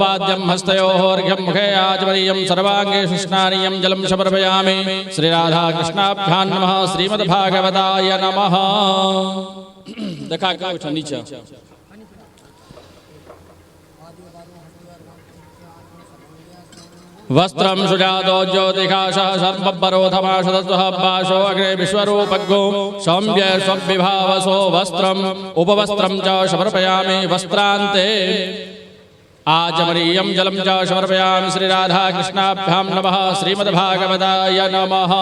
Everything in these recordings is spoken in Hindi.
पाद्यं हस्तयोः अर्घ्यं मुखे आचमनीयं सर्वाङ्गे स्नानीयं जलं समर्पयामि। श्रीराधाकृष्णाभ्यां नमः। श्रीमद्भागवताय नमः। देखा क्या उठा नीचे वस्त्रं सुजातो ज्योतिकाशः सर्वपरोधमाशदस्वहब्बाशो अग्रे विश्वरूपज्ञो सौम्य स्वविभावसो वस्त्रम् उपवस्त्रं च समर्पयामि। वस्त्रान्ते आचमनीयं जलं च समर्पयामि। श्रीराधाकृष्णाभ्यां नमः। श्रीमद्भागवताय नमः।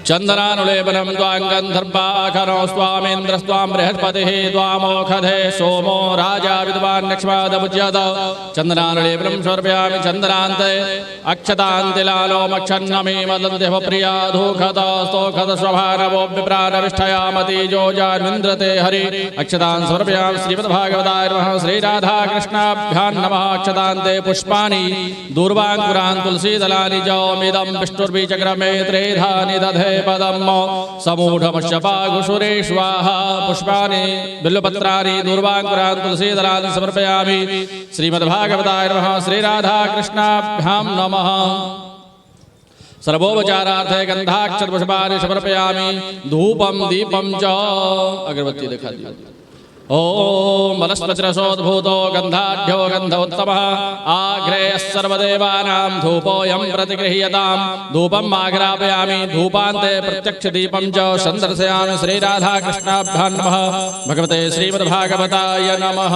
चंदनानुलेपनं द्वांगंधर्वाखनो स्वामेन्द्रस्वां बृहस्पतिः द्वामोखधे सोमो राजा विद्वान् लक्ष्मादमुच्यत। चंदनानुलेपनं समर्पयामि। चंदनान्ते अक्षतान्तिलालोमक्षन्नमे मदन्देव प्रिया धूखत स्तोखत स्वभानवो विप्राणविष्ठयामतीजो जान्विन्द्रते हरि। अक्षतान् समर्पयामि। श्रीमद्भागवताय नमः। श्रीराधाकृष्णाभ्यां नमः। अक्षतान्ते पुष्पाणि दूर्वाङ्कुरान् तुलसीदलानि जौमिदं विष्णुर्बीजक्रमे त्रेधानि दधे पदम समूढमश्यपाघुषुरेष्वाहा। पुष्पाणि बिल्वपत्राणि दूर्वाङ्कुरान् तुलसीदलानि समर्पयामि। श्रीमद्भागवताय नमः। श्रीराधाकृष्णाभ्यां नमः। सर्वोपचारार्थे गन्धाक्षरपुष्पाणि समर्पयामि। धूपं दीपं च अगरबत्ती दिखा दी। ओम वनस्पतिरसोद्भूतो गन्धाढ्यो गन्धोत्तमः आग्रे सर्वदेवानां धूपोऽयं प्रतिगृह्यतां। धूपम् आग्रापयामि। धूपान्ते प्रत्यक्षदीपं च सन्दर्शयामि। श्रीराधाकृष्णाभ्यां नमः। भगवते श्रीमद्भागवताय नमः।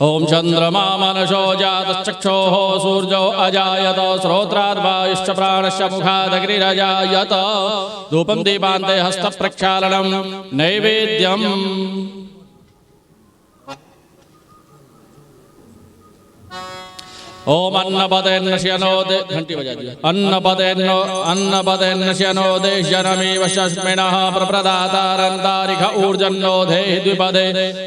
ओम चंद्रमा मनसो जातश्चक्षोः सूर्यो अजायत श्रोत्राद्वायुश्च प्राणश्च मुखादग्निरजायत। धूपं दीपान्ते हस्तप्रक्षालनं नैवेद्यम् ओम अन्नपदेन्नश्यनो घंटी बजा दिया। अन्नपदेन्नश्यनो देशजनमेव शस्मिनः प्रप्रदातारन्तारिख ऊर्जन्नो देहि द्विपदे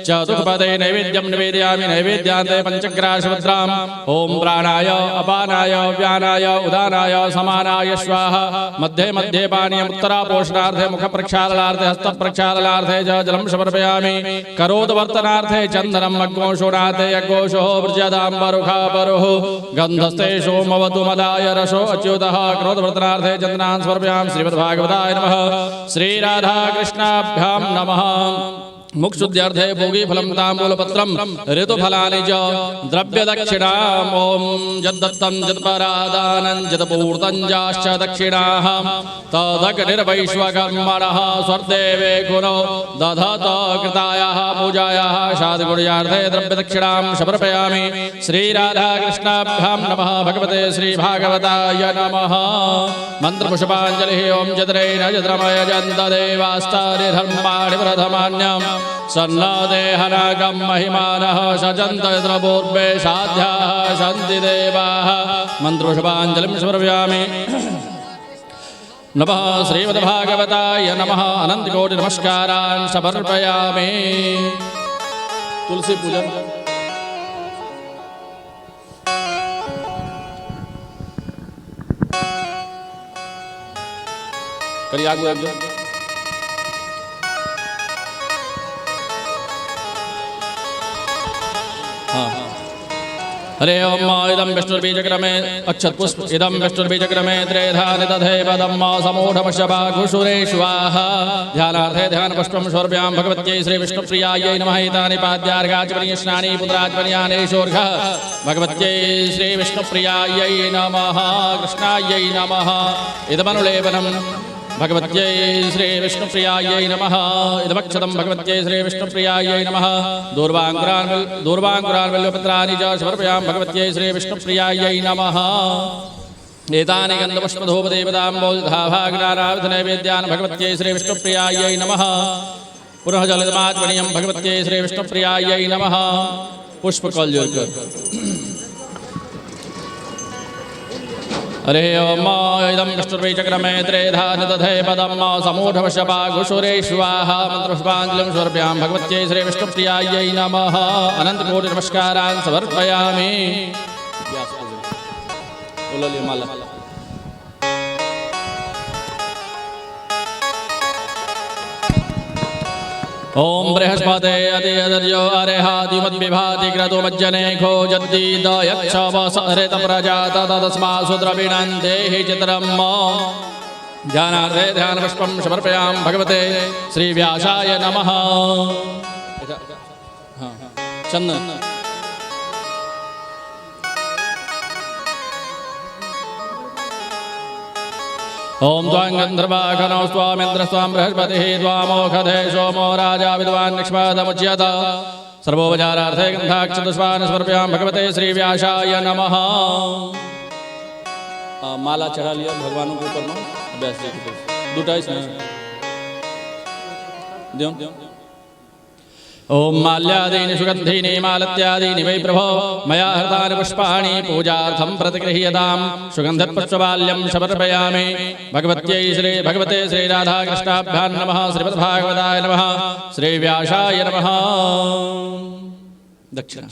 चतुष्पदे नैवेद्यं निवेदयामि। नैवेद्यान्ते पंचग्रासमुद्राम् ओम प्राणाय अपानाय व्यानाय उदानाय समानाय स्वाहा। मध्ये मध्ये पानीयम् उत्तरापोषणार्थे मुखप्रक्षालनार्थे हस्तप्रक्षालनार्थे च जलं समर्पयामि। करोदवर्तनार्थे चन्दनम् अग्मोषोणार्थे अग्मोषो वृज्यताम्बरुखा बरुः गन्धस्ते सोमवतु मदाय रसो अच्युतः। क्रोधवर्तनार्थे चन्दनान् समर्पयामि। श्रीमद्भागवताय नमः। श्रीराधाकृष्णाभ्यां नमः। मुक्षुद्ध्यर्थे भोगीफलं ताम्बूलपत्रं ऋतुफलानि च द्रव्यदक्षिणाम् ओम यद्दत्तं यत्परादानं यत्पूर्तं चाश्च दक्षिणाः तदग्निर्वैश्वकर्मणः स्वर्देवे गुणो दधत कृतायाः पूजायाः शादिगुण्यार्थे द्रव्यदक्षिणां समर्पयामि। श्रीराधाकृष्णाभ्यां नमः। भगवते श्रीभागवताय नमः। मन्त्रपुष्पाञ्जलिः ओम जद्रेण जद्रमय जन्तदेवास्तानि धर्माणि प्रथमान्यम् सन्नदेहनागं महिमानः सजन्त यत्र पूर्वे साध्याः सन्ति देवाः। मन्त्रपुष्पाञ्जलिं समर्पयामि। नमः श्रीमद्भागवताय नमः। अनन्तकोटि नमस्कारान् समर्पयामि। तुलसी पूजन करिए आगू आगू। हरे ओम इदं विष्णुर्बीजक्रमे अक्षत पुष्प इदं विष्णुर्बीजक्रमे त्रेधानि दधे पदं समूढमश्यपाघुषुरेष्वाहा। ध्यानार्थे ध्यानपुष्पं समर्पयामि। भगवत्यै श्रीविष्णुप्रियायै नमः। एतानि पाद्यार्घाचमनीयस्नानि पुत्राचमनीयानेषोर्घः। भगवत्यै श्रीविष्णुप्रियायै नमः। कृष्णायै नमः। इदमनुलेपनं भगवत्यै श्रीविष्णुप्रियायै नमः। इदमक्षतं भगवत्यै श्रीविष्णुप्रियायै नमः। दूर्वाङ्कुरान् बिल्वपत्राणि च समर्पयामि। भगवत्यै श्रीविष्णुप्रियायै नमः। एतानि गन्धपुष्पधूपदीपदाम्बोधाभाग्नानाविधनैवेद्यान् भगवत्यै श्रीविष्णुप्रियायै नमः। पुनः जलमात्मनीयं भगवत्यै श्रीविष्णुप्रियायै नमः। पुष्पकल्योर्कर हरे ओम इदं विष्णुर्बीजक्रमे त्रेधानि दधे पदं समूढमश्यपाघुषुरेष्वाहा। मन्त्रपुष्पाञ्जलिं समर्पयामि। भगवत्यै श्रीविष्णुप्रियायै नमः। अनन्तकोटि नमस्कारान् समर्पयामि। ओम बृहस्पते अतियदर्यो अरेहादिमद्विभाति क्रतु मज्जने खो जद्दीदयक्षवसहृत प्रजात तस्मासु द्रविणं देहि चित्रम् ध्यानार्थे ध्यानपुष्पं समर्पयामि भगवते श्रीव्यासाय नमः। चंदन ओम त्वां गंधर्वाघनौ स्वामिन्द्र स्वां बृहस्पतिः त्वामोखधे सोमो राजा विद्वान् निष्पादमुच्यत। सर्वोपचारार्थे गन्धाक्षतस्वान् समर्पयामि भगवते श्रीव्यासाय नमः। माला चढ़ा लिया भगवान के ऊपर में अभ्यास दूटा दियो। ओम माल्यादीनि सुगंधीनि मालत्यादीनि वै प्रभो मया हृतानि पुष्पाणि पूजार्थं प्रतिगृह्यताम् सुगन्धपुष्पबाल्यं समर्पयामि भगवत्यै श्री भगवते श्री राधा कृष्णाभ्यां नमः। श्रीमद्भागवताय नमः। श्रीव्यासाय नमः। दक्षिणा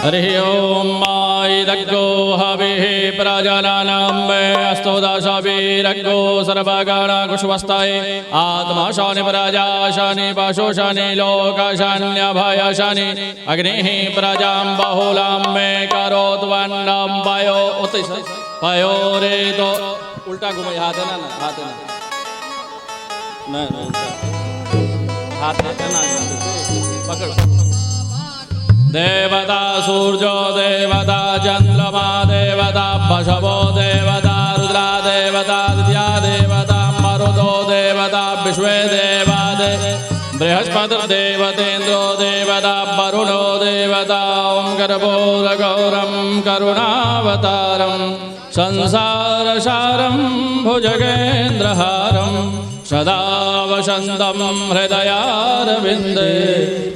हरिः ओम मायिदग्गो हविः प्रजानानां अस्तो दाशवीरग्गो सर्वगणकुशवस्ताय आत्माशानि प्रजाशानि पशुशानि लोकाशान्यभयशानि अग्निः प्रजां बहुलां मे करोतु वन्नं पयो पयोरे तो उल्टा घुमाई हाथ है ना हाथ है ना पकड़। देवता सूर्यो देवता चंद्रमा देवता पशवो देवता रुद्रा देवता दित्या देवता मरुतो देवता विश्वे देवादे बृहस्पतिर्देवतेन्द्रो देवता वरुणो देवता ओं कर्पूरगौरं करुणावतारं संसारसारं भुजगेन्द्रहारं सदा वसन्तं हृदयारविन्दे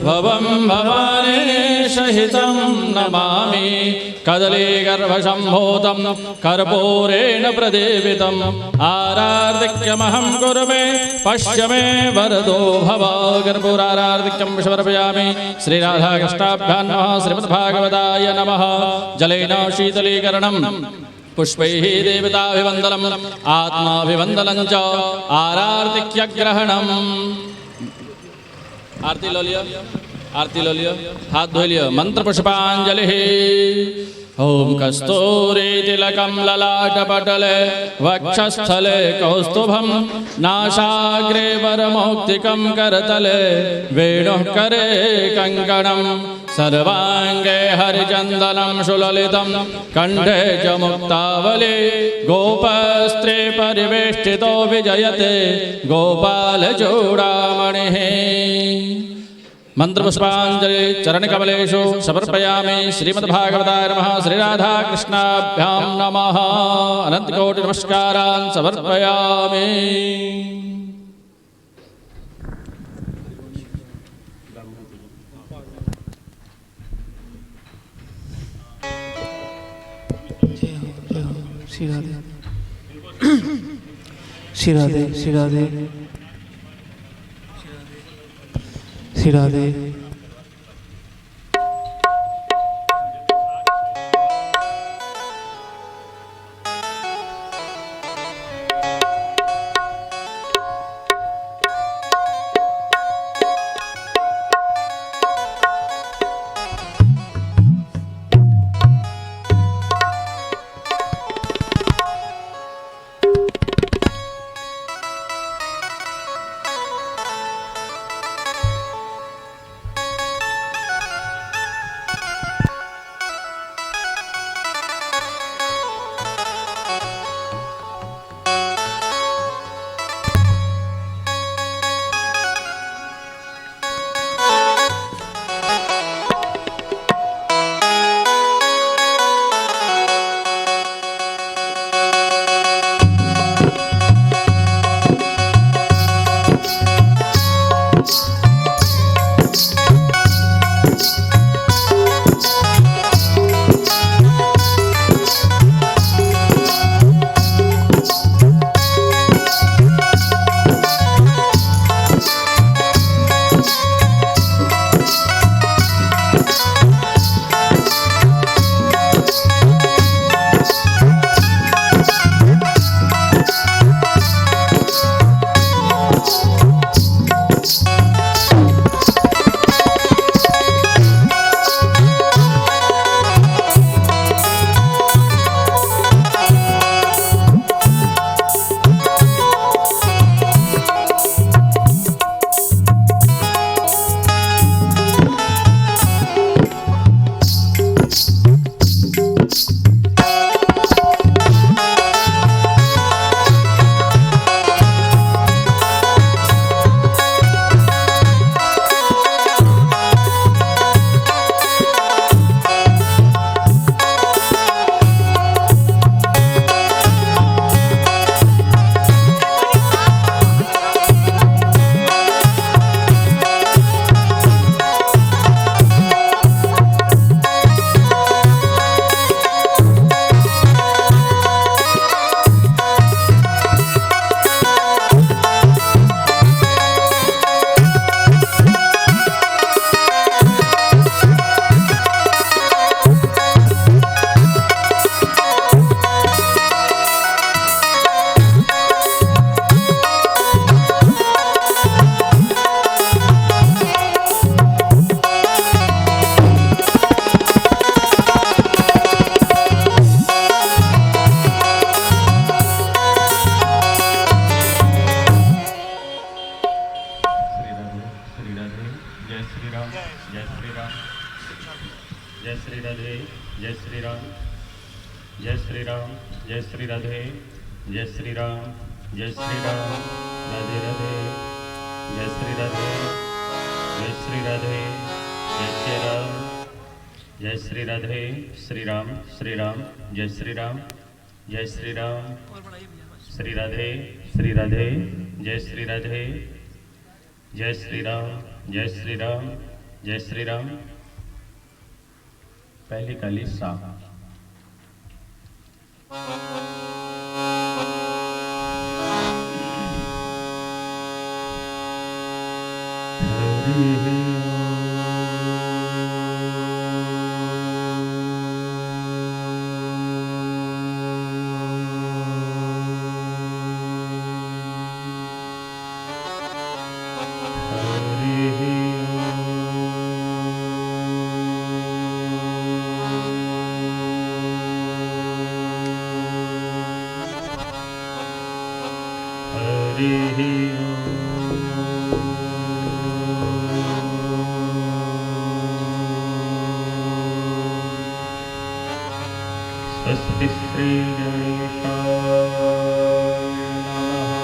भवं भवानी सहितं नमामि कदलीगर्भसम्भूतं कर्पूरेण प्रदीपितम् आरार्धिक्यमहं कुर्मे पश्य मे वरदो भव। कर्पूरारार्धिक्यं समर्पयामि श्रीराधाकृष्णाभ्यां नमः। श्रीमद्भागवताय नमः। जलेन शीतलीकरणं पुष्पैः देवताभिवन्दनम् आत्माभिवन्दनं च आरार्तिक्यग्रहणम्। आरती लो लियो, आरती लो लियो, हाथ धो लियो। मंत्र पुष्पांजलिः। ओम कस्तूरी तिलकं ललाटपटले वक्षस्थले कौस्तुभं नासाग्रे वरमौक्तिकं करतले वेणुः करे कङ्कणं सर्वाङ्गे हरिचन्दनं सुललितं कंठे च मुक्तावली गोपस्त्रे परिवेष्टितो विजयते गोपालचूडामणिः। मंत्रपुष्पांजलि चरणकमलेषु समर्पयामि। श्रीमद्भागवताय नमः। श्रीराधाकृष्णाभ्यां नमः। अनन्तकोटि नमस्कारान् समर्पयामि। श्री राधे श्री राधे श्री राधे। जय श्री राम जय श्री राम जय श्री राधे जय श्री राम जय श्री राम जय श्री राधे जय श्री राम जय श्री राम राधे राधे जय श्री राधे जय श्री राधे जय श्री राम जय श्री राधे श्री राम जय श्री राम जय श्री राम श्री राधे जय श्री राधे जय श्री राम जय श्री राम जय श्री राम। पहली काली सा स्वस्ति श्री गणेशाय नमः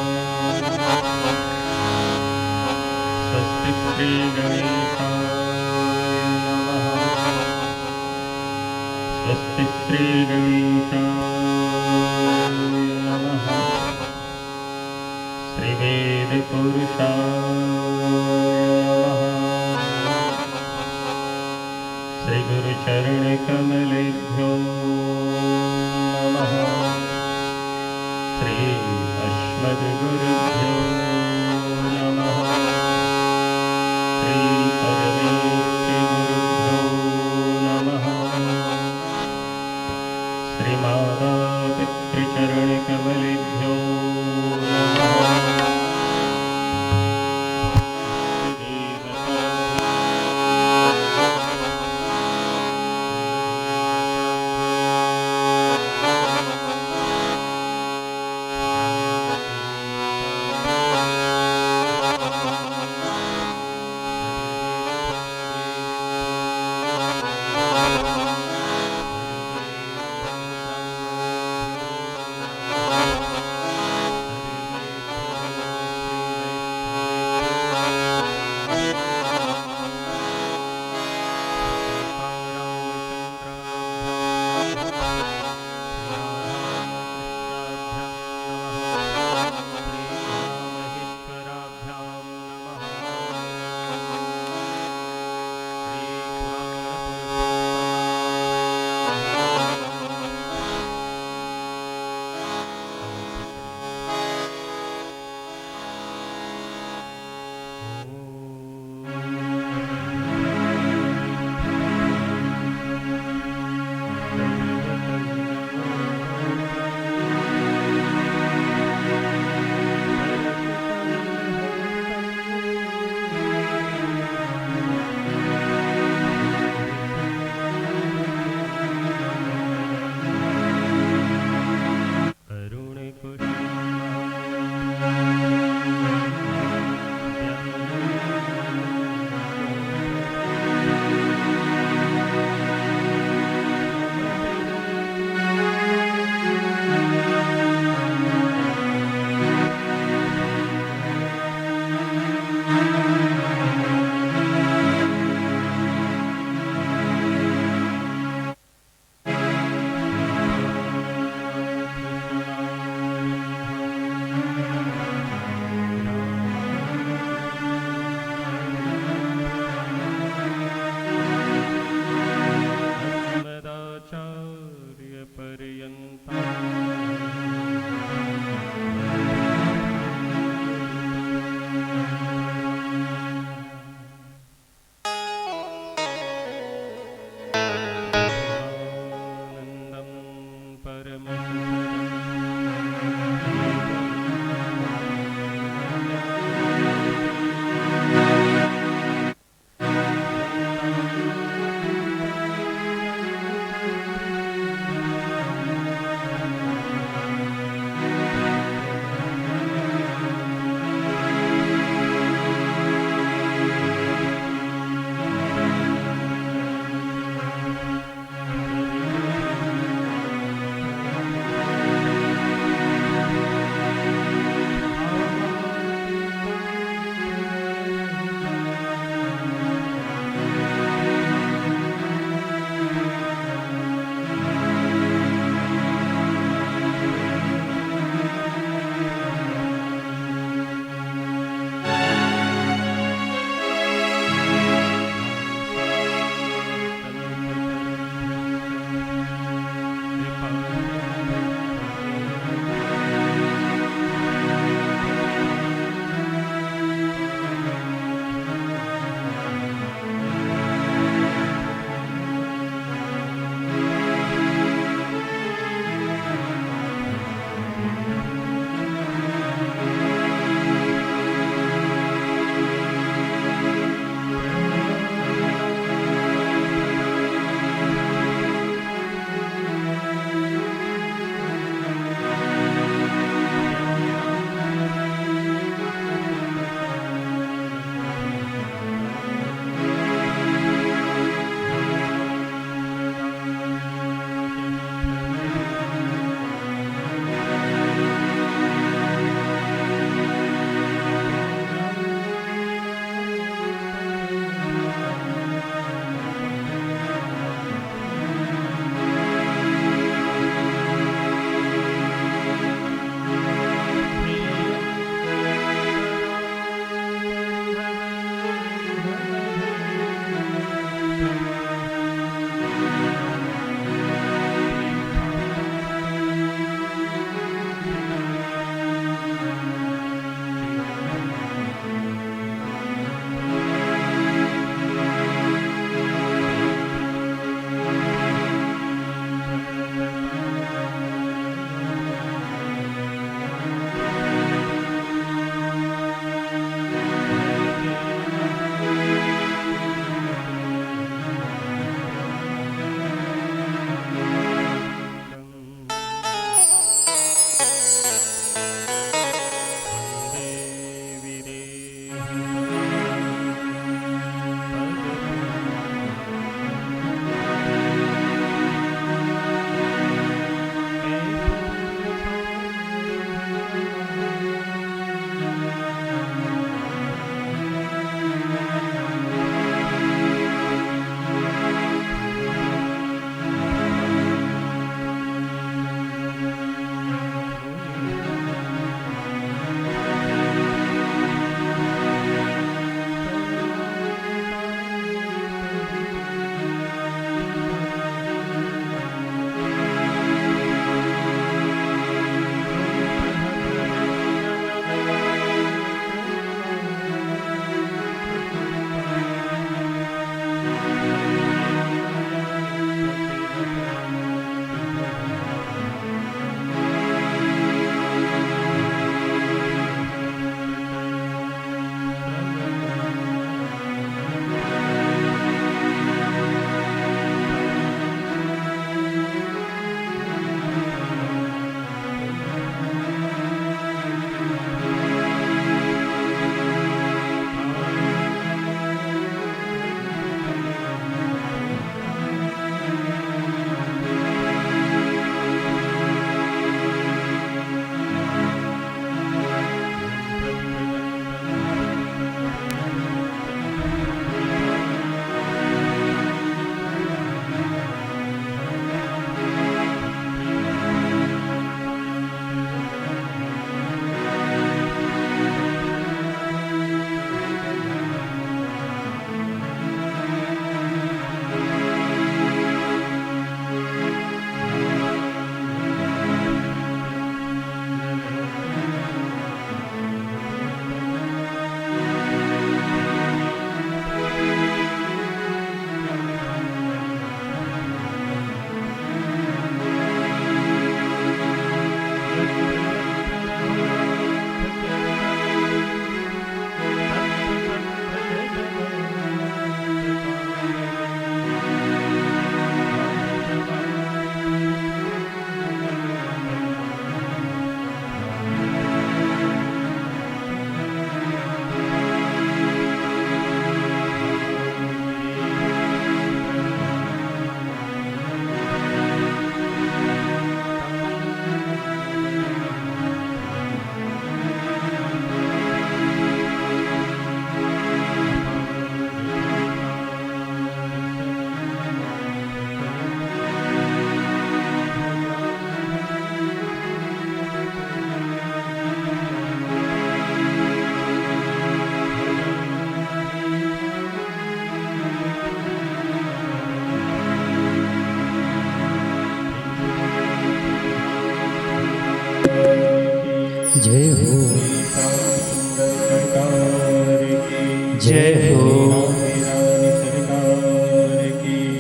स्वस्ति श्री गणेशाय नमः स्वस्ति श्री गणेशाय नमः श्रीवेद पुरुषाय श्री गुरुचरण कमलेभ्यो नमः श्री अस्मद्गुरुभ्यो नमः श्री परमेष्ठिगुरुभ्यो नमः श्री माता पितृचरण कमलेभ्यो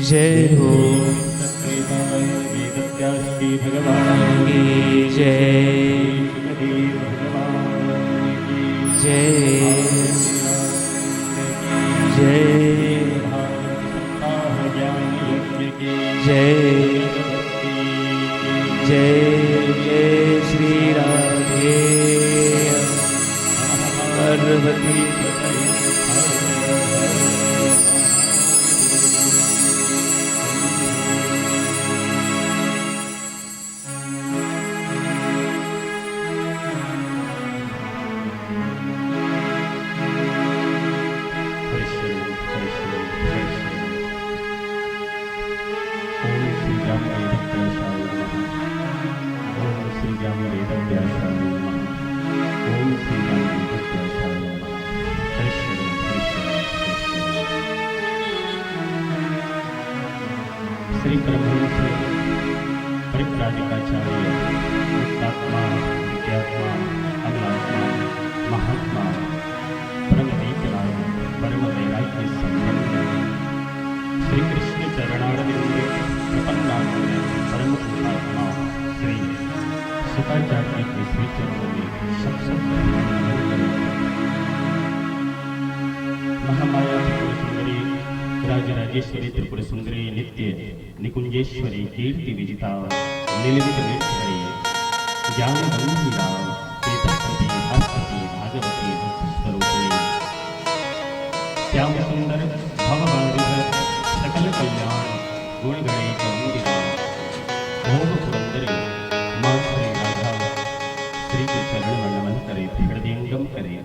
जय हो वेदव्यासी भगवान की जय देव भगवान की जय जय सप्ताह ज्ञान यज्ञ की जय जय जय श्री राधे पार्वती श्री परमहंस परिव्राजकाचार्य मुक्तात्मा विद्यात्मा अमलात्मा महात्मा परम दीपलाल परम वैराग्य संपन्न श्री कृष्ण चरणारविंद प्रपन्नानंद परम पुरुषात्मा श्री शुकाचार्य के श्री चरणों में सब महामाया त्रिपुर सुंदरी राजराजेश्वरी त्रिपुर सुंदरी नित्य निकुंजेश्वरी कीर्ति विजिता नीलवित निर्भरी ज्ञान गंभीरा चेतस्वती हर्षवती भागवती स्वरूपिणी श्याम सुंदर भवबारिधर सकल कल्याण गुण गणेश मंदिरा भोग पुरंदरी मां श्री राधा श्री के चरण में नमन करे हृदयंगम करे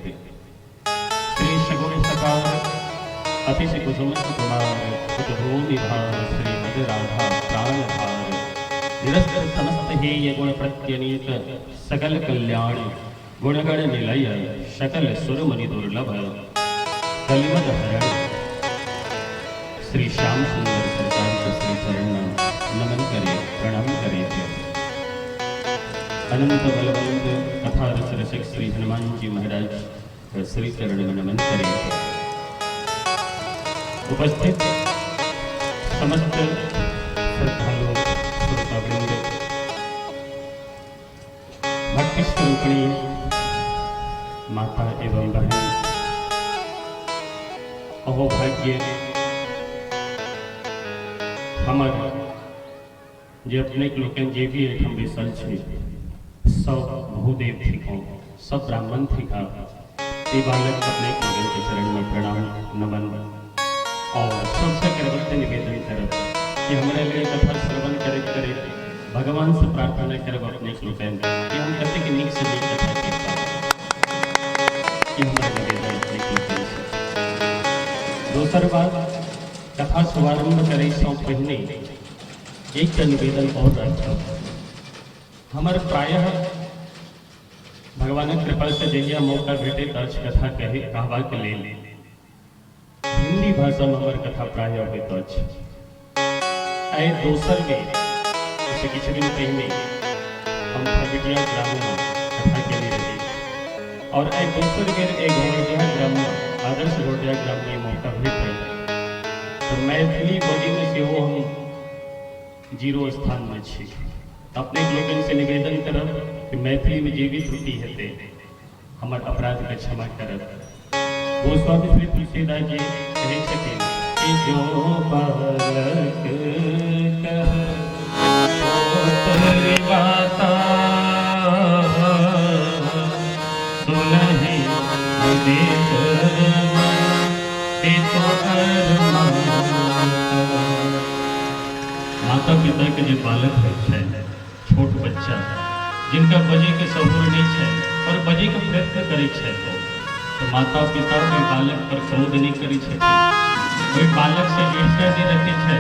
श्री सगुण सकार अतिशय कुसुम कुमार उद्भूमि भार श्रीमद राधा प्राण भार निरस्तर समस्त हे ये गुण प्रत्यनीत सकल कल्याण गुणगण निलय सकल सुर मुनि दुर्लभ कलिमद हरण श्री श्याम सुंदर सरकार के श्री चरण नमन करे प्रणाम करे अनंत बलवंत कथा रस रसिक श्री हनुमान जी महाराज श्री चरण में नमन करे उपस्थित समस्त श्रद्धालु श्रोतावृंद भक्ति स्वरूपिणी माता एवं बहन अहो भाग्य हमार जे अपने लोकन जे भी हम बैसल छे सब बहुदेव थिको सब ब्राह्मण थिका ते बालक अपने लोगन के चरण में प्रणाम नमन और सबसे करवत्य निवेदन करब कि हमारे लिए कथा श्रवण करे करे भगवान से प्रार्थना करब अपने लोकन कि हम कते के नीक से नीक कथा करता कि हमारे निवेदन अपने लोकन से दूसर बात कथा शुभारंभ करे से पहले एक निवेदन और रखब हमारे प्रायः भगवान कृपा से जहिया मौका भेटे तज कथा कहे कहवा के लेल हिंदी भाषा में हमार कथा प्राय होइत अछि आइ दोसर में जैसे किछु दिन पहले हम भगटिया ग्राम में कथा केने रही और आइ दोसर बेर एक घोड़िया ग्राम में आदर्श घोड़िया ग्राम में मौका भेटल तो मैथिली बजै में सेहो हम 0 स्थान में छी अपने लोगन से निवेदन करब कि मैथिली में जे भी त्रुटि हेतै हमर अपराध के क्षमा करब गोस्वामी श्री तुलसीदास जी कहे छथिन कि जो बालक कहे बाता सुनहि विदेश तो माता पिता के जो बालक है छोट बच्चा जिनका बजे के सहूर नहीं है और बजे के प्रयत्न करे छे तो माता पिता कोई बालक पर क्रोध नहीं करी छथिन कोई बालक से ईर्ष्या नहीं रखी है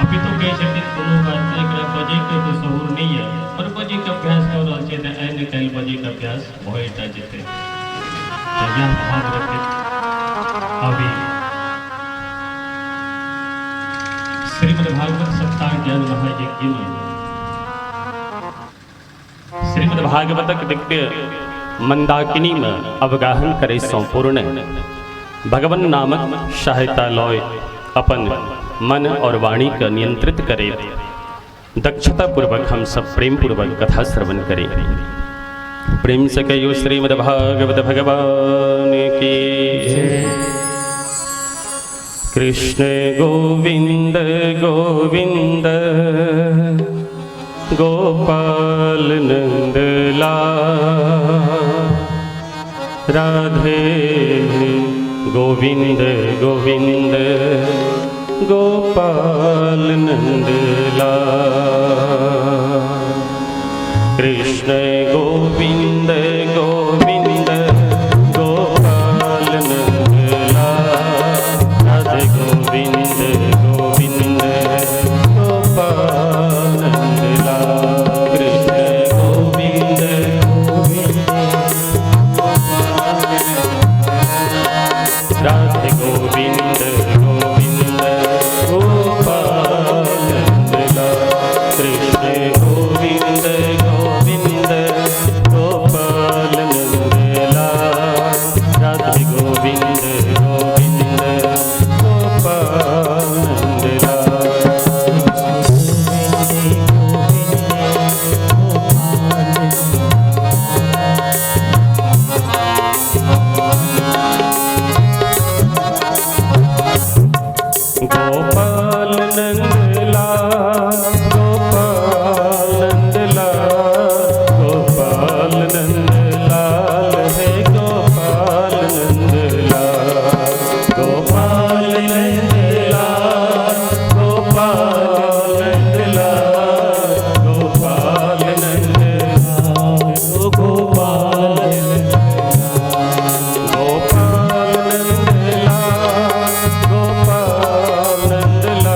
अभी तो कहे छथिन कोनो बात नहीं एकरा बजे के तो सहूर नहीं है और बजे के अभ्यास कर रहल छै त आइ निकाल बजे के अभ्यास भइटा जेते तो यह भाव रखे अभी श्रीमद् भागवत सप्ताह ज्ञान महायज्ञ में श्रीमद् भागवतक दिव्य मंदाकिनी में अवगाहन करे संपूर्ण भगवान नामक सहायता लय अपन मन और वाणी का नियंत्रित करें। दक्षता पूर्वक हम सब प्रेम पूर्वक कथा श्रवण करें। प्रेम से कहियो श्रीमद्भागवत भगवान की। कृष्ण गोविंद गोविंद गोपाल नंदलाल, राधे गोविंद गोविंद गोपाल नंदलाल। कृष्ण गोविंद गोविंद गोपाल नंदलाल, राधे गोविंद गोविंद गोपाल नंदलाल। कृष्ण गोविंद राधे गोविंद गोविंद गोपाल नंदलाल। कृष्ण गोविंद गोविंद गोपाल नंदलाल, राधे गोविंद गोविंद गोपाल नंदलाल। गोपाल नंदलाल गोपाल नंदलाल, गोपाल नंदलाल है गोपाल नंदलाल। गोपाल नंदलाल गोपाल नंदलाल, गोपाल नंदलाल गोपाल गोपाल नंदलाल गोपाल नंदलाल,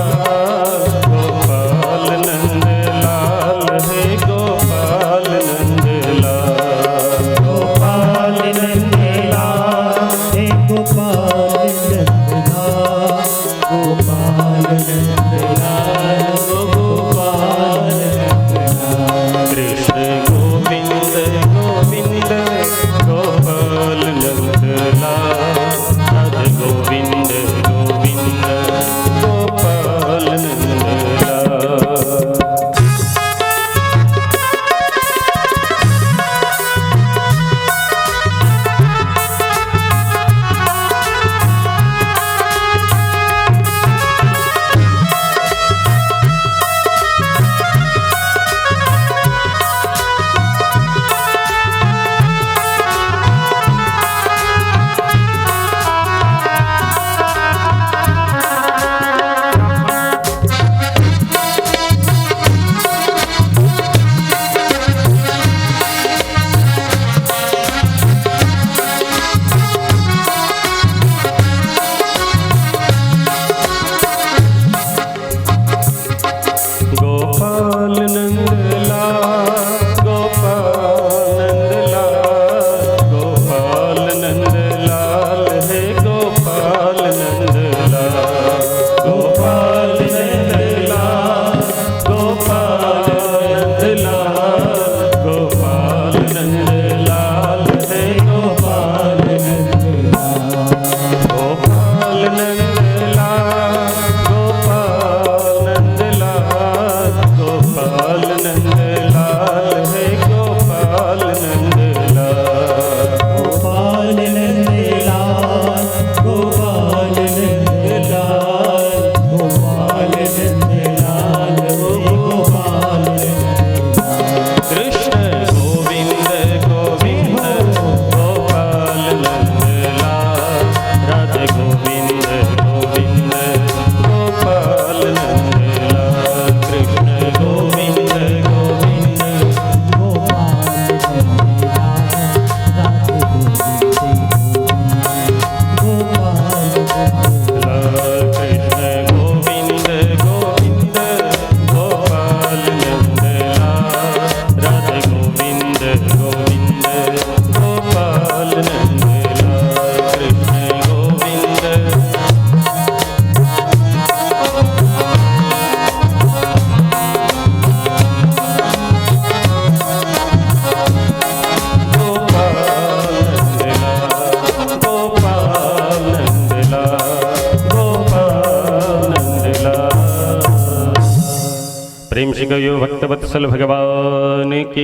प्रेम से कहो भक्तवत्सल भगवान की।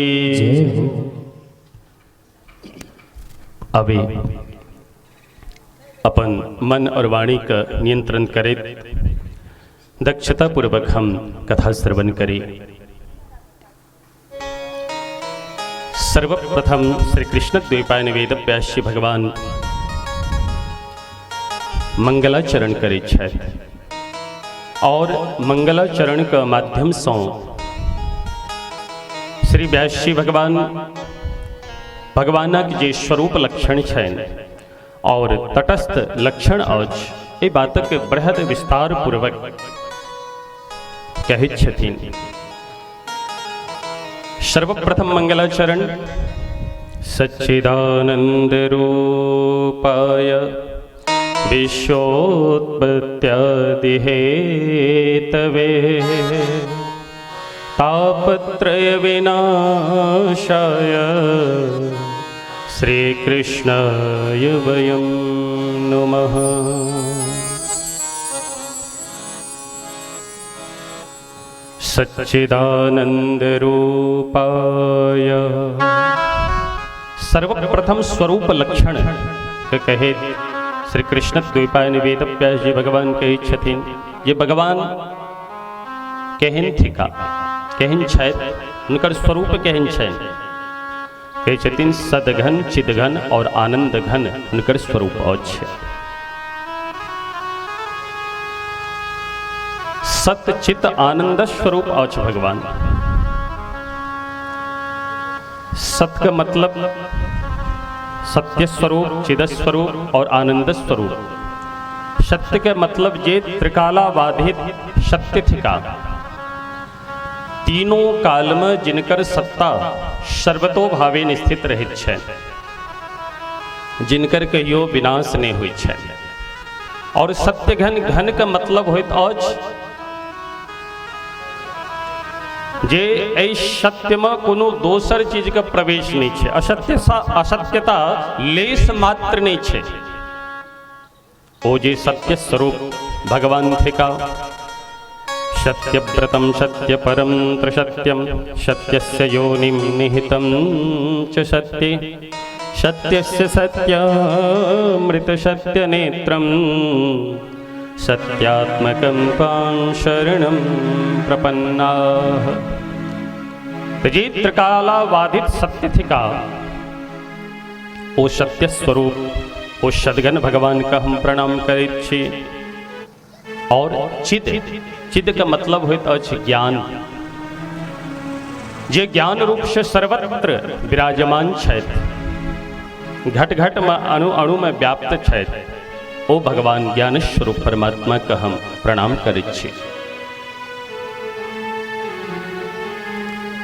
अभी अपन मन और वाणी का नियंत्रण करे, दक्षता पूर्वक हम कथा श्रवण करें। सर्वप्रथम श्री कृष्ण द्वैपायन वेद व्यास भगवान मंगलाचरण करे छे और मंगलाचरण का माध्यम से श्री व्यास भगवान भगवानक जे स्वरूप लक्षण छन और तटस्थ लक्षण आज ये बातक बृहद विस्तार पूर्वक कहैत छथिन। सर्वप्रथम मंगलाचरण सच्चिदानंद रूपाय विश्वोत्पत्त्यादि हेतवे तापत्रय विनाशाय श्रीकृष्णाय वयं नमः। सच्चिदानंद रूपाय सर्वप्रथम स्वरूप लक्षण कहे श्री कृष्ण द्वैपायन वेद व्यास जी भगवान कहे छथिन। ये भगवान केहन थिका केहन छै, उनकर स्वरूप केहन छै, कहे छथिन सदघन चिदघन और आनंद घन उनकर स्वरूप अछि। सत चित आनंद स्वरूप अछि भगवान। सत का मतलब सत्य स्वरूप, चिद स्वरूप और आनंद स्वरूप। सत्य के मतलब जे त्रिकाला बाधित सत्य थिका, तीनों काल में जिनकर सत्ता सर्वतोभावे स्थित रहित छै, जिनकर कहियो विनाश नहीं हुई छै। और सत्य घन, घन का मतलब होइत अछि जे एहि सत्य में कोनो दोसर चीज का प्रवेश नहीं छै, असत्यता लेस मात्र नहीं छै। ओ जे सत्य स्वरूप भगवान थिका, सत्यव्रतम सत्यपरम त्रिसत्यम सत्यस्य योनिं निहितं च सत्ये सत्यस्य सत्यामृत सत्यनेत्रं सत्यात्मकं तां शरणं प्रपन्नाः। जे त्रिकालाबाधित सत्य थिका, ओ सत्य स्वरूप ओ सद्गन भगवान का हम प्रणाम करैत छी। और चिद, चिद का मतलब होइत अछि ज्ञान, जे ज्ञान रूप से सर्वत्र विराजमान छथि, घट घट में अणु अणु में व्याप्त छथि। ओ भगवान ज्ञान स्वरूप परमात्मा का हम प्रणाम करैत छी।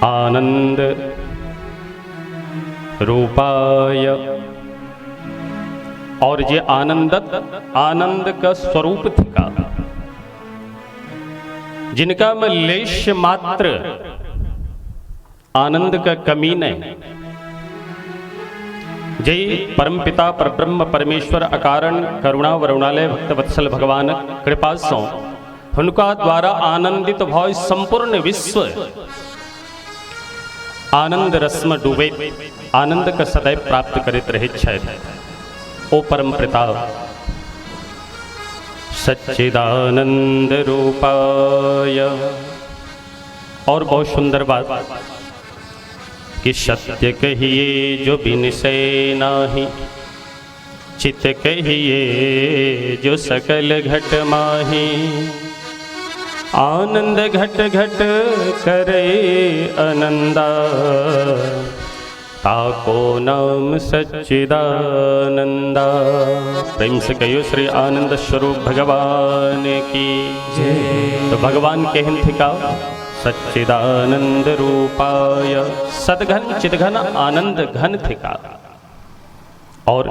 आनंद रूपाय, और जे आनंद का स्वरूप थिका, जिनका में लेश मात्र आनंद का कमी नहीं, जय परमपिता परब्रह्म परमेश्वर अकारण करुणा वरुणालय भक्तवत्सल भगवान कृपा से हुनका द्वारा आनंदित भय संपूर्ण विश्व आनंद रस में डूबे आनंद का सदैव प्राप्त करते रहे छथि। ओ परम पिता सच्चिदानंद रूपाय। और बहुत सुंदर बात कि सत्य कहिए जो बिन से नाही, चित कहिए जो सकल घट माही, आनंद घट घट करे आनंदा, ताको नाम सच्चिदानंदा। प्रेम से कहियो श्री आनंद स्वरूप भगवान की जय। तो भगवान केहन थिका, सच्चिदानंद रूपाय सदघन चिदघन आनंद घन थिका। और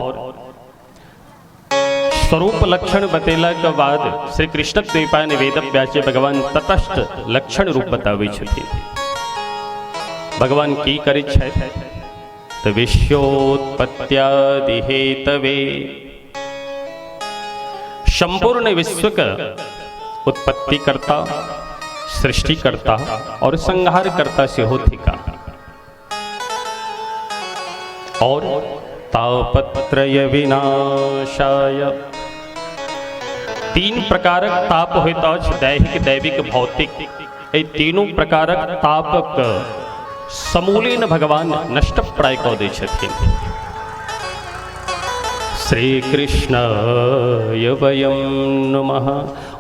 स्वरूप लक्षण बतेला के बाद श्री कृष्ण द्वैपायन वेद व्यास भगवान तटस्थ लक्षण रूप बतावे छथिन। भगवान की करे छथि तो विश्वोत्पत्त्यादि हेतवे, संपूर्ण विश्व का उत्पत्ति करता सृष्टिकर्ता और संहारकर्ता से होती का और तापत्रय विनाशाय। तीन प्रकारक ताप होता है, दैहिक दैविक भौतिक। ये तीनों प्रकारक तापक समूलेन भगवान नष्ट प्राय कऽ दै छथिन। श्री कृष्णाय वयं नमः।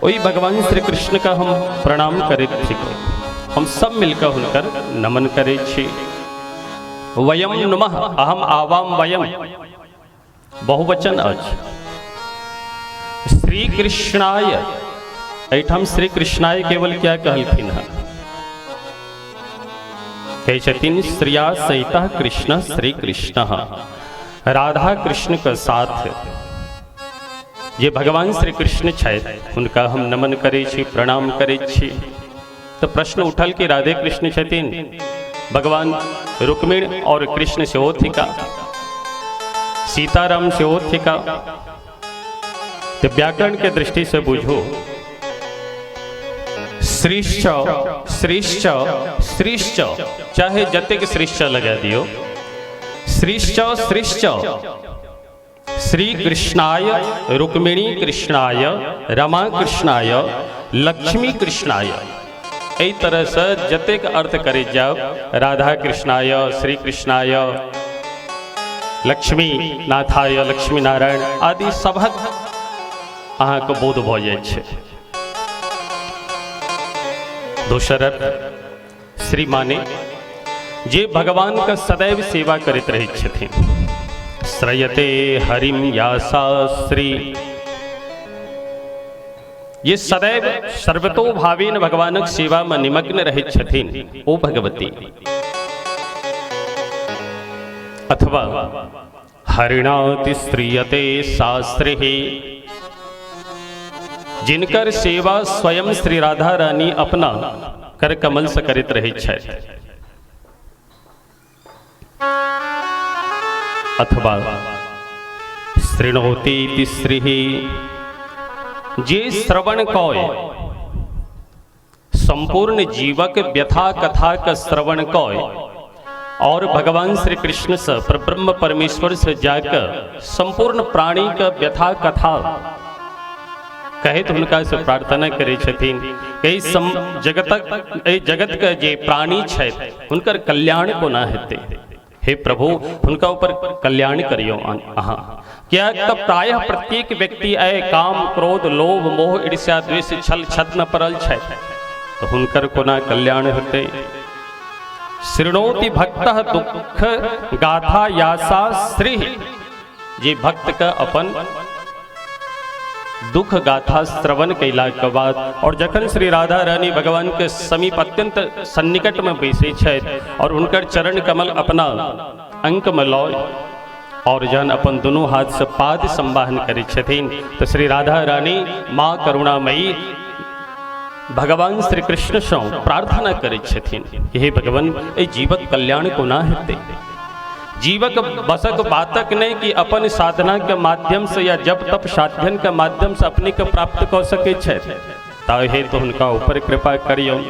वही भगवान श्री कृष्ण का हम प्रणाम करैत छी, हम सब मिलकर हुनकर नमन करै छी। वयम नमः, अहम आवाम वयम बहुवचन अछि। श्री कृष्णाय, एठाम श्री कृष्णाय केवल क्या कहलखिन है, कहै छथिन श्रिया सहित कृष्ण श्री कृष्ण। राधा कृष्ण के साथ जे भगवान श्री कृष्ण छथि हुनका हम नमन करै छी, प्रणाम करै छी। तो प्रश्न उठल कि राधे कृष्ण छथिन, भगवान रुक्मिणी और कृष्ण से थिका, सीताराम से थिका। तो व्याकरण के दृष्टि से बुझो, श्रीश्च श्रीश्च श्रीश्च, चाहे जतेक श्रीश्च लगा दियो, श्रीश्च श्रीश्च, श्री कृष्णाय रुक्मिणी कृष्णाय रमा कृष्णाय लक्ष्मी कृष्णाय। एहि तरह से जतेक अर्थ करे जाओ, राधा कृष्णाय, श्री कृष्णाय, लक्ष्मी नाथाय, लक्ष्मी नारायण आदि सभक अहाँके बोध भ जाय छै। दोसर अर्थ श्री माने जे भगवान का सदैव सेवा करते रहे छथिन। श्रयते हरिम यासा श्री, ये सदैव सर्वतो भावेन भगवानक सेवा में निमग्न रहे छथिन ओ भगवती। अथवा हरिणाति श्रीयते शास्त्रे, जिनकर सेवा स्वयं श्री राधा रानी अपना कर कमल से करत रहे छथि। अथवा शृणोति श्री, जे श्रवण कय संपूर्ण जीवक व्यथा कथा का श्रवण कय और भगवान श्री कृष्ण से परब्रह्म परमेश्वर से जाकर संपूर्ण प्राणी का व्यथा कथा कहे तो उनका से प्रार्थना करे छथिन कि जगत का जे प्राणी छथि हुनकर कल्याण कोना हेतै। हे प्रभु, उनका ऊपर कल्याण करियो अहाँ। क्या तब प्रायः प्रत्येक व्यक्ति आए काम क्रोध लोभ मोह ईर्ष्या द्वेष छल छद्म में पड़ल छै, तो हुनकर कोना कल्याण हेतै। शृणोति भक्त दुख गाथा यासा श्री, जे भक्त का अपन दुख गाथा श्रवण कैला के बाद और जखन श्री राधा रानी भगवान के समीप अत्यंत सन्निकट में बैसे छथि और उनकर चरण कमल अपना अंक में लय और जन अपन दोनों हाथ से पाद संवाहन करे छथिन, तो श्री राधा रानी माँ करुणामयी भगवान श्री कृष्ण से प्रार्थना करे छथिन कि हे भगवान, ए जीवक कल्याण कोना हेतै। जीवक बसक बातक नहीं कि अपन साधना के माध्यम से या जब तप साधन के माध्यम से अपने के प्राप्त कर सके छथि, ताहे तो उनका ऊपर कृपा करियो।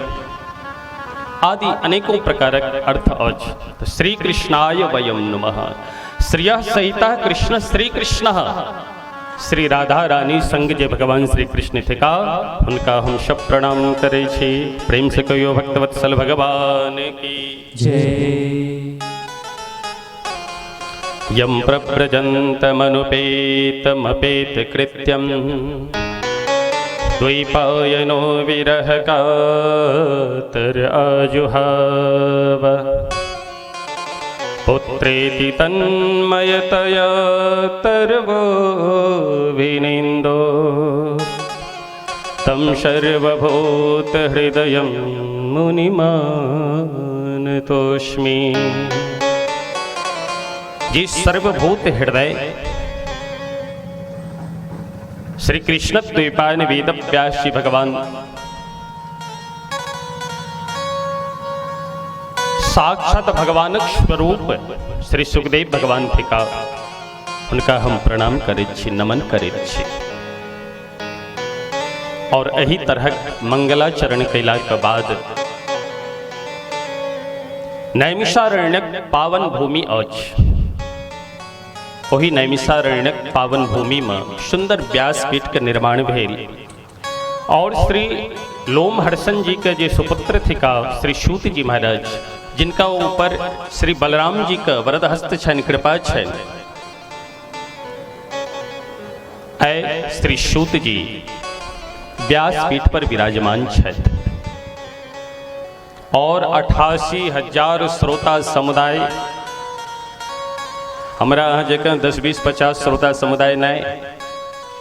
आदि अनेकों प्रकारक अर्थ अछि। तो श्री कृष्णाय वयम नमः। श्रियः सहित कृष्ण श्री कृष्ण, श्री राधा रानी संग जे भगवान श्री कृष्ण थे का उनका हम सब प्रणाम करे छी। प्रेम से कहियो भक्तवत्सल भगवान की जय। यं प्रव्रजन्तमनुपेतमपेत कृत्यं द्वैपायनो विरह कातर आजुहाव। पुत्रेति तन्मयतया तर्वो विनिन्दो तं सर्वभूतहृदयं मुनिमानतोऽस्मि। जिस सर्वभूत हृदय श्री कृष्ण द्वैपायन वेद व्यास जी भगवान साक्षात भगवान स्वरूप श्री सुखदेव भगवान थे का उनका हम प्रणाम करे छी, नमन करे छी। और एही तरह मंगलाचरण कैला के बाद नैमिषारण्यक पावन भूमि अछि। वही नैमिषारण्यक पावन भूमि में सुंदर व्यासपीठ के निर्माण भेल और श्री लोमहर्षण जी के जे सुपुत्र थिका श्री सूत जी महाराज, जिनका ऊपर श्री बलराम जी का वरदहस्त छन, कृपा छन, ऐ श्री सूत जी व्यासपीठ पर विराजमान छथि और 88,000 श्रोता समुदाय, हमारा यहाँ जगह 10, 20, 50 श्रोता समुदाय नहीं,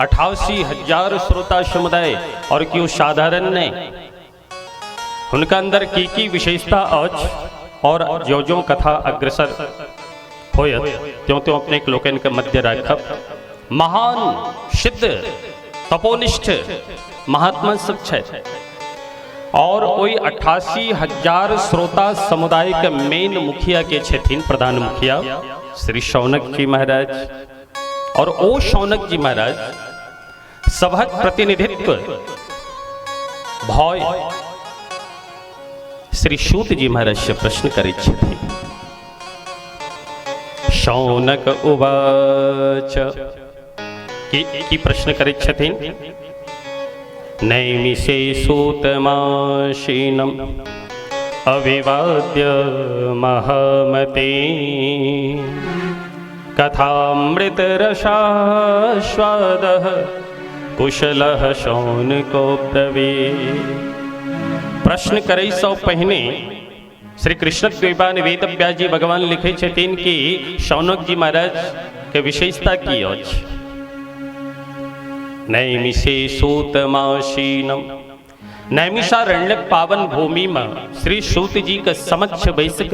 88,000 श्रोता समुदाय और क्यों साधारण नहीं, उनका अंदर की विशेषता अछि और जो जो कथा अग्रसर होयत त्यों त्यों अपने लोकन के मध्य रखब। महान सिद्ध तपोनिष्ठ महात्मा सब छथि और वही 88,000 श्रोता समुदाय के मेन मुखिया के छथिन, प्रधान मुखिया श्री शौनक जी महाराज। और ओ शौनक जी महाराज सभक प्रतिनिधित्व भय श्री सूत जी महाराज से प्रश्न करैत छथिन। शौनक उवाच की प्रश्न करैत छथिन। नैमिषे सूतमाशीनम् अविवाद्य महामते कथामृतरसास्वादः कुशलः शौनको ब्रवीत्। प्रश्न करे सौ पहने श्री कृष्ण द्वैपायन वेद व्यास जी भगवान लिखे छथिन कि शौनक जी महाराज के विशेषता की अछि। नैमिषे सूतमाशीनम्, नैमिषारण्यक पावन भूमि में श्री सूत जी के समक्ष बैसक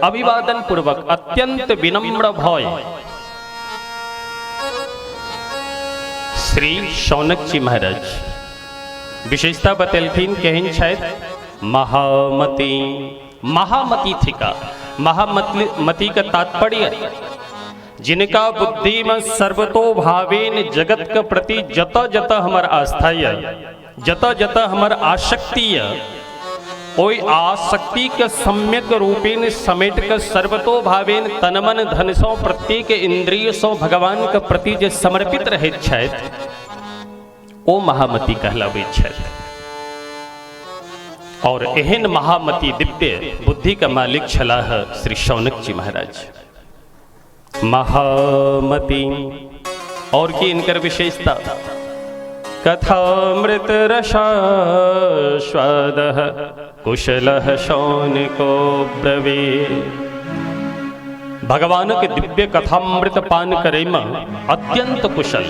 अभिवादन पूर्वक अत्यंत विनम्र भय श्री शौनक जी महाराज विशेषता बतलथिन। कहन छथि महामती, महामती थिका। महामती का तात्पर्य जिनका बुद्धि में सर्वतो भावेन जगत के प्रति जत जत हमर आस्था है, जत जत हमर आसक्ति है, ओई आसक्ति के सम्यक रूपेण समेट के सर्वतो भावेन तन मन धन सौ प्रत्येक इंद्रिय सौ भगवान के प्रति जे समर्पित रहैत छथि ओ महामती कहलाबै छथि। और एहन महामती दिव्य बुद्धि का मालिक छलाह श्री शौनक जी महाराज। महामती और की इनकर विशेषता कथामृत रसास्वादः कुशलः शौनको ब्रवीत्। भगवान के दिव्य कथामृत पान करे में अत्यंत कुशल।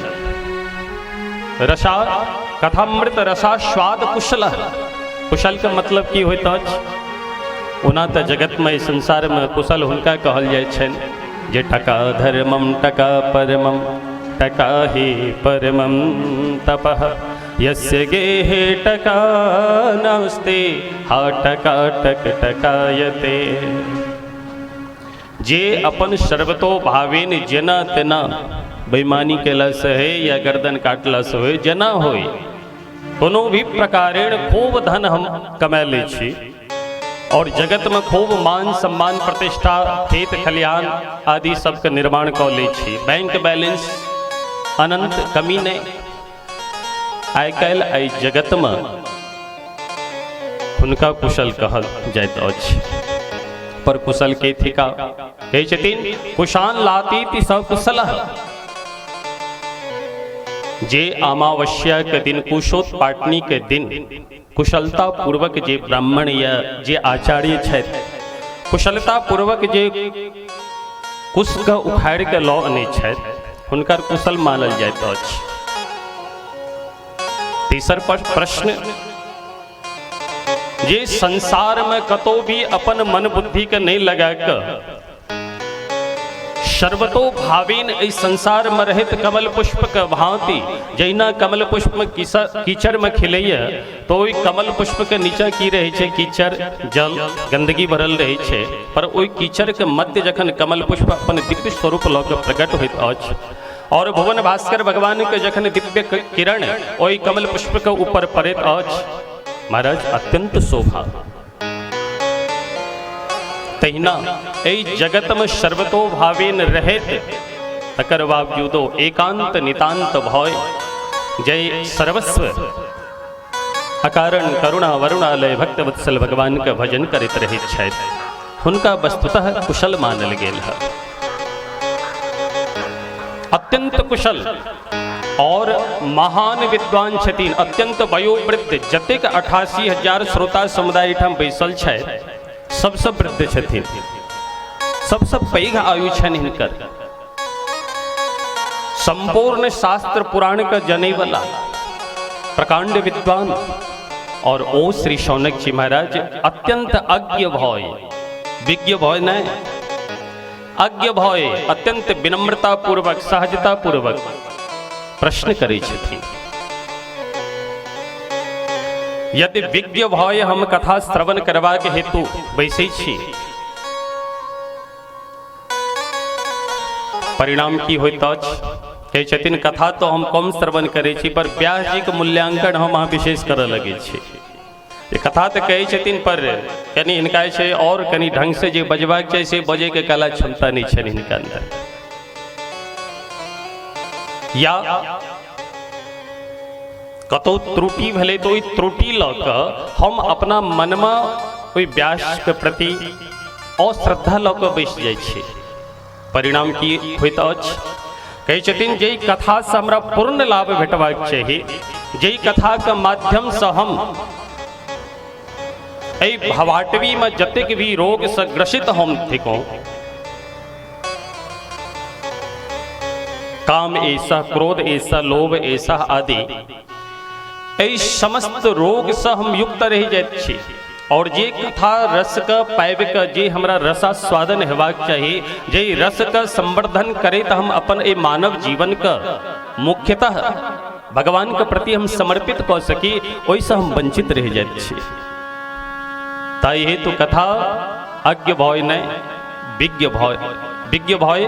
रसा कथामृत रसास्वाद कुशल। कुशल का मतलब की होता है ओना तो जगत में संसार में कुशल हुनका कहल जाय छन जे टका धर्मम टका परमम टका ही परमम तपः यस्य गेहे टका नास्ते हा टका टक टकायते। जे अपन सर्वतो भावेन जना तेना बेईमानी केला से है या गर्दन काटला से हो जना होय कोनो भी प्रकारेण खूब धन हम कमा ले छी और जगत में खूब मान सम्मान प्रतिष्ठा खेत खलिहान आदि सबके निर्माण कऽ ले छी, बैंक बैलेंस अनंत कमी नहीं। आइ काल्हि एहि जगत में हुनका कुशल कहल जाइत अछि। पर कुशल के थिका कहै छथिन कुशान लातीति सकुशलः। जे अमावस्या के दिन कुशोत्पाटनी के दिन कुशलता पूर्वक जे ब्राह्मण या जे आचार्य छथि कुशलता पूर्वक जे कुश के उखाड़ के लऽ अनै छथि हुनकर कुशल मानल जाइत अछि। तीसर प्रश्न जे संसार में कतो भी अपन मन बुद्धि के नहीं लगा के सर्वतो भावेन इस संसार में रहित कमल पुष्प के भांति जहिना कमल पुष्प में कीचड़ में खिलैया तो ओई कमल पुष्प के नीचा की रहे छे कीचड़ जल गंदगी भरल रहे छे, पर ओई कीचड़ के मध्य जखन कमल पुष्प अपन दिव्य स्वरूप लऽ के प्रकट होइत अछि और भुवन भास्कर भगवान के जखन दिव्य किरण ओई कमल पुष्प के ऊपर पड़ैत अछि महाराज अत्यंत शोभा। तहिना एहि जगत में सर्वतो भावेन रहैत तकर बावजूदो एकांत नितांत भय जय सर्वस्व अकारण करुणा वरुणालय भक्त वत्सल भगवान के भजन करैत रहैत छथि हुनका वस्तुतः कुशल मानल गेल है, अत्यंत कुशल और महान विद्वान छथिन, अत्यंत वयोवृद्ध। जतेक 88,000 श्रोता समुदाय ठाम बैसल छथि सबसे वृद्ध छथिन, सबसे पैघ आयु छनि हिनकर। संपूर्ण शास्त्र पुराण का जनै वाला प्रकांड विद्वान और ओ श्री शौनक जी महाराज अत्यंत अज्ञ भय, विज्ञ भय नहीं, अज्ञ भय अत्यंत विनम्रता पूर्वक सहजता पूर्वक प्रश्न करे छथिन। यदि विज्ञ भय हम कथा श्रवण करबाक हेतु बैसै छी, परिणाम की होइत अछि? कहै छथिन कथा तो हम कम श्रवण करे छी पर व्यास जी के मूल्यांकन हम अहाँ विशेष करऽ लगे छी। ये कथा तो कहै छथिन पर कनी हिनका छै और कनी ढंग से जे बजबाक छै से बजे के कला क्षमता नहीं छै हिनका अंदर, या कतौ त्रुटि भेलै तो ओहि त्रुटि लऽ कऽ हम अपना मनमा ओहि व्यास के प्रति अश्रद्धा लऽ कऽ बैस जाइ छी। परिणाम की होइत अछि? कहै छथिन जे कथा से हमरा पूर्ण लाभ भेटबाक चाही, जे कथा के माध्यम से हम एहि भवाटवी में जतेक भी रोग से ग्रसित हम थिकौं, काम ऐसा, क्रोध ऐसा, लोभ ऐसा आदि एहि समस्त रोग से हम युक्त रह जाइत छी। और जे कथा रस का पाबि के जे हमरा रसास्वादन हेबाक चाही, जे रस का संवर्धन करे तो हम अपन ए मानव जीवन का मुख्यतः भगवान के प्रति हम समर्पित कऽ सकी, ओहिसँ हम वंचित रह जाइत छी। ताई हेतु कथा अज्ञ भय नहीं, विज्ञ भय, विज्ञ भय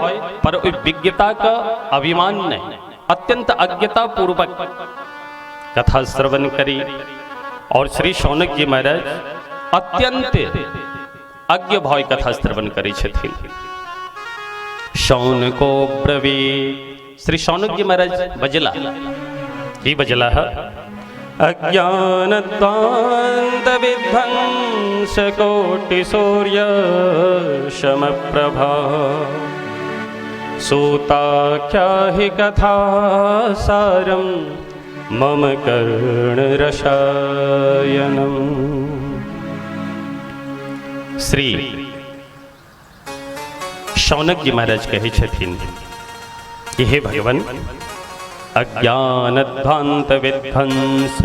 पर ओहि विज्ञता का अभिमान नहीं, अत्यंत अज्ञता पूर्वक कथा श्रवण करी। और श्री शौनक जी महाराज अत्यंत अज्ञ भय कथा श्रवण करे छथिन। शौनको ब्रवीत, श्री शौनक जी महाराज बजला की बजला है? अज्ञानध्वांत विध्वंस कोटि सूर्य समप्रभा सूताख्या हि कथा सारम मम कर्ण रसायनम। श्री शौनक जी महाराज कहे छथिन कि हे भगवान, अज्ञानध्वांत विध्वंस,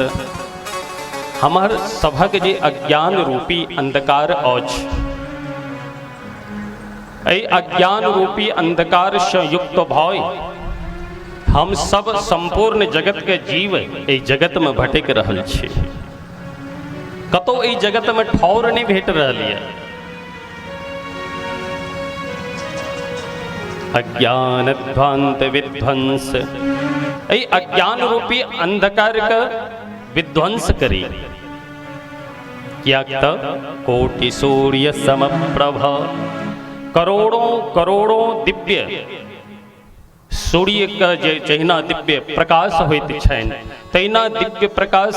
हमार सभक जे अज्ञान रूपी अंधकार अछि, एहि अज्ञान रूपी अंधकार से युक्त भय हम सब संपूर्ण जगत के जीव एहि जगत में भटक रहल छी। कतौ एहि जगत में ठौर नहीं भेट रहल है। अज्ञानध्वांत विध्वंस, एहि अज्ञान रूपी अंधकार का विध्वंस करी। क्या कोटि सूर्य समप्रभ, करोड़ों करोड़ों दिव्य सूर्य का जहिना दिव्य प्रकाश होइत छनि, तहिना दिव्य प्रकाश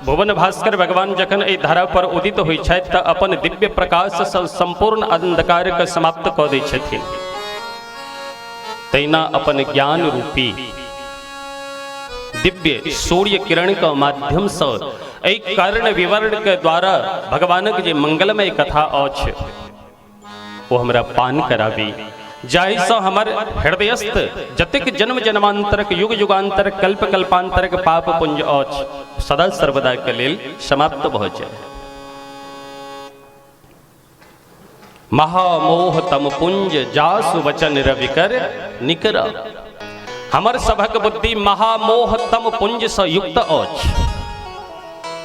भुवन भास्कर भगवान जखन एहि धरा पर उदित होइ छथि तऽ अपन दिव्य प्रकाश से संपूर्ण अंधकार के समाप्त कऽ दै छथिन। तहिना अपन ज्ञान रूपी दिव्य सूर्य किरण के माध्यम से एहि कर्ण विवरण के द्वारा भगवानक जे मंगलमय कथा अछि वो हमरा पान कराबी, जाहि से हमर हृदयस्थ जतेक जन्म जन्मांतरक युग युगांतर कल्प कल्पांतरक पाप पुंज अछि सदा सर्वदा के लेल समाप्त भऽ जाय। महामोह तम पुंज जासु वचन रविकर निकर, हमर सभक बुद्धि महामोह तम पुंज से युक्त अछि।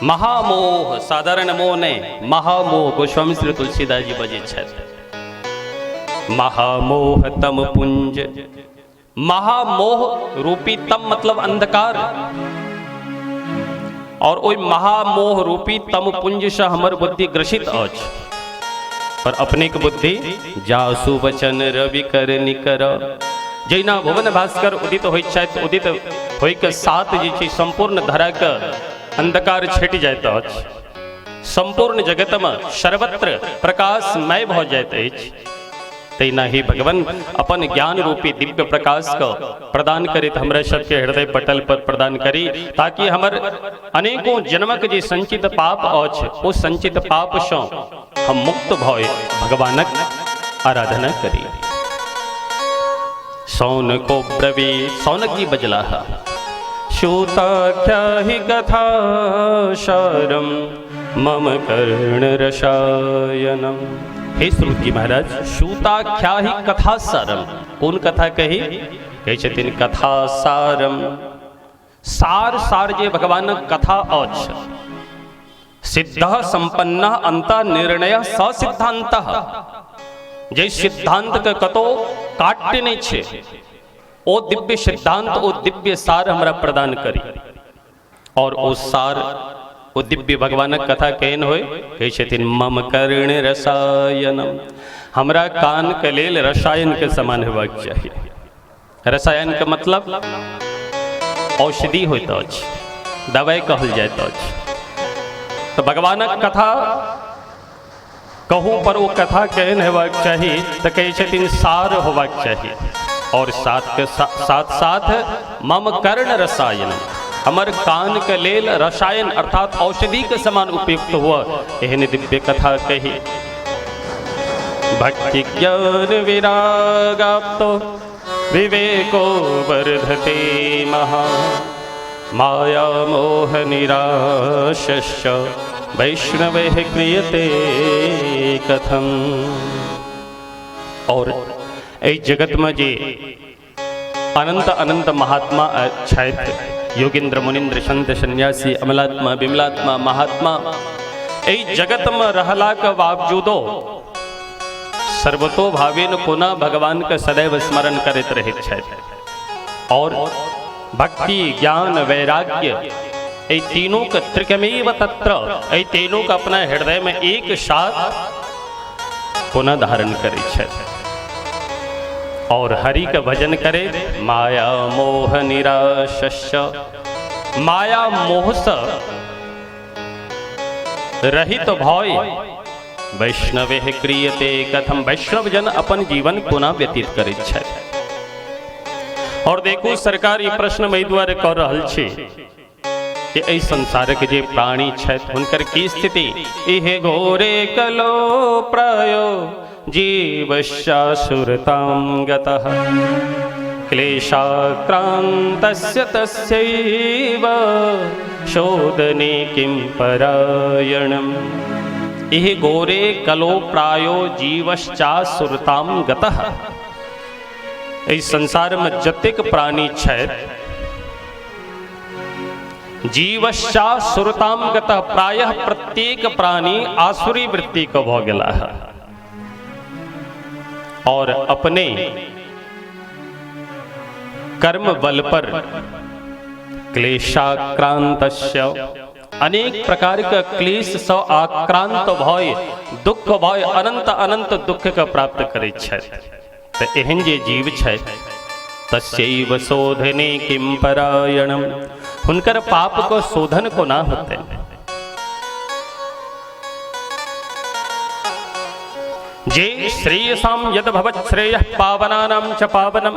महामोह साधारण मोह नहीं, महामोह गोस्वामी श्री तुलसीदास जी बजै छथि। महामोह तम पुंज, महामोह रूपी तम मतलब अंधकार, और ओई महामोह रूपी तम पुंज से हमर बुद्धि ग्रसित अछि, पर अपने के बुद्धि जासु वचन रवि कर निकर। जैना भुवन भास्कर उदित होइत छथि, उदित होइ के साथ जे छै संपूर्ण धरा के अंधकार छटि जाइत अछि, संपूर्ण जगत में सर्वत्र प्रकाशमय भ जाइत अछि। तैना ही भगवान अपन ज्ञान रूपी दिव्य प्रकाश को प्रदान करित हमरा सबके हृदय पटल पर प्रदान करी, ताकि हमर अनेकों जन्मक जे संचित पाप अछि, ओ संचित पाप से हम मुक्त भय भगवानक आराधना करी। सौन को ब्रवी सौनक जी बजला शूताख्या हि कथा सारम मम कर्ण रसायनम। हे श्रुत जी महाराज, शूताख्या ही कथा सारम, कौन कथा कही? कहे छथिन कथा सारम, सार सार जे भगवान कथा अछि। सिद्ध संपन्न अंत निर्णय ससिद्धांत, जे सिद्धांत के कतो काट्य नहीं छे, ओ दिव्य सिद्धांत ओ दिव्य सार हमरा प्रदान करी। और ओ सार ओ दिव्य भगवान कथा केहन होय? कहे छथिन मम कर्ण रसायनम, हमरा कान के लेल रसायन के समान हेबाक चाहिए। रसायन के मतलब औषधि होइत अछि, दवाई कहल जाइत अछि। तो भगवानक कथा कहूँ पर वो कथा केहन हेबाक चाहिए? तो कहे छथिन सार होबाक चाहिए। और साथ के साथ साथ मम कर्ण रसायन, हमर कान के लेल रसायन अर्थात औषधि के समान उपयुक्त हुआ एहन दिव्य कथा कही। भक्ति ज्ञान विरागाप्तो विवेको वर्धते महा, माया मोह निराशश्च वैष्णवैः क्रियते कथम। और एहि जगत में जे अनंत अनंत महात्मा छथि, योगेंद्र मुनिंद्र संत सन्यासी अमलात्मा विमलात्मा महात्मा, एहि जगत में रहला के बावजूदो सर्वतो भावेन कोना भगवान के सदैव स्मरण करैत रहैत छथि। और भक्ति ज्ञान वैराग्य ए तीनों के त्रिकमेव तत्र, ए तीनों का अपना हृदय में एक साथ कोना धारण करे छथि। और हरि का भजन करे। माया मोह निराशस्य, माया मोह से रहित भय वैष्णवे क्रियते कथम, वैष्णव जन अपन जीवन पुनः व्यतीत करैत छथि। और देखो सरकार ये प्रश्न मई द्वारे कर रहल छै कि एहि संसारक जे प्राणी छथि हुनकर की स्थिति? इहे घोरे कलो प्रायो जीवश्चासुरतां गतः, क्लेशाक्रान्तस्य तस्यैव शोधने किं परायणम्। इह घोरे कलो प्रायो जीवश्चासुरतां गतः। इस संसार में जतेक प्राणी छथि जीवश्चासुरतां गतः, प्रायः प्रत्येक प्राणी आसुरी वृत्ति को भ गेला है। और अपने कर्म बल पर क्लेशाक्रांतस्य, अनेक प्रकार के क्लेश से आक्रांत भय दुख भय अनंत अनंत दुख के प्राप्त करैत छथि। तो एहन जे जीव छथि तस्यैव शोधने किं परायणम्, हुनकर पाप को शोधन को ना होते। जे श्रेयसाम यद भवत् श्रेयः पावनानां च पावनम,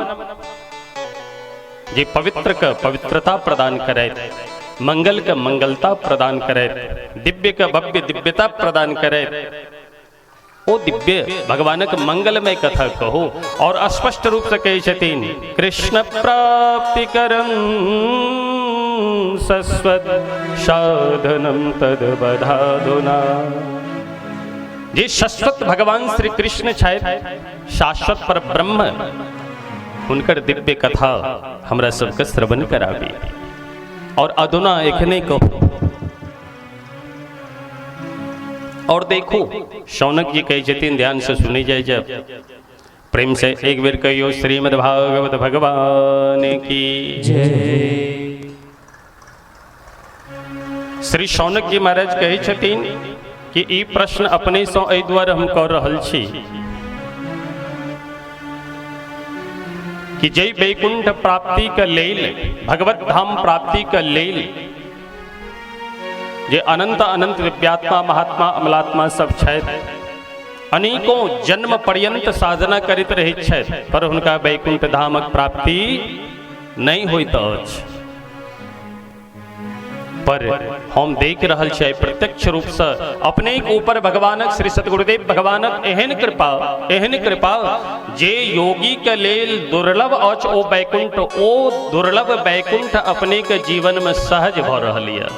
जे पवित्र का पवित्रता प्रदान करे, मंगल का मंगलता प्रदान करे, दिव्य का भव्य दिव्यता प्रदान करे, ओ दिव्य भगवानक मंगलमय कथा कहो। और स्पष्ट रूप से कहे छथिन कृष्ण प्राप्ति करं सस्वत साधनम तद बधाधुना। जे शाश्वत भगवान श्री कृष्ण छथि, शाश्वत पर ब्रह्म, हुनकर दिव्य कथा हमरा सबके श्रवण कराबी। और अधुना एखने कहो। और देखो शौनक जी कहे छथिन, ध्यान से सुनी जाए, जब प्रेम से एक बेर कहियो श्रीमद् भागवत भगवान की जय। श्री शौनक जी महाराज कहै छथिन कि ई प्रश्न अपने से एहि द्वारे हम कर रहल छी कि जय वैकुंठ प्राप्ति के लेल, भगवत धाम प्राप्ति के लेल जे अनंत अनंत दिव्यात्मा महात्मा अमलात्मा सब छथि, अनेकों जन्म पर्यंत साधना करैत रहैत छथि, पर हुनका वैकुंठ धामक प्राप्ति नहीं होइत अछि। पर हम देख रहल छियै प्रत्यक्ष रूप से अपने के ऊपर भगवानक श्री सतगुरुदेव भगवानक एहन कृपा जे योगी के लेल दुर्लभ अछि ओ वैकुंठ, ओ दुर्लभ वैकुंठ अपने के जीवन में सहज भ रहल है।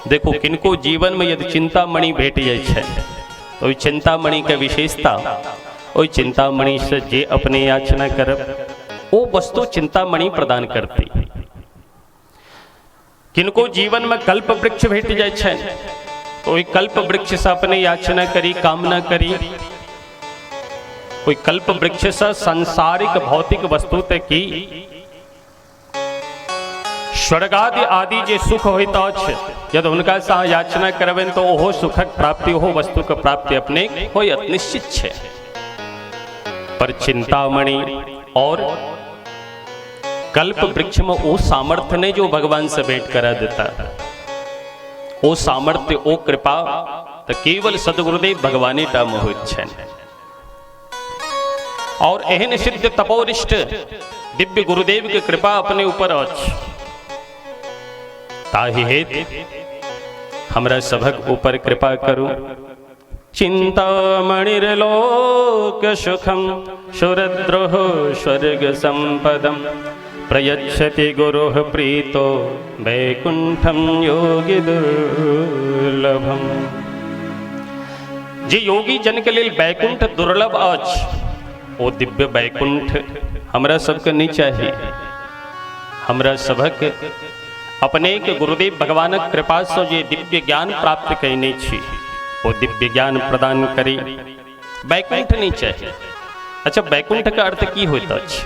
देखो किनको जीवन में यदि चिंतामणि भेट जाय छै तो चिंतामणि के विशेषता, ओई चिंतामणि से जे अपने याचना करब ओ वस्तु चिंतामणि प्रदान करती। किनको जीवन में कल्प वृक्ष भेट जाय छै तो ओई कल्प वृक्ष से अपने याचना करी, कामना करी, ओई कल्प वृक्ष से सांसारिक भौतिक वस्तु तक की स्वर्गादि आदि जे सुख होइत अछि, यदि हुनका से याचना करबनि तो ओहो सुखक प्राप्ति, ओहो वस्तु के प्राप्ति अपने होयत निश्चित छै। पर चिंतामणि और कल्प वृक्ष में वो सामर्थ्य नहीं जो भगवान से भेंट करा देता, वो सामर्थ्य, वो कृपा तो केवल सदगुरुदेव भगवाने टा में होइत छै। और एहन सिद्ध तपोनिष्ठ दिव्य गुरुदेव के कृपा अपने ऊपर अछि, ताहि हेतु हमरा सभक ऊपर कृपा करू। चिंतामणिर्लोक सुखम सुरद्रोह स्वर्ग संपदम प्रयच्छति गुरुः प्रीतो वैकुंठम योगी दुर्लभम। जे योगी जन के लिए वैकुंठ दुर्लभ अछि, ओ दिव्य वैकुंठ हमरा सबके नहीं चाहिए। हमरा सबक अपने के गुरुदेव भगवानक कृपा से जे दिव्य ज्ञान प्राप्त कयने छी, वो दिव्य ज्ञान प्रदान करी, वैकुंठ नहीं चाहिए। अच्छा, वैकुंठ का अर्थ की होइत अछि?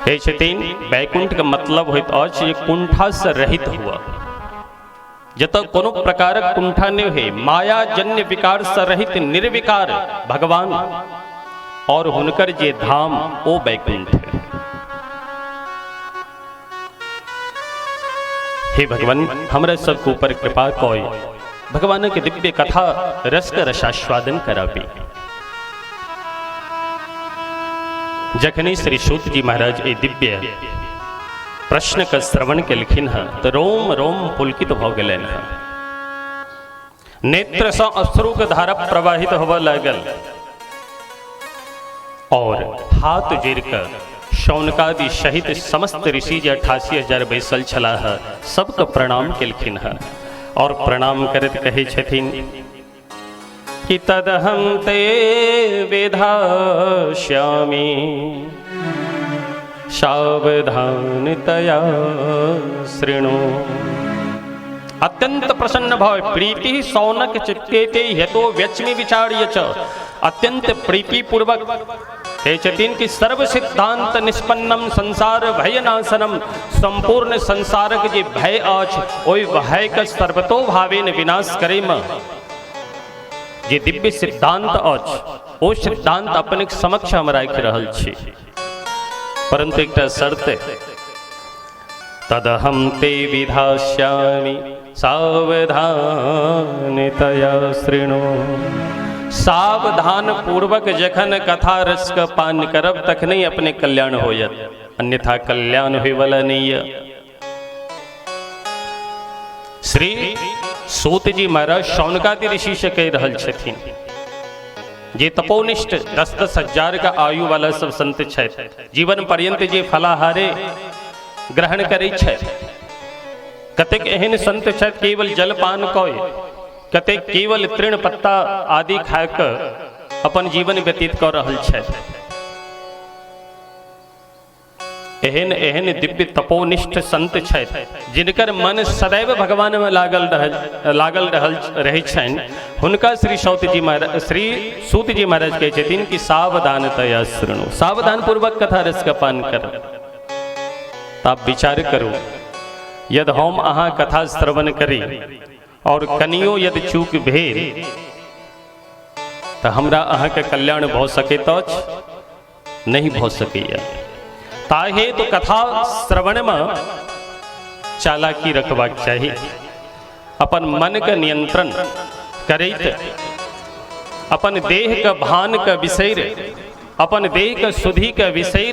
हे छथिन वैकुंठ का मतलब होइत अछि जे कुंठा से रहित हुआ, जत कोनो प्रकारक कुंठा नहीं है, माया जन्य विकार से रहित निर्विकार भगवान और हुनकर जे धाम ओ वैकुंठ है। हे भगवान हमरा सबके ऊपर कृपा कोय, भगवान के दिव्य कथा रस का रसास्वादन कराबी। जखनी श्री सूत जी महाराज ए दिव्य प्रश्न का श्रवण के लिखिन है तो रोम रोम पुलकित हो गए, नेत्र से अश्रु के धारा प्रवाहित होवा लागल और हाथ जोड़ कर शौनकादि सहित समस्त ऋषि जे 88,000 बैसल छला है सबके प्रणाम केलखिन है और प्रणाम करत कहे छथिन कि तदहं ते विधास्यामि सावधानतया शृणु। अत्यंत प्रसन्न भाव प्रीति शौनक चित्ते यतो व्यक्ष्मि विचार्य च, अत्यंत प्रीति पूर्वक हे छथिन कि सर्व सिद्धांत निष्पन्नम संसार भय नाशनम, संपूर्ण संसारक जे भय अछि ओहि भय के सर्वतो भावेन विनाश करे में जे दिव्य सिद्धांत अछि ओ सिद्धांत अपने समक्ष हम राखि रहल छी। परंतु एक शर्त, तदहं ते विधास्यामि सावधानतया शृणु। सावधान पूर्वक जखन कथा रस का पान करब तखने अपने कल्याण होयत, अन्यथा कल्याण होय वाला नहीं है। श्री सूत जी महाराज शौनकादि ऋषि से कह रहल छथिन जे तपोनिष्ठ 10-10 हजार का आयु वाला सब संत छथि, जीवन पर्यंत जे फलाहारे ग्रहण करै छथि, कतेक एहन संत छथि केवल जलपान कय, कतेक केवल तृण पत्ता आदि खाकर अपन जीवन व्यतीत कर रहल छथि। एहन एहन दिव्य तपोनिष्ठ संत छथि जिनकर मन सदैव भगवान में लागल रहै छनि, हुनका श्री सूत जी महाराज कहै छथिन कि सावधानतया शृणु, सावधान पूर्वक कथा रस का पान कर। आप विचार करू, यदि हम अहाँ कथा श्रवण करी और कनियो यदि चूक भेल तो हमरा अहाँ के कल्याण भ सकैत अछि? नहीं भ सकैया। ताहे तो कथा श्रवण में चालाकी रखबाक चाहिए, अपन मन के नियंत्रण करैत, अपन देह के भान के विषय, अपन देह के शुद्धि के विषय,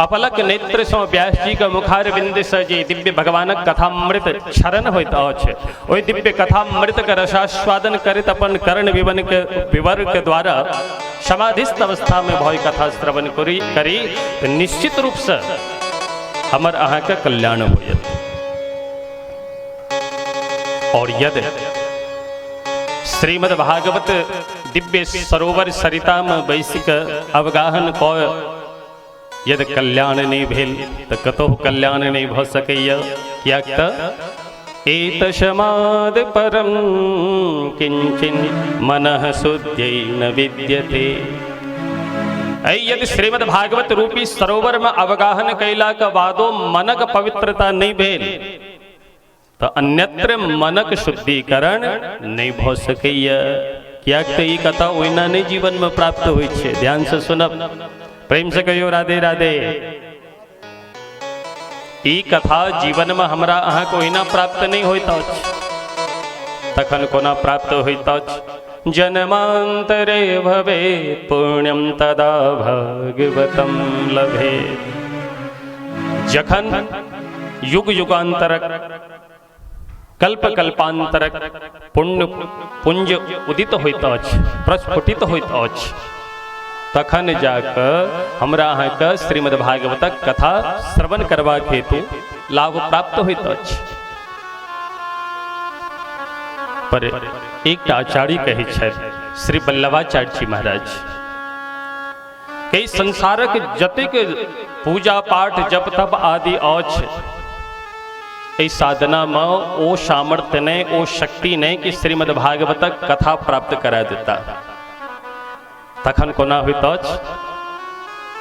अपलक नेत्र से व्यास जी के मुखार बिंद से जे दिव्य भगवानक कथामृत क्षरण होइत अछि, ओहि दिव्य कथामृत के रसास्वादन करैत अपन कर्ण विवर के द्वारा समाधिस्थ अवस्था में भय कथा श्रवण करी तो निश्चित रूप से हमर अहाँ के कल्याण होयत। और यदि श्रीमद् भागवत दिव्य सरोवर सरिता में बैसिक अवगाहन क यदि कल्याण नहीं भेल तो कतहु कल्याण नहीं भ सकैया। कियाक त एतस्माद् परम किंचिन मनः शुद्ध्यै न विद्यते। यदि श्रीमद् भागवत रूपी सरोवर में अवगाहन कैला के बादो मनक पवित्रता नहीं भेल तो अन्यत्र मनक शुद्धिकरण नहीं भ सकैया। कियाक त ई कथा ओहिना नहीं जीवन में प्राप्त होइ छै। ध्यान से सुनब, प्रेम से कहियो राधे राधे। ई कथा जीवन में हमरा अहाँ को ओहिना प्राप्त नहीं होइत अछि। तखन कोना प्राप्त होइत अछि? जन्मांतरे भवे पुण्यम तदा भागवतम लभे। जखन युग युगांतरक कल्प कल्पांतरक पुण्य पुंज उदित होइत अछि, प्रस्फुटित होइत अछि, तखन जाकर हमरा अहाँ के श्रीमद् भागवतक कथा श्रवण करबाक हेतु लाभ प्राप्त होइत अछि। पर एकटा आचार्य कहै छथि, श्री वल्लभाचार्य जी महाराज, कि संसारक जतेक पूजा पाठ जप तप आदि अछि, एहि साधना में ओ सामर्थ्य नहीं, ओ शक्ति नहीं कि श्रीमद् भागवतक कथा प्राप्त करा देता। तखन कोना होइत अछि?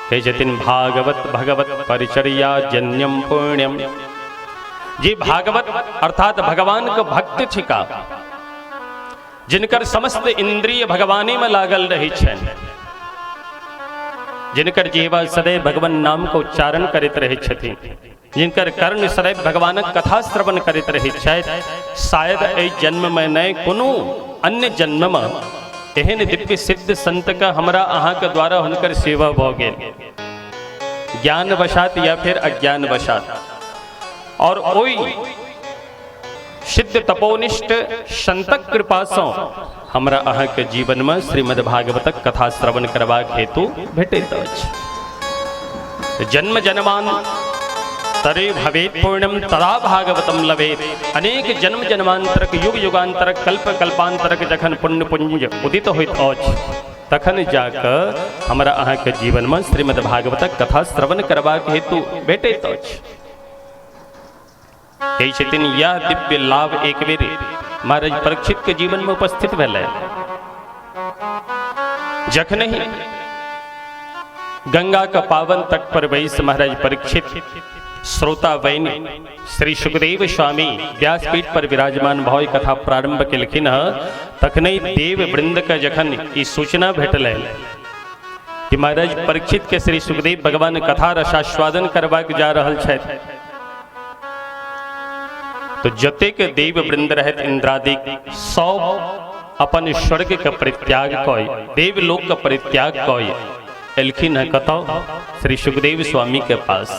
कहै छथिन भागवत भगवत परिचर्या जन्यम पुण्यम। जे भागवत अर्थात भगवान के भक्त थिका, जिनकर समस्त इंद्रिय भगवानी में लागल रही छनि, जिनकर जीवा सदैव भगवान नाम को उच्चारण करैत रहे छथिन, जिनकर कर्ण सदैव भगवानक कथा श्रवण करैत रहे छथि, शायद एहि जन्म में नहीं कोनो अन्य जन्म में एहन दिव्य सिद्ध संत का हमरा अहाँ के द्वारा हुनकर सेवा भ गेल, ज्ञान वशात या फिर अज्ञान वशात। और ओई सिद्ध तपोनिष्ठ संतक कृपा से हमरा अहाँ के जीवन में श्रीमद् भागवतक कथा श्रवण करबाक हेतु भेटैत अछि। जन्म जन्मांतरे भवेत् पुण्यम तदा भागवतम लभेत्। अनेक जन्म जन्मांतरक युग युगांतरक कल्प कल्पांतरक जखन पुण्य पुंज उदित होइत अछि, तखन जाकर हमरा अहाँ के जीवन में श्रीमद् भागवतक कथा श्रवण करबाक हेतु भेटैत अछि। कहै छथिन यह दिव्य लाभ एक बेर महाराज परीक्षित के जीवन में उपस्थित भेलै। जखन ही गंगा का पावन तट पर बैस महाराज परीक्षित श्रोता वैन श्री सुखदेव स्वामी व्यासपीठ पर विराजमान भय कथा प्रारंभ केलखिन, तखने देव वृंद का जखन ई सूचना भेटलै कि महाराज परीक्षित के श्री सुखदेव भगवान कथा रसास्वादन करबाक जा रहल छथि, तो जतेक देव वृंद रहत इंद्रादि सब अपन स्वर्ग के परित्याग कय, देवलोक का परित्याग कय एलखिन है कतौ श्री सुखदेव स्वामी के पास।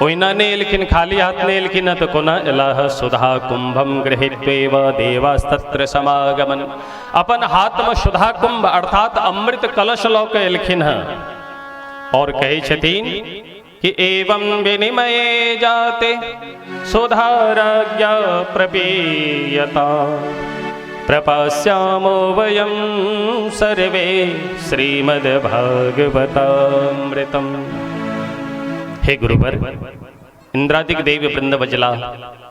ओहिना ने एलखिन, खाली हाथ ने एलखिन है तो कोना एलाह सुधा कुंभम गृहीत्वेव देवास्तत्र समागमन। अपन हाथ में सुधा कुंभ अर्थात अमृत कलश लौ के एलखिन है और कहे छथिन कि एवं विनिमये जाते सुधाराज्ञा प्रपीयता। प्रपश्यामो वयं सर्वे श्रीमद्भागवतामृतम्। हे गुरुवर, इंद्रादिक देव वृंद बजला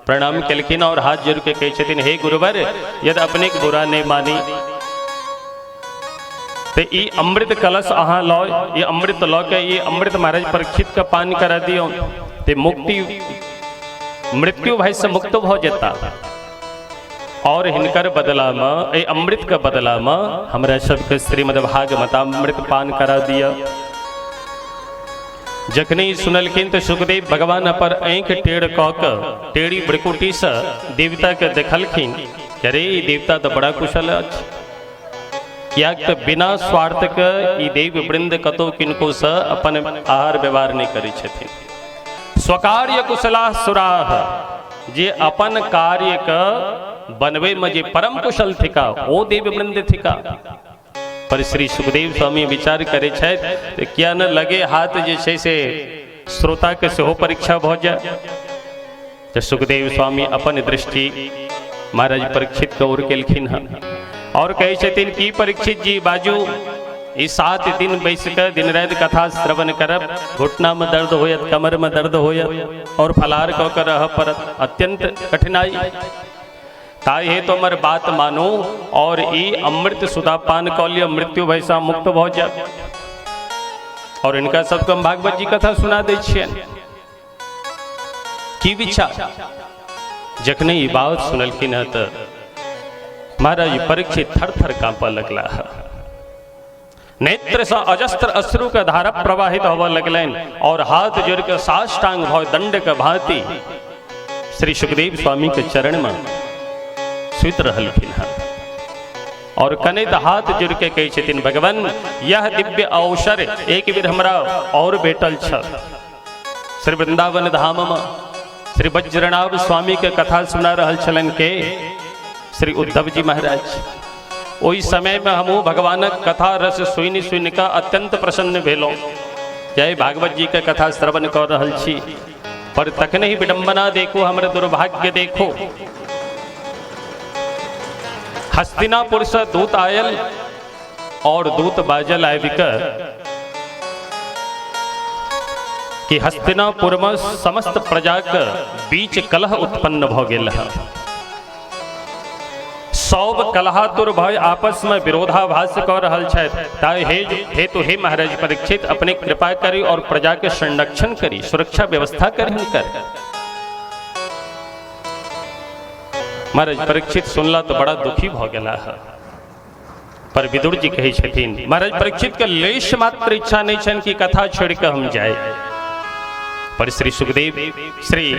प्रणाम केलखिन और हाथ जोड़ के कहे छथिन, हे गुरुवर, यदि अपने के बुरा नहीं मानी तो ये अमृत कलश अहाँ लो, ये अमृत लो के ये अमृत महाराज परीक्षित का पान करा दियो ते मुक्ति मृत्यु भय से मुक्त हो जाता। और हिनकर बदला में ये अमृत का बदला में हमरा सबके श्रीमद्भागवतामृत पान करा दिया। जखनी सुनलखिन तो सुखदेव भगवान पर आँख टेढ़ कऽ टेढ़ी ब्रकुटी से देवता के देखलखिन, अरे देवता तो बड़ा कुशल अछि, किया तो बिना स्वार्थ के ई देव वृंद कतो किनको से अपन आहार व्यवहार नहीं करै छथिन। स्वकार्य कुशला सुराह, जे अपन कार्य के बनवे में जे परम कुशल थिका ओ देव वृंद थिका। पर श्री सुखदेव स्वामी विचार करे छथि तो क्या न लगे हाथ जे छै से श्रोता के सेहो परीक्षा भ जाय। तो सुखदेव स्वामी अपन दृष्टि महाराज परीक्षित के ओर केलखिन हन और कहे छथिन कि परीक्षित जी बाजू, ई 7 दिन बैस के दिन रात कथा श्रवण करब, घुटना में दर्द होयत, कमर में दर्द होयत और फलाहार कऽ के रह पड़त, अत्यंत कठिनाई। ताई है तो हमर बात मानो और ई अमृत सुधापान कौल्य मृत्यु भयसा मुक्त भ जाए। और इनका सबके हम भागवत जी कथा सुना दै छियन। की विचार जखने ई बात सुनलखिन है तो महाराज परीक्षित थर थर कांपा लगला है। नेत्र से अजस्त्र अश्रु का धारा प्रवाहित होवा लगलन और हाथ जोड़ के साष्टांग भाव दंड के भांति श्री सुखदेव स्वामी के चरण में सुत रहलखिन हन और कनेत हाथ जुड़ के कहे छथिन, भगवान यह दिव्य अवसर एक बेर हमरा और भेटल छ। श्री वृंदावन धाम में श्री वज्रनाभ स्वामी के कथा सुना रहल छलन के श्री उद्धव जी महाराज। ओई समय में हमू भगवानक कथा रस सुनि सुनि का अत्यंत प्रसन्न भेलौं। जय भागवत जी के कथा श्रवण कर रहल छी, पर तखने ही विडंबना देखो, हमरे दुर्भाग्य देखो। हस्तिनापुर से दूत आयल और दूत बाजल आबिक कि हस्तिनापुर में समस्त प्रजा के बीच कलह उत्पन्न भ गेल है। सब कलहातुर भय आपस में विरोधाभास कर रहल छथि। ताहि हेतु हे महाराज परीक्षित अपने कृपा करी और प्रजा के संरक्षण करी, सुरक्षा व्यवस्था करी कर। महाराज परीक्षित सुनला तो बड़ा दुखी भ गेला है। पर विदुर जी कहे छथिन, महाराज परीक्षित के लेश मात्र इच्छा नहीं छन कि कथा छोड़ के हम जाए। पर श्री सुखदेव श्री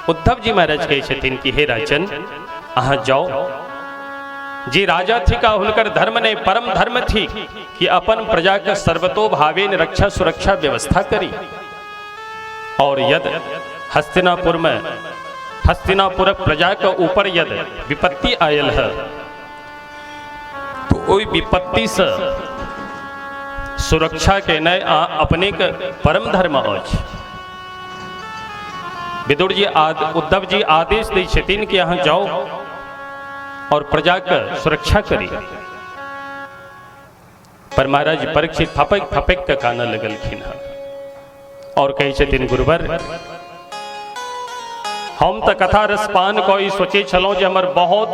उद्धव जी महाराज कहे छथिन कि हे राजन अहाँ जाओ। जी राजा थी का हुनकर धर्म ने परम धर्म थी कि अपन प्रजा के सर्वतोभावेन रक्षा सुरक्षा व्यवस्था करी। और यद हस्तिनापुर प्रजा के ऊपर यद विपत्ति आयल है तो ओई विपत्ति से सुरक्षा के नए अपने के परम धर्म अछि। विदुर जी उद्धव जी आदेश दै छथिन कि यहाँ जाओ और प्रजा का सुरक्षा करी। पर महाराज परीक्षित फपक फपक के काना लगलखिन और कहे छथिन, गुरुवर हम तो कथा रसपान को सोचे छलौं जे हमर बहुत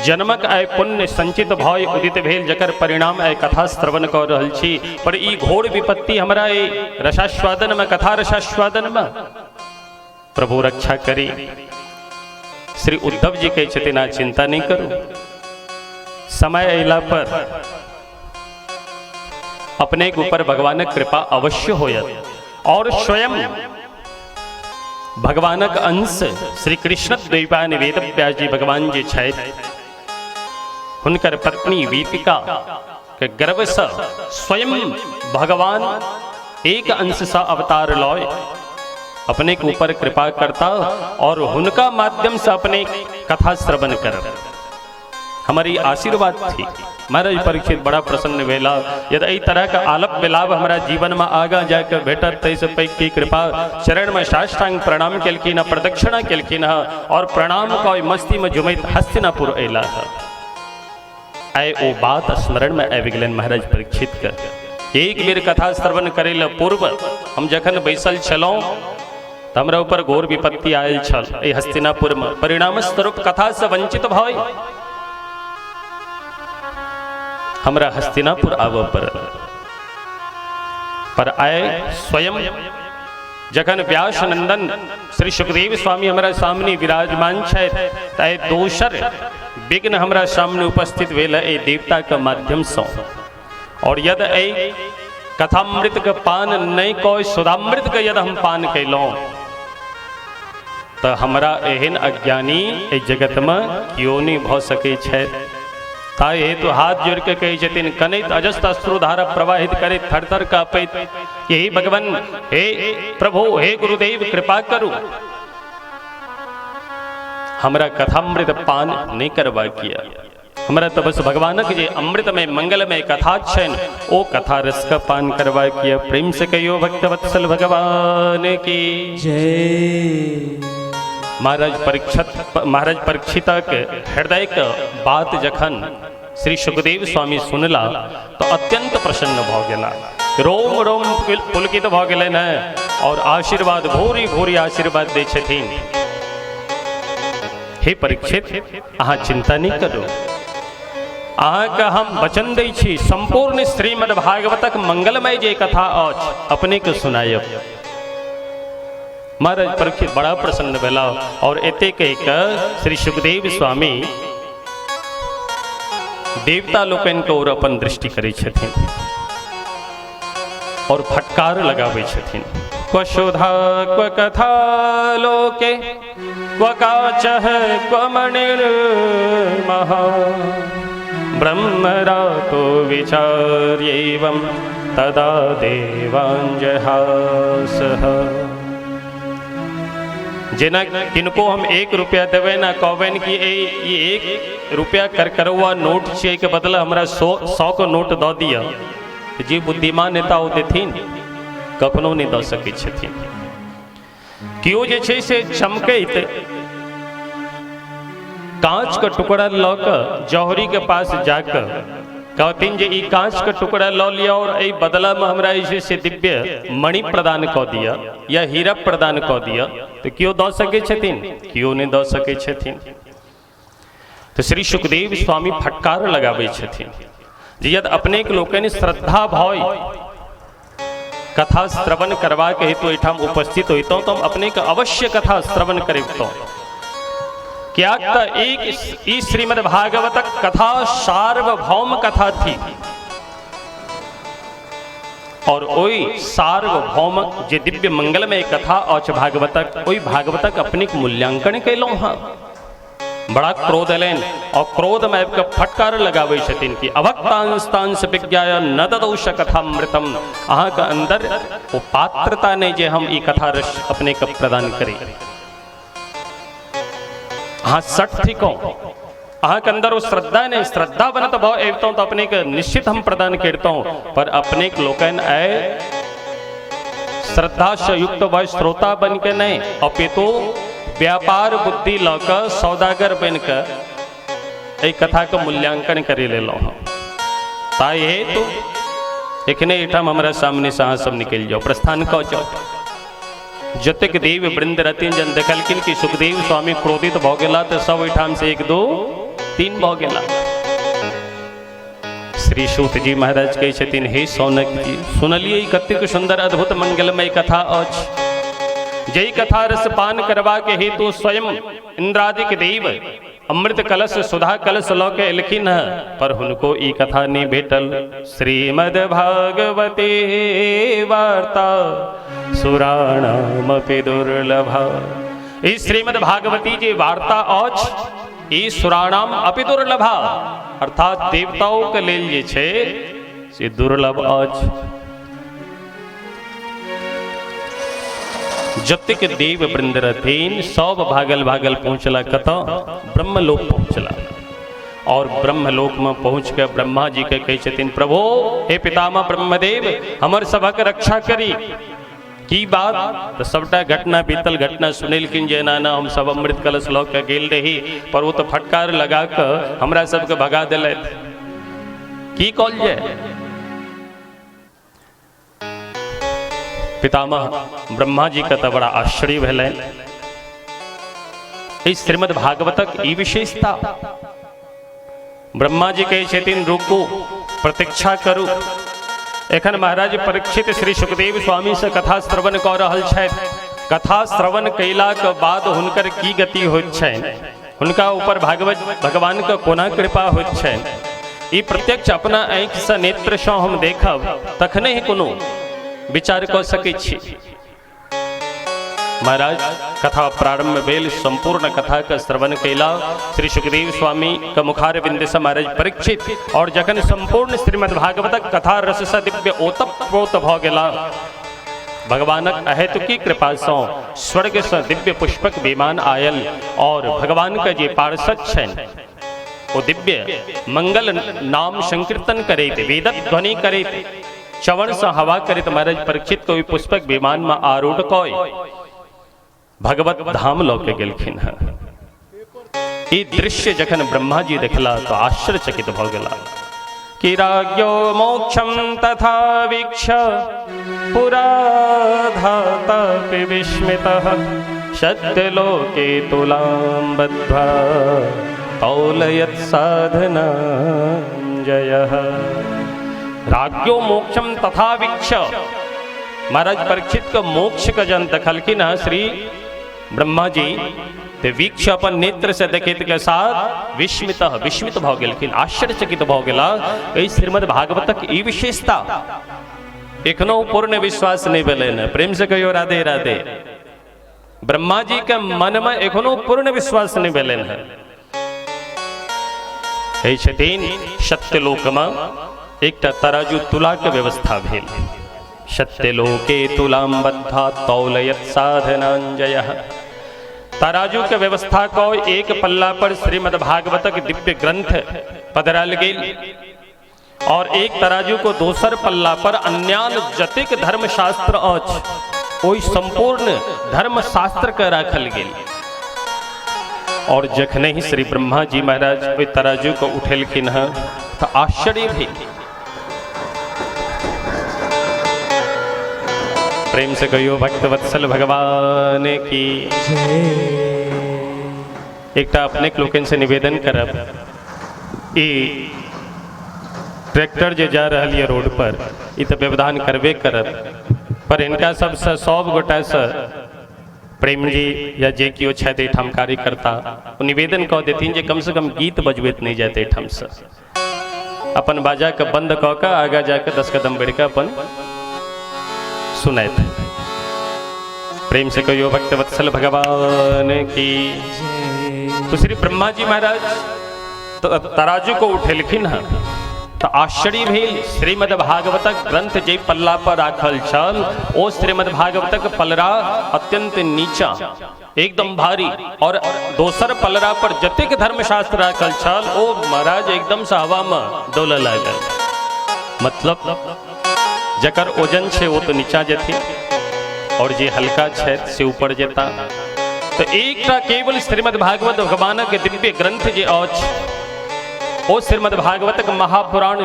जन्मक आय पुण्य संचित भय उदित भेल, जकर परिणाम आय कथा श्रवण कर रहल छी। पर ई घोर विपत्ति हमरा रसास्वादन में कथा रसास्वादन में प्रभु रक्षा करी। श्री उद्धव जी कहे छथिन, चिंता नहीं करो, समय अयला पर अपने के ऊपर भगवान कृपा अवश्य होयत। और स्वयं भगवानक अंश श्री कृष्ण द्वैपायन वेद व्यास जी भगवान जी छथि, हुनकर पत्नी वीतिका के गर्भ से स्वयं भगवान एक अंश सा अवतार लय अपने के ऊपर कृपा करता और उनका माध्यम से अपने कथा श्रवण कर हमारी आशीर्वाद थी। महाराज परीक्षित बड़ा प्रसन्न भेला। यदि एहि तरह का आलप विलाप हमारा जीवन में आगा जाकर भेटत तैस पैघ की कृपा चरण में साष्टांग प्रणाम केलखिन, प्रदक्षिणा केलखिन और प्रणाम का मस्ती में झुमैत हस्तिनापुर अयला। आए ओ बात स्मरण में आबि गेलनि महाराज परीक्षित के। एक बेर कथा श्रवण करे ल पूर्व हम जखन बैसल छलौं त हमरा ऊपर घोर विपत्ति आयल छल एहि हस्तिनापुर में। परिणाम स्वरूप कथा से वंचित भय हमरा हस्तिनापुर आबऽ पड़ल। पर आए स्वयं जखन व्यास नंदन श्री सुखदेव स्वामी हमारा सामने विराजमान छथि त दोसर विघ्न हमारा सामने उपस्थित भेल ए देवता के माध्यम से। और यदि ए कथामृत के पान नहीं कह सुधामृत के यदि हम पान कैलौं तो हमरा एहन अज्ञानी ए जगत में क्यों नहीं भ सके छै। ताहि हेतु हाथ जोड़ के कहे छथिन कनैत अजस्त अश्रुधारा प्रवाहित करे थर थर कापैत यही भगवान हे प्रभु हे गुरुदेव कृपा करू हमरा कथामृत पान नहीं करवा किया। हमरा तो बस भगवान के जे अमृत में मंगल में कथा छन ओ कथा रस का पान करवा किया। प्रेम से कहियो भक्तवत्सल भगवान की जय। महाराज परीक्षित के हृदय के बात जखन श्री सुखदेव स्वामी सुनला तो अत्यंत प्रसन्न भ गेला, रोम रोम पुलकित भ गेलनि और आशीर्वाद भूरी भूरी आशीर्वाद दै छथिन। हे परीक्षित अहाँ चिंता नहीं करू, अहाँ के हम वचन दै छी संपूर्ण श्रीमद् भागवतक मंगलमय जे कथा अछि अपने के सुनायब। महाराज परीक्षित बड़ा प्रसन्न भेला और एते कह श्री सुखदेव स्वामी देवता लोकन के ओर अपन दृष्टि करे छथिन और फटकार लगावे छथिन। क्व शोधा क्व कथा लोके क्व काचः क्व मणिर्महा ब्रह्मरातो विचार्यैवं तदा देवांजहासः। जिना किनको हम 1 रुपया देवे ना कहबेन कि ये 1 रुपया करकरुआ नोट छे के बदला हमरा 100 को नोट द दिया जी बुद्धिमान नेता ओ देथिन कखनो नहीं द सकै छथिन। कियो जे छै से चमकैत कांच का टुकड़ा ल के जौहरी के पास जाकर कहथिन जे ई कांच का टुकड़ा ल लिया और ए बदला में हमरा ऐसे से दिव्य मणि प्रदान क दिया या हीरा प्रदान क दिया तो क्यों द सके छथिन, क्यों नहीं द सके छथिन। तो श्री सुखदेव स्वामी फटकार लगावे छथिन जे यदि अपने के लोकनि श्रद्धा भय कथा श्रवण करवा के हेतु एठाम उपस्थित होइतौ तो हम अपने के अवश्य कथा श्रवण करितौ। क्या एक ई श्रीमद् भागवत कथा सार्वभौम कथा थी और ओई सार्वभौम जे दिव्य मंगलमय कथा औच भागवतक ओई भागवतक अपने के मूल्यांकन कैलौं। हाँ बड़ा क्रोध एलैन और क्रोध में के फटकार लगावे छथिन कि अभक्तांस्तांस विज्ञाय न ददौष कथामृतम। अहाँ के अंदर वो पात्रता नहीं जे हम ई कथा रस अपने के प्रदान करें। हाँ सठ थी कहो अहाँ के अंदर वो श्रद्धा नहीं, श्रद्धा बनत भाव एवं तो अपने के निश्चित हम प्रदान करता हूँ। पर अपने के लोकन आए श्रद्धा से युक्त भाई श्रोता बन के नहीं अपितु व्यापार बुद्धि लौकर सौदागर बन कर एक कथा का मूल्यांकन करे ले लो। ताई है तो एखने एठाम हमारा सामने से सब निकल जाओ प्रस्थान कह जाओ। जतक देव वृंद रतिन जन देखलकिन कि सुखदेव स्वामी क्रोधित भ गेला तो सब एठाम से 1 2 3 भ गेला। श्री सूत जी महाराज कहे छथिन हे सौनक जी सुनलिए कतेक सुंदर अद्भुत मंगलमय कथा अछि। जय कथा रस पान करवा के हेतु स्वयं इंद्रादिक देव अमृत कलश सुधा कलश लौ के एलखिन है पर उनको ई कथा नहीं भेटल। श्रीमद् भागवते वार्ता सुराणामपि दुर्लभा। ई श्रीमद् भागवती जी वार्ता अछि ई सुराणाम अपि दुर्लभा अर्थात देवताओं के लेल जे छै से दुर्लभ अछि। जतिक देव वृंद रहथिन सब भागल भागल पहुँचला कत ब्रह्मलोक पहुँचला और ब्रह्मलोक में पहुँच कर ब्रह्मा जी के कहे छथिन प्रभु हे पितामह ब्रह्मदेव हमर सभक रक्षा करी की बात तो सबटा घटना बीतल घटना सुनेलखिन जे ना हम सब अमृत कलश लऽ के गेल रही पर वो तो फटकार लगा कर हमरा सबके भगा दिलथि की कहल जाय। पितामह ब्रह्मा जी का तो बड़ा आश्चर्य भेलै। इस श्रीमद् भागवतक ई विशेषता ब्रह्मा जी कहे छथिन रुकू प्रतीक्षा करू। एखन महाराज परीक्षित श्री सुखदेव स्वामी से कथा श्रवण कऽ रहल छथि। कथा श्रवण कयला के बाद हुनकर की गति होइत छनि, हुनका ऊपर भगवान के कोना कृपा होइत छनि, ई प्रत्यक्ष अपना आँखि से नेत्र सँ हम देखब तखने ही कोनो विचार कऽ सकैत छी। महाराज कथा प्रारंभ भेल, संपूर्ण कथा का श्रवण कैला श्री सुखदेव स्वामी का मुखार बिंद से महाराज परीक्षित और जखन संपूर्ण श्रीमद् भागवतक कथा रस से दिव्य ओतप्रोत भ गेला भगवानक अहेतुकी कृपा से स्वर्ग से दिव्य पुष्पक विमान आयल और भगवान का जे पार्षद छनि वो दिव्य मंगल नाम संकीर्तन करैत वेदक ध्वनि करैत चवन से हवा करैत महाराज परीक्षित को पुष्पक विमान में आरूढ़ कय भगवत धाम लऽ के गेलखिन हैं। ई दृश्य जखन ब्रह्मा जी देखला तो आश्चर्यचकित भ गेला कि राज्ञो मोक्षम तथा वीक्ष पुराधातापि विस्मितः सत्यलोके तुलां बद्ध्वा तौलयत् साधनाञ्जयः। राज्ञो मोक्षम तथा वीक्ष महाराज परीक्षित का मोक्ष का जन देखलखिन श्री ब्रह्मा जी ते वीक्ष अपन नेत्र से देखित के साथ विस्मित भ गेलखिन, आश्चर्यचकित भ गेला। एहि श्रीमद् भागवतक ई विशेषता एखनो पूर्ण विश्वास नहीं भेलैन। प्रेम से कहियो राधे राधे। ब्रह्मा जी के मन में एखनो पूर्ण विश्वास नहीं भेलैन है। हे छथिन सत्यलोक में एकटा तराजू तुला के व्यवस्था भेल। सत्यलोके तुलां बद्ध्वा तौलयत् साधनाञ्जयः। तराजू के व्यवस्था को एक पल्ला पर श्रीमद् भागवतक दिव्य ग्रंथ पधराल गेल और एक तराजू को दोसर पल्ला पर अन्यान जतिक धर्मशास्त्र अछि ओहि संपूर्ण धर्मशास्त्र के राखल गेल। और जखने ही श्री ब्रह्मा जी महाराज ओहि तराजू को उठेलखिन हैं तो आश्चर्य भेल। प्रेम से कहियो भक्तवत्सल भगवान की। एकटा अपने लोकन से निवेदन करब ई ट्रैक्टर जे जा रहल है रोड पर ई तो व्यवधान करबे करब पर इनका सबसे 100 गोटा से प्रेम जी या जे किओ छथि एहिठाम कार्यकर्ता ओ निवेदन कऽ देथिन जे कम से कम गीत बजबैत नहीं जाते एहिठाम से अपन बाजा के बंद कऽ के आगा जाके 10 कदम बढ़ के अपन सुनैत। प्रेम से कहियो भक्तवत्सल भगवान की। तो श्री ब्रह्मा जी महाराज तो तराजू को उठेलखिन हैं तो आश्चर्य भेल। श्रीमद् भागवतक ग्रंथ जे पल्ला पर राखल छल ओ श्रीमद् भागवतक पलरा अत्यंत नीचा एकदम भारी और दोसर पलरा पर जतेक धर्मशास्त्र राखल छल ओ महाराज एकदम से हवा में डोलऽ लागल। मतलब जकर ओजन छे वो तो नीचा जेती और जे हल्का छे से ऊपर जेता। तो एकटा केवल श्रीमद् भागवत भगवान के दिव्य ग्रंथ जे अछि ओ श्रीमद् भागवतक महापुराण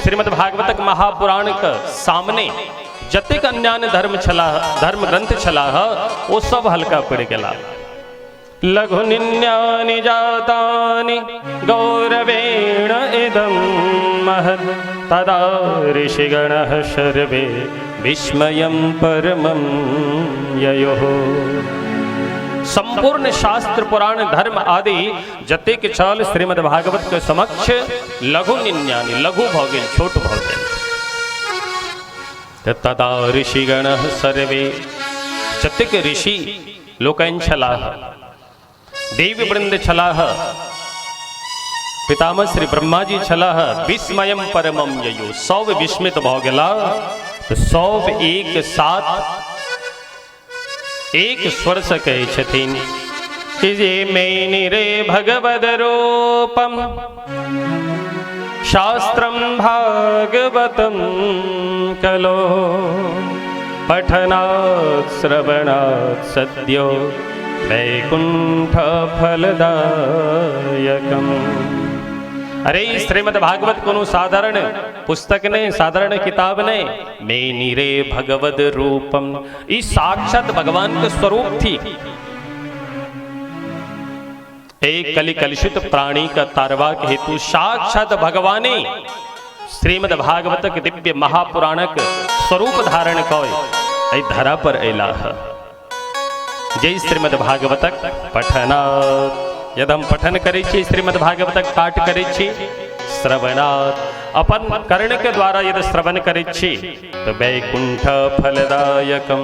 श्रीमद् भागवतक महापुराण के सामने जतेक अन्यान्य धर्म ग्रंथ छलाह ओ सब हल्का पड़ गेला। लघु निन्यानि जातानि गौरवेण इदं महत् तदा ऋषिगणः सर्वे विस्मयं परमं ययोः। संपूर्ण शास्त्र पुराण धर्म आदि जतेक छल श्रीमद् भागवत के समक्ष लघु निन्यानि लघु भ गेल, छोट भ गेल। तदा ऋषिगणः सर्वे जतेक ऋषि लोकनि छलाह देव वृंद छलाह पितामह श्री ब्रह्मा जी छलाह विस्मयम परमम ययो सब विस्मित भ गेला। तो सब एक साथ एक स्वर से कहे छथिन कि ये मेनिरे भगवद रूपम शास्त्रम भागवतम कलो पठनात् श्रवणात् सद्यो वैकुंठ फलदायकम। अरे श्रीमद् भागवत कोनो साधारण पुस्तक ने, साधारण किताब ने, मेनिरे भगवद रूपम, इस साक्षात भगवान के स्वरूप थी। एक कलि कलुषित प्राणी का तारवाक हेतु साक्षात भगवाने श्रीमद् भागवत के दिव्य महापुराणक स्वरूप धारण कय धरा पर अला। जय श्रीमद् भागवतक पठनात्, यदि हम पठन करै छी श्रीमद् भागवतक पाठ करै छी, श्रवणात् अपन कर्ण के द्वारा यदि श्रवण करै छी तो वैकुंठ फलदायकम।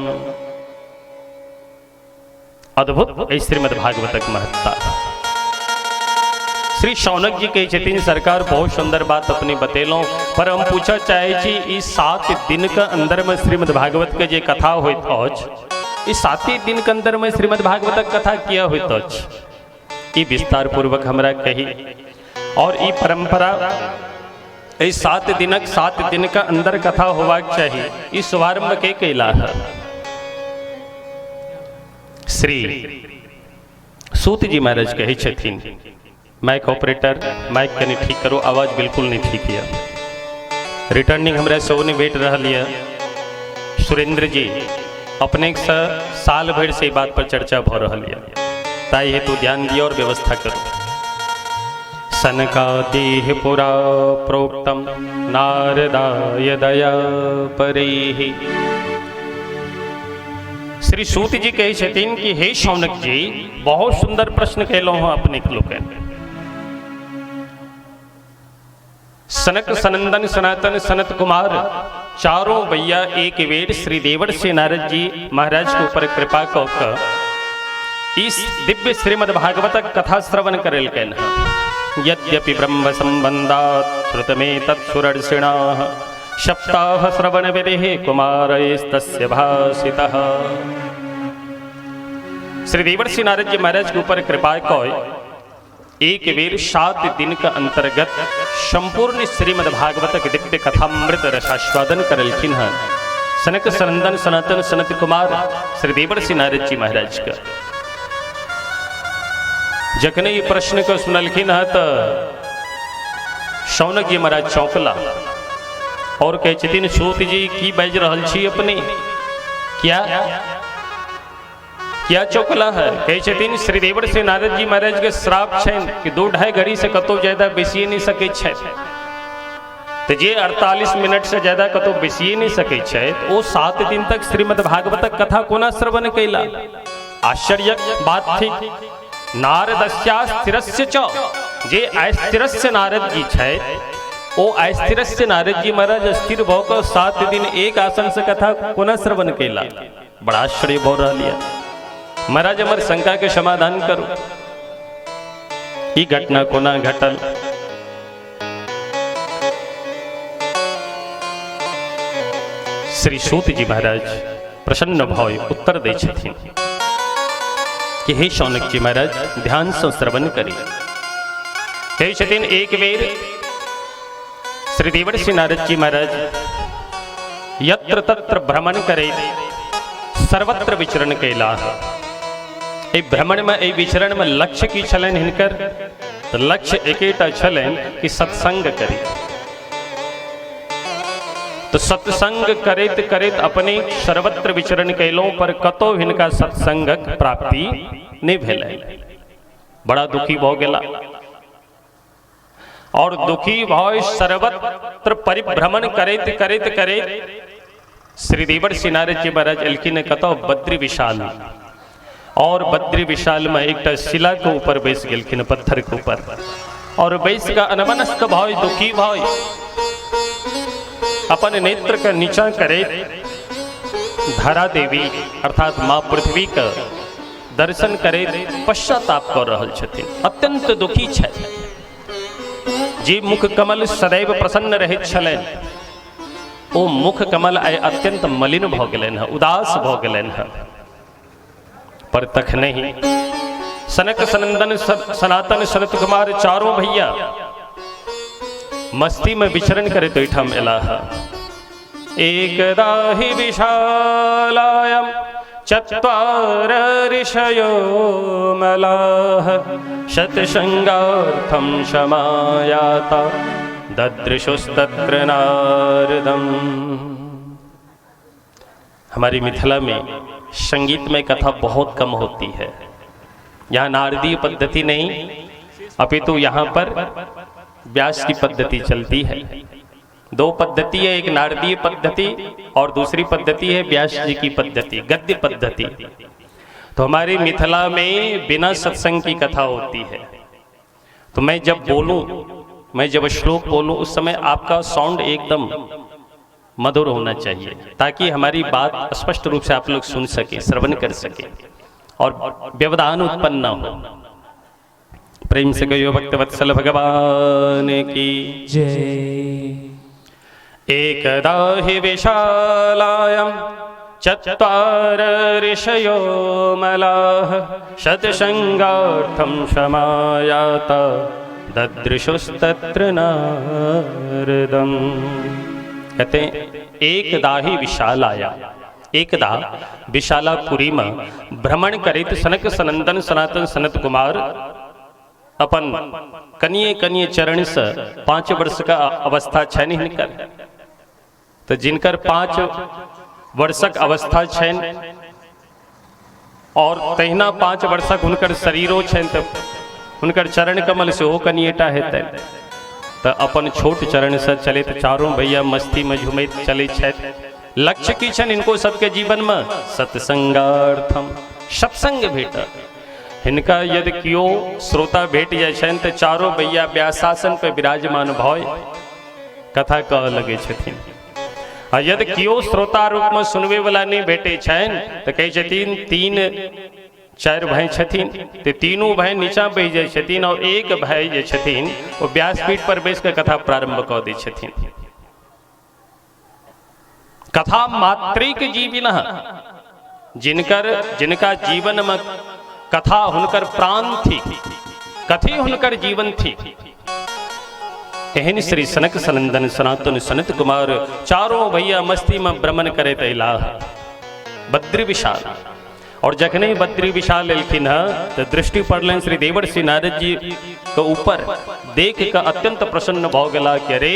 अद्भुत श्रीमद् भागवतक महत्ता। श्री शौनक जी कहे छथिन सरकार बहुत सुंदर बात अपनी बतेलों, पर हम पूछा चाहे छी इस 7 दिन के अंदर में श्रीमद् भागवत के जे कथा होइत अछि, इस 7 दिन के अंदर में श्रीमद् भागवत कथा किया होइत अछि, ई विस्तार पूर्वक हमरा कही। और ई परंपरा इस 7 दिन का अंदर कथा होबाक चाहिए, इस शुभारंभ के कैला है। श्री सूत जी महाराज कहे छथिन, माइक ऑपरेटर माइक कनी ठीक करो, आवाज बिल्कुल नहीं ठीक है। रिटर्निंग हमरा सो नहीं भेट रहा है। सुरेंद्र जी अपने साल भर से बात पर चर्चा भ रहा है, ताई हेतु ध्यान दियो और व्यवस्था करो। सनकादिः पुरा प्रोक्तम नारदाय दया परेः। श्री सूत जी कहे छथिन कि हे शौनक जी बहुत सुंदर प्रश्न कहलो हूँ अपने लोग। सनक सनंदन सनातन सनत कुमार चारों भैया एक वेद श्री देवर्षि नारद जी महाराज के ऊपर कृपा कर इस दिव्य श्रीमद् भागवत कथा श्रवण करेल कहन। यद्यपि ब्रह्म संबंधात् श्रुतमे तत्सुरर्षिणाः सप्ताह श्रवण विदेः कुमारैस्तस्य भासितः। श्री देवर्षि नारद जी महाराज के ऊपर कृपा कर एक वेर 7 दिन का अंतर्गत संपूर्ण श्रीमद् भागवत के दिव्य कथामृत रसास्वादन करलखिन है सनक सनंदन सनातन सनत कुमार श्री देवर्षि नारद जी महाराज का। जखने ये प्रश्न को सुनलखिन है तो शौनक जी महाराज चौंकला और कहे छथिन सूत जी की बाज रहल छी अपने, क्या चौकला है? कहे छथिन श्री देवर्षि नारद जी महाराज के श्राप छन कि 2-2.5 घड़ी से कतो ज्यादा बेसिए नहीं सके छै, तो जे 48 मिनट से ज्यादा कतो बेसिए नहीं सके छै, तो 7 दिन तक श्रीमद् भागवत कथा कोना श्रवण कैला? आश्चर्य बात थी। नारदस्यास्थिरस्य च, जे अस्थिरस्य नारद जी छै ओ अस्थिरस्य नारद जी महाराज स्थिर भौकर 7 दिन एक आसन से कथा कोना श्रवण कैला? बड़ा आश्चर्य भौ रहा। महाराज हमार शंका के समाधान करो, ई घटना कोना घटल? श्री सूत जी महाराज प्रसन्न भय उत्तर दे छथिन कि हे शौनक जी महाराज ध्यान से श्रवण करी। कहे छथिन एक बेर श्री देवर्षि नारद जी महाराज यत्र तत्र भ्रमण करे, सर्वत्र विचरण कैला। ए भ्रमण में ए विचरण में लक्ष्य की छलन हिनकर, तो लक्ष्य एकेटा छलन कि सत्संग करी। तो सत्संग करेत करेत अपने सर्वत्र विचरण कैलों पर कतो हिनका सत्संगक प्राप्ति नहीं भेलै। बड़ा दुखी भ गेला और दुखी भय सर्वत्र परिभ्रमण करेत करेत करेत श्री देवर्षि नारद जी महाराज एलखिन कतो बद्री विशाल, और बद्री विशाल में एक शिला के ऊपर बैस गेलखिन, पत्थर के ऊपर, और बैस का अनमनस्क भय दुखी भय अपन नेत्र का नीचा करे धरा देवी अर्थात माँ पृथ्वी का दर्शन करे पश्चाताप कर रहल छथिन। अत्यंत दुखी छै। जी मुख कमल सदैव प्रसन्न रहैत छलनि, ओ मुख कमल आइ अत्यंत मलिन भ गेलनि हैं, उदास भ गेलनि हैं। पर तखने ही सनक सनंदन सनातन सनत कुमार चारों भैया मस्ती में विचरण करे तो इठम इलाह। एकदा हि विशालायां चत्वार ऋषयो मलाः शतशृंगार्थं क्षमायाता ददृशुस्तत्र नारदम्। हमारी मिथिला में संगीत में कथा बहुत कम होती है। यहाँ नारदीय पद्धति नहीं, अपितु यहाँ पर व्यास की पद्धति चलती है। दो पद्धति है, एक नारदीय पद्धति और दूसरी पद्धति है व्यास जी की पद्धति, गद्य पद्धति। तो हमारी मिथिला में बिना सत्संग की कथा होती है। तो मैं जब बोलूं, मैं जब श्लोक बोलूं, उस समय आपका साउंड एकदम मधुर होना चाहिए, ताकि हमारी बात स्पष्ट रूप से आप लोग सुन सके, श्रवण कर सके और व्यवधान उत्पन्न न हो। प्रेम से कहियो भक्तवत्सल भगवान की जय। एकदा हि विशालायां चत्वार ऋषयो मलाः शतशृंगार्थं क्षमायाता ददृशुस्तत्र नारदम्। कहते हैं एकदा ही विशाल आया, एकदा विशालापुरी में भ्रमण करित सनक सनंदन सनातन सनत कुमार अपन कनिये कनिये चरण से 5 वर्ष का अवस्था छैन हिनकर। तो जिनकर 5 वर्षक अवस्था छैन और तहिना 5 वर्षक हुनकर शरीरो छैन, तो हुनकर चरण कमल से हो कनिएटा हेतै। तो अपन छोट चरण से चले तो चारों भैया मस्ती में झूमैत चले छथि। लक्ष्य की छन इनको सबके जीवन में सत्संगार्थम, सत्संग भेट। हिनका यदि कियो श्रोता भेट जाय छन तो चारों भैया व्यासासन पे विराजमान भय कथा कह लगे छथिन। आ यदि कियो श्रोता रूप में सुनवे वाला नहीं भेटे छन तो कहे छथिन 3-4 भाई छथिन, तो तीनों भाई नीचा बह जाय छथिन और एक भाई जे छथिन वो व्यासपीठ पर बैस के कथा प्रारंभ कर दै छथिन। कथा मात्रिक जीविन, जिनका जीवन में कथा हुनकर प्राण थी, कथी हुनकर जीवन थी। एहन श्री सनक सनंदन सनातन सनत कुमार चारों भैया मस्ती में भ्रमण करे तैला बद्री विशाल। और जखने बद्री विशाल एलखिन है तो दृष्टि पड़लन श्री देवर्षि नारद जी के ऊपर, देख के अत्यंत प्रसन्न भ गेला कि अरे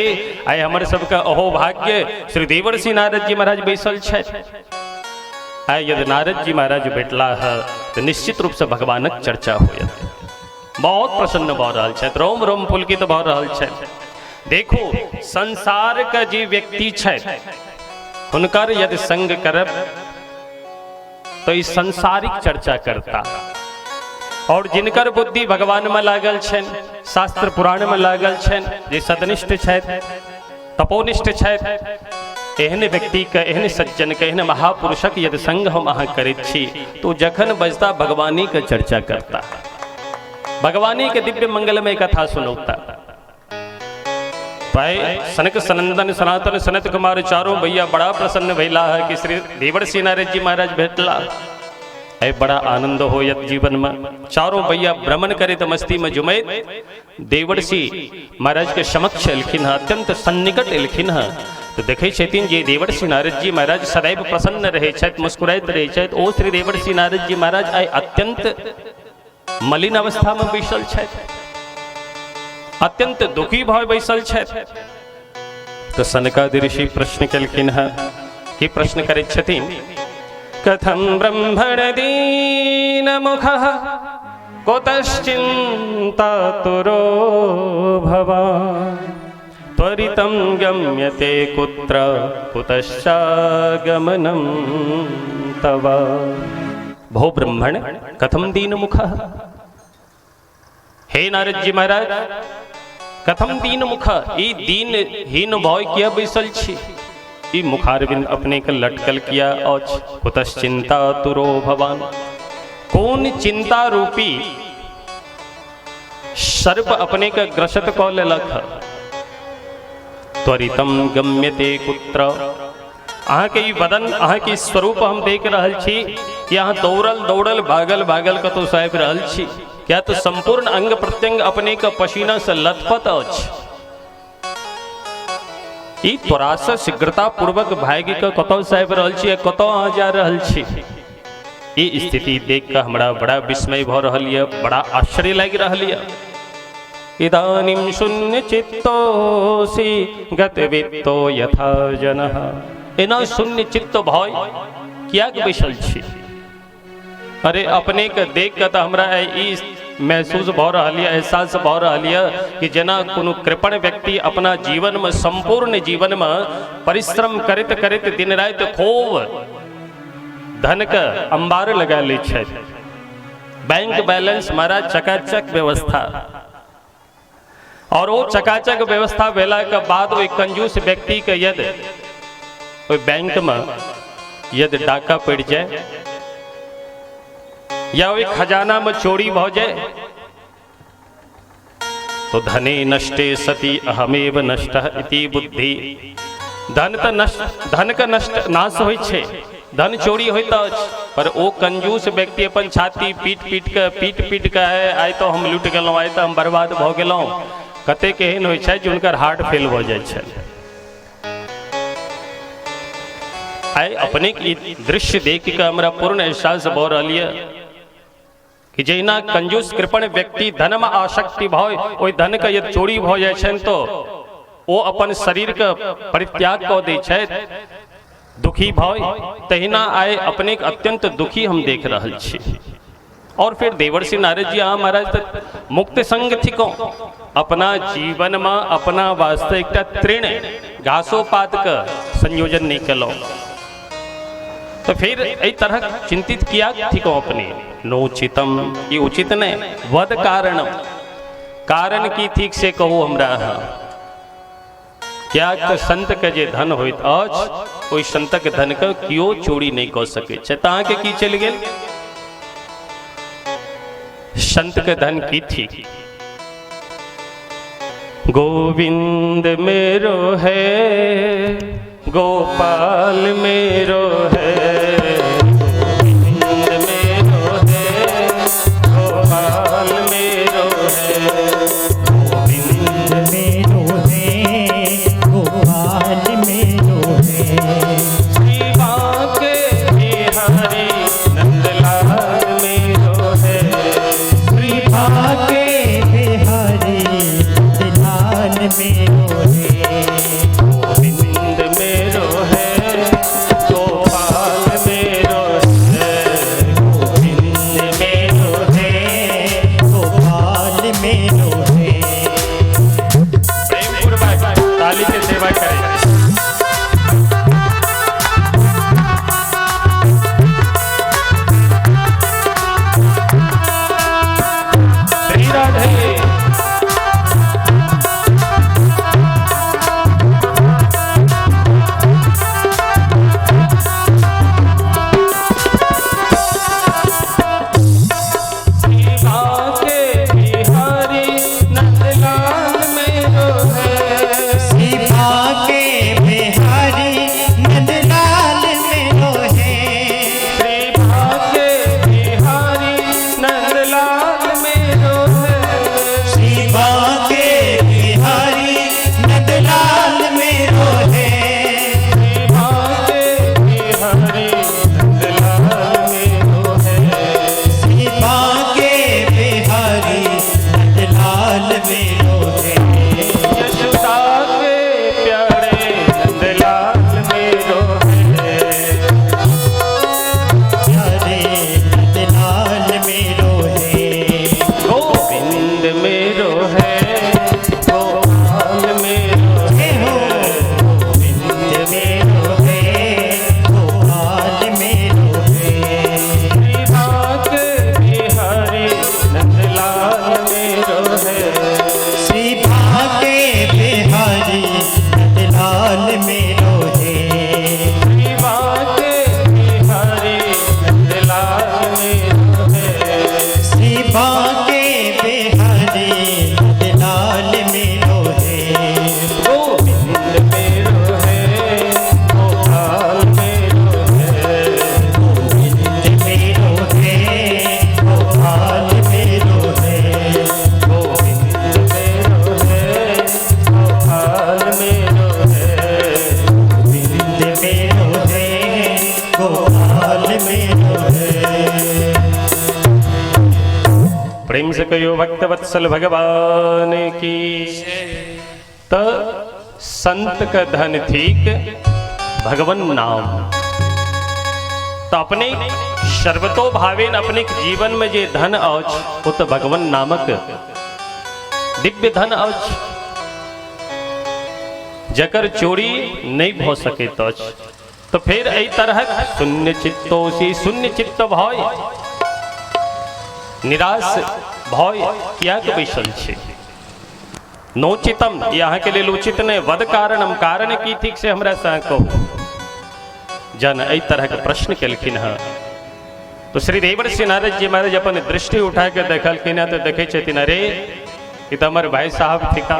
आइ हमर सबका अहो भाग्य श्री देवर्षि नारद जी महाराज बैसल छथि। आइ यदि नारद जी महाराज भेटला है तो निश्चित रूप से भगवानक चर्चा होयत। बहुत प्रसन्न भ रहल छथि, रोम रोम पुलकित भ रहल छथि। देखो संसार का जी व्यक्ति छथि हुनकर यदि संग करब तो इस संसारिक चर्चा करता, और जिनकर बुद्धि भगवान में लागल छन, शास्त्र पुराण में लागल छन, जे सदनिष्ठ छथि, तपोनिष्ठ छथि, एहन व्यक्ति का, एहन सज्जन का, एहन महापुरुषक यदि संग हम अहाँ करैत छी तो जखन बजता भगवानी का चर्चा करता, भगवानी के दिव्य मंगलमय कथा सुनौता। भाई सनक सनंदन सनातन सनत कुमार चारों भैया बड़ा प्रसन्न भैला है कि श्री देवर्षि नारद जी महाराज भेटला है। बड़ा आनंद हो यत जीवन में। चारों भैया भ्रमण करे तो मस्ती में जुमे देवर्षि महाराज के समक्ष एलखिन है, अत्यंत सन्निकट एलखिन है। तो देखे छथिन जे देवर्षि नारद जी महाराज सदैव प्रसन्न रहे छथि, मुस्कुराइत रहे छथि। ओ श्री देवर्षि नारद जी महाराज आइ अत्यंत मलिन अवस्था में बैसल छथि, अत्यंत दुखी भाव बैसल छथि। तो सनकादि ऋषि प्रश्न केलखिन है कि प्रश्न करैत छथिन, कथम ब्रह्मण दीन मुखः कुतश्चिन्तातुरो भवान् त्वरितं गम्यते कुत्र कुतश्चागमनं तव। भो ब्रह्मण कथम दीन मुखः, हे नारद जी महाराज कथम दीन मुख, ई दीन हीन भय किया बैसल छी, ई मुखारविंद अपने के लटकल किया औच। कुतश्चिंता तुरो भवान, कौन चिंता रूपी सर्प अपने के ग्रसत कौ लेलक। त्वरितम गम्यते कुत्र, अहाँ के ई वदन, अहाँ के स्वरूप हम देख रहल छी कि यहाँ दौड़ल दौड़ल भागल भागल कतौ साहेब रहल छी, क्या तो संपूर्ण अंग प्रत्यंग अपने के पसीना से लथपथ अछि। ई त्वरा से शीघ्रता पूर्वक भागी के कतौ साहेब रहल छी, कतौ आ जा रहल छी। ई स्थिति देख के हमरा बड़ा विस्मय भ रहल ये, बड़ा आश्चर्य लग रहल ये। इदानीं शून्य चित्तोऽसि गतवित्तो यथा जनः। एना शून्य चित्त भय किया बैसल छी? अरे अपने के देख के तो हमरा ई महसूस भ रहल है, एहसास भ रहल है कि जेना कोनो कृपण व्यक्ति अपना जीवन में, संपूर्ण जीवन में परिश्रम करते करते दिन रात खूब धन के अंबार लगा ले छै। बैंक बैलेंस मारा चकाचक व्यवस्था, और वो चकाचक व्यवस्था भेला के बाद वो कंजूस व्यक्ति के यदि कोई बैंक में यदि डाका पड़ जाए या वो खजाना में चोरी हो जाए तो धने नष्टे सति अहमेव नष्टः इति बुद्धि। धन तो नष्ट, धन का नष्ट नाश होय छे, धन चोरी होता अछि, पर वो कंजूस व्यक्ति अपन छाती पीट पीट के है आइ तो हम लूट गेलौं, आइ तो हम बर्बाद भ गेलौं। कते केहन होय छै जिनकर हार्ट फेल भ जाय छै। आइ अपने के दृश्य देख के हमरा पूर्ण एहसास भ रहल है कि जहिना कंजूस कृपण व्यक्ति धन में आसक्ति भय ओहि धन के यदि चोरी भ जाय छनि तो वो अपन शरीर के परित्याग कऽ दै छथि, दुखी भय, तहिना आइ अपने के अत्यंत दुखी हम देख रहल छी। और फिर देवर्षि नारद जी हाँ महाराज मुक्त संग थिको, अपना जीवन में अपना वास्ते एक तृण घासोपात का संयोजन नहीं कलो, तो फिर एक तरह चिंतित किया थिको अपने। नोचितम, ये उचित नहीं, वद कारणम, कारण की ठीक से कहो हमरा। क्या तो संत के जे धन होइत अछि, कोई संत के धन के कियो चोरी नहीं कऽ सके छै। ताँ के की चल गेल? संत के धन की थी। गोविंद मेरो है, गोपाल मेरो है, गोविंद मेरो है, गोपाल मेरो है, गोविंद मेरो है, गोपाल मेरो है, श्री बांके बिहारी नंदलाल मेरो है, श्री बांके बिहारी नंदलाल मेरो है, गोविंद मेरो है, प्रेम से कहो भक्तवत्सल भगवान की। तो संत का धन ठीक भगवन नाम। तो अपने सर्वतो भावेन अपने जीवन में जे धन औच वो तो भगवन नामक दिव्य धन औच। जकर चोरी नहीं हो सके तो फिर ऐ तरह शून्य चित्तोसी शून्य चित्त भय निराश भय क्या के बैसल छे। नोचितम यहाँ के लिए उचित ने वद कारणम कारण की ठीक से हमरा सा कहो जन ऐ तरह के प्रश्न केलखिन है। तो श्री देवर्षि नारद जी महाराज अपन दृष्टि उठा के देखलखिन है तो देखे छथिन अरे ये तो हमारे भाई साहब थिका।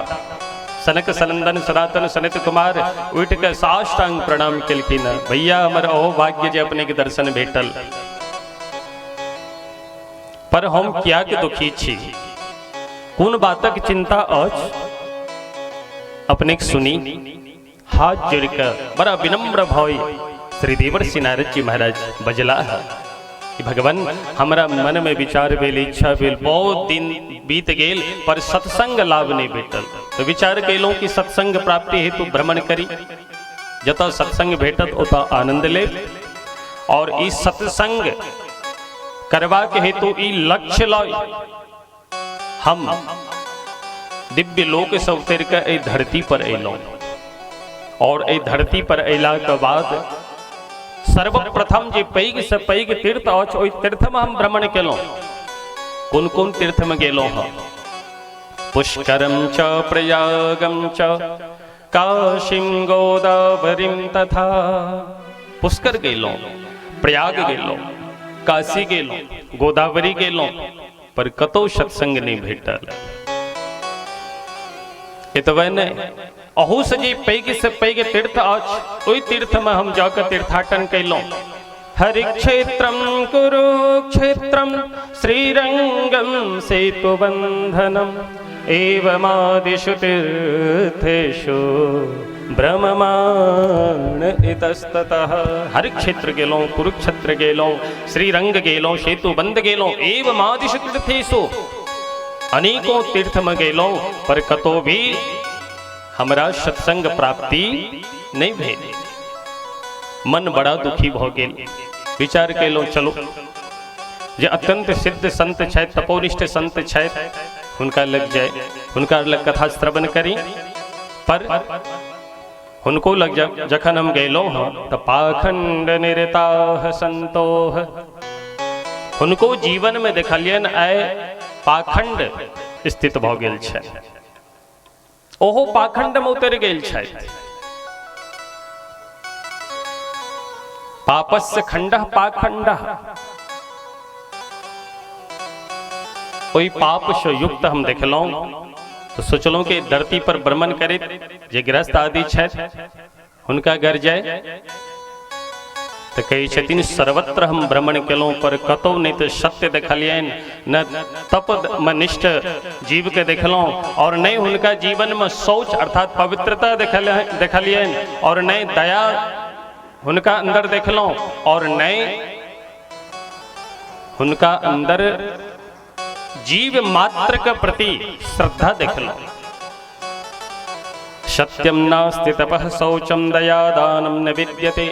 सनक सनंदन सनातन सनित कुमार उठ के साष्टांग प्रणाम केलखिन भैया हमर अहो भाग्य जे अपने के दर्शन भेटल। पर हम क्या के दुखी छी कौन बातक चिंता अच अपने सुनी। हाथ जोड़ कर बड़ा विनम्र भय श्री देवर्षि नारद जी महाराज बजला है कि भगवान हमारा मन में विचार भेल इच्छा भेल बहुत दिन बीत गेल पर सत्संग लाभ नहीं भेटल। तो विचार केलों कि सत्संग प्राप्ति हेतु भ्रमण करी जत सत्संग भेटत उत आनंद ले। और इस सत्संग करवा के हेतु ई लक्ष्य लय हम दिव्य लोक से उतर के ए धरती पर अयलौं। और ए धरती पर अयला के बाद सर्वप्रथम जे पैघ से पैघ तीर्थ अछि ओहि तीर्थ में हम भ्रमण केलौं। कौन कौन तीर्थ में गेलौं हम पुष्करम च प्रयागम च काशीम गोदावरीम तथा। पुष्कर गेलौं प्रयाग गेलौं काशी गेलौं गोदावरी गेलौं पर कतौ सत्संग नहीं भेटल। इतवे ने अहू से जी पैघ से पैघ तीर्थ आज ओई तीर्थ में हम जाकर तीर्थाटन कैलों। हरि क्षेत्रम कुरुक्षेत्रम श्रीरंगम सेतुबंधनम एवमादिषु तीर्थेषु ब्रह्ममाण इतस्ततः। हरि क्षेत्र गेलों कुरुक्षेत्र गेलों श्रीरंग गेलों सेतुबंध गेलों एवमादिषु तीर्थेषु अनेकों तीर्थ में गेलों पर कतो भी हमरा सत्संग प्राप्ति नहीं भेल। मन बड़ा दुखी भ गेल। विचार केलो चलो जे अत्यंत सिद्ध संत छै तपोनिष्ठ संत छै हुनका लग जाए हुनका लग कथा श्रवण करी। पर हुनको लग जखन हम गेलो हाँ तो पाखंड निरताह संतोह हुनको जीवन में देखलियन आय पाखंड स्थित भ गेल छै। ओहो पाखंड में उतर गेल छै। पापस्य खंडः पाखंडः ओई पाप से युक्त हम देखलौं तो सोचलों कि धरती पर भ्रमण करे जे गृहस्थ आदि छै हुनका घर जाए तो कही छथिन सर्वत्र हम भ्रमण केलों पर कतौ नहीं तो सत्य देखलियन न तप निष्ठ जीव के देखलों और नहीं हुनका जीवन में शौच अर्थात पवित्रता देखलियन और नहीं दया हुनका अंदर देखलों और नहीं हुनका अंदर जीव मात्र के प्रति श्रद्धा देखलों। सत्यम नास्ति तपः शौचम दया दानम न विद्यते।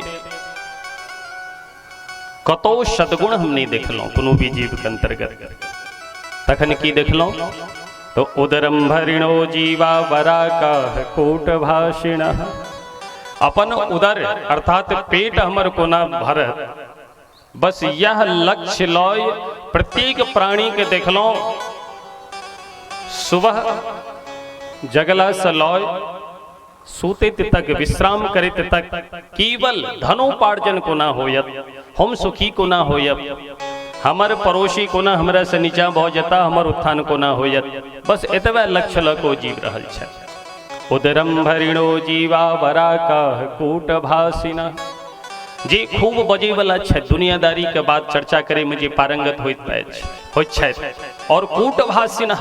कतो सदगुण हम नहीं देखलों कोनो भी जीव के अंतर्गत। तखन की देखलों तो उदरम भरिणो जीवा वराका कूट भाषिण। अपन उदर अर्थात पेट हमर कोना भर बस यह लक्ष्य लय प्रत्येक प्राणी के देखलों सुबह जगला से लय सूते तक विश्राम करे तक केवल धनोपार्जन को ना होयत हम सुखी को ना होयत हमर पड़ोसी को ना हमरा से नीचा भ जता हमर उत्थान को ना होयत बस एतबे लक्ष्य ल को जीव रहल छै। उदरम भरिणो जीवा वराका कूट भाषिना। जे खूब बजे वाला छै दुनियादारी के बात चर्चा करे में जे पारंगत होइत छै और कूट भाषिना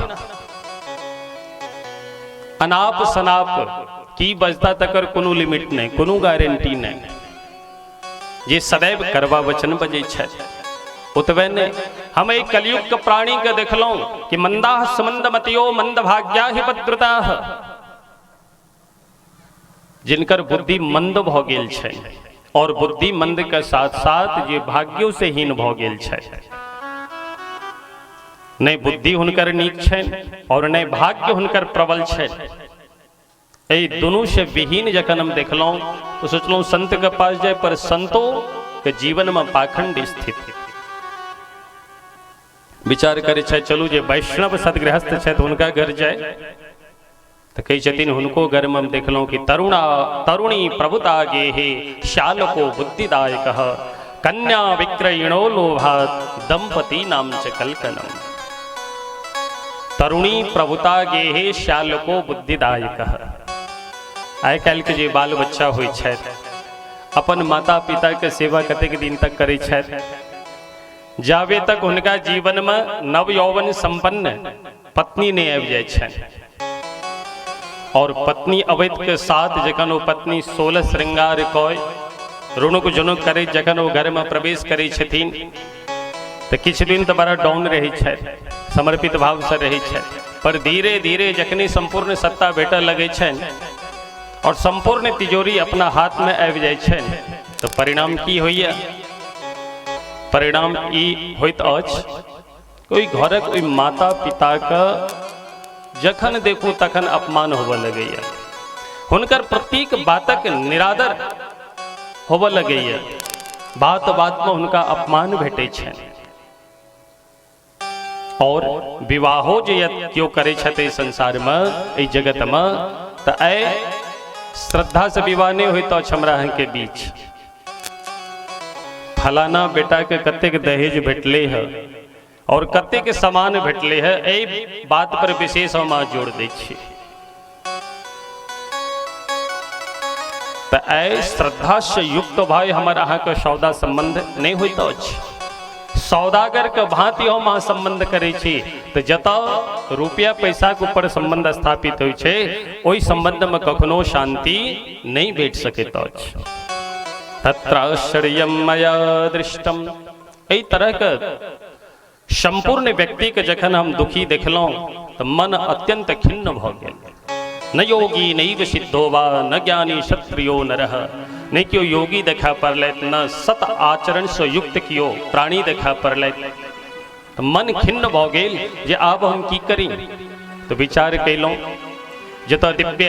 अनाप शनाप की बजता तकर कोनो लिमिट नहीं कोनो गारंटी नहीं जे सदैव करवा वचन बजे छै। उतबे ने हम एक कलयुग के प्राणी के देखलों कि मंदा समंद मतियो मंद भाग्या ही पद्रता, जिनकर बुद्धि मंद भ गेल छै और बुद्धि मंद के साथ साथ ये भाग्यों से हीन भ गेल छै। नहीं बुद्धि हुनकर नीक छै और नहीं भाग्य हुनकर प्रबल छै। एहि दुनू से विहीन जखन हम देखलों तो सोचलों संत के पास जाए, पर संतो के जीवन में पाखंड स्थित विचार करे छै। चलू जे वैष्णव सदगृहस्थ छै तो उनका घर जाए तो कही छथिन हुनको घर में हम देखलों कि तरुणी प्रभुता गेहे श्यालको बुद्धिदायक कन्या विक्रयणो लोभात दंपति नाम च कलकनम। तरुणी प्रभुता गेहे श्यालको बुद्धिदायक। आइ काल्हि के जे बाल बच्चा होइ छै अपन माता पिता के सेवा कतेक दिन तक करै छै, जावे तक हुनका जीवन में नव यौवन संपन्न पत्नी नहीं आबि जाय छै। और पत्नी अवैत के साथ जखन वो पत्नी 16 श्रृंगार कय रुनुक जुनुक करे जखन वो घर में प्रवेश करे छथिन तो किछु दिन तो बड़ा डाउन रहे छै, समर्पित भाव से रहे छै, पर धीरे धीरे जखनी संपूर्ण सत्ता भेटऽ लगे छै और संपूर्ण तिजोरी अपना हाथ में आबि जाय छै तो परिणाम की होइए? परिणाम ई होइत अछि कोई घरक ओई माता पिता का जखन देखू तखन अपमान होबऽ लगैया, हुनकर प्रत्येक बातक निरादर होबऽ लगैया, बात बात में हुनका अपमान भेटै छै। और विवाहो जे केओ करै छथि संसार में एहि जगत में तो आइ श्रद्धा से विवाह नहीं होइत अछि हमरा अहाँके बीच। फलाना बेटा के कतेक दहेज भेटले है और कतेक सामान भेटले है, एहि बात पर विशेष हम जोर दै छी। तो आइ श्रद्धा से युक्त भाई हमर अहाँके सौदा संबंध नहीं होइत अछि। सौदागर के भांति हम अहाँ संबंध करे छी तो जतऽ रुपया पैसा के ऊपर संबंध स्थापित होइ छै ओहि संबंध में कखनो शांति नहीं भेट सकैत अछि। तत्राश्चर्यम मया दृष्टम। एहि तरह के संपूर्ण व्यक्ति के जखन हम दुखी देखलों तो मन अत्यंत खिन्न भ गेल। न योगी नैव सिद्धो वा न ज्ञानी क्षत्रियो नरः। नहीं क्यों योगी देखा पड़लैत न सत आचरण से युक्त कियो प्राणी देखा पड़लैत। तो मन खिन्न भ गेल जे आब हम की करी। तो विचार कैलों जतऽ दिव्य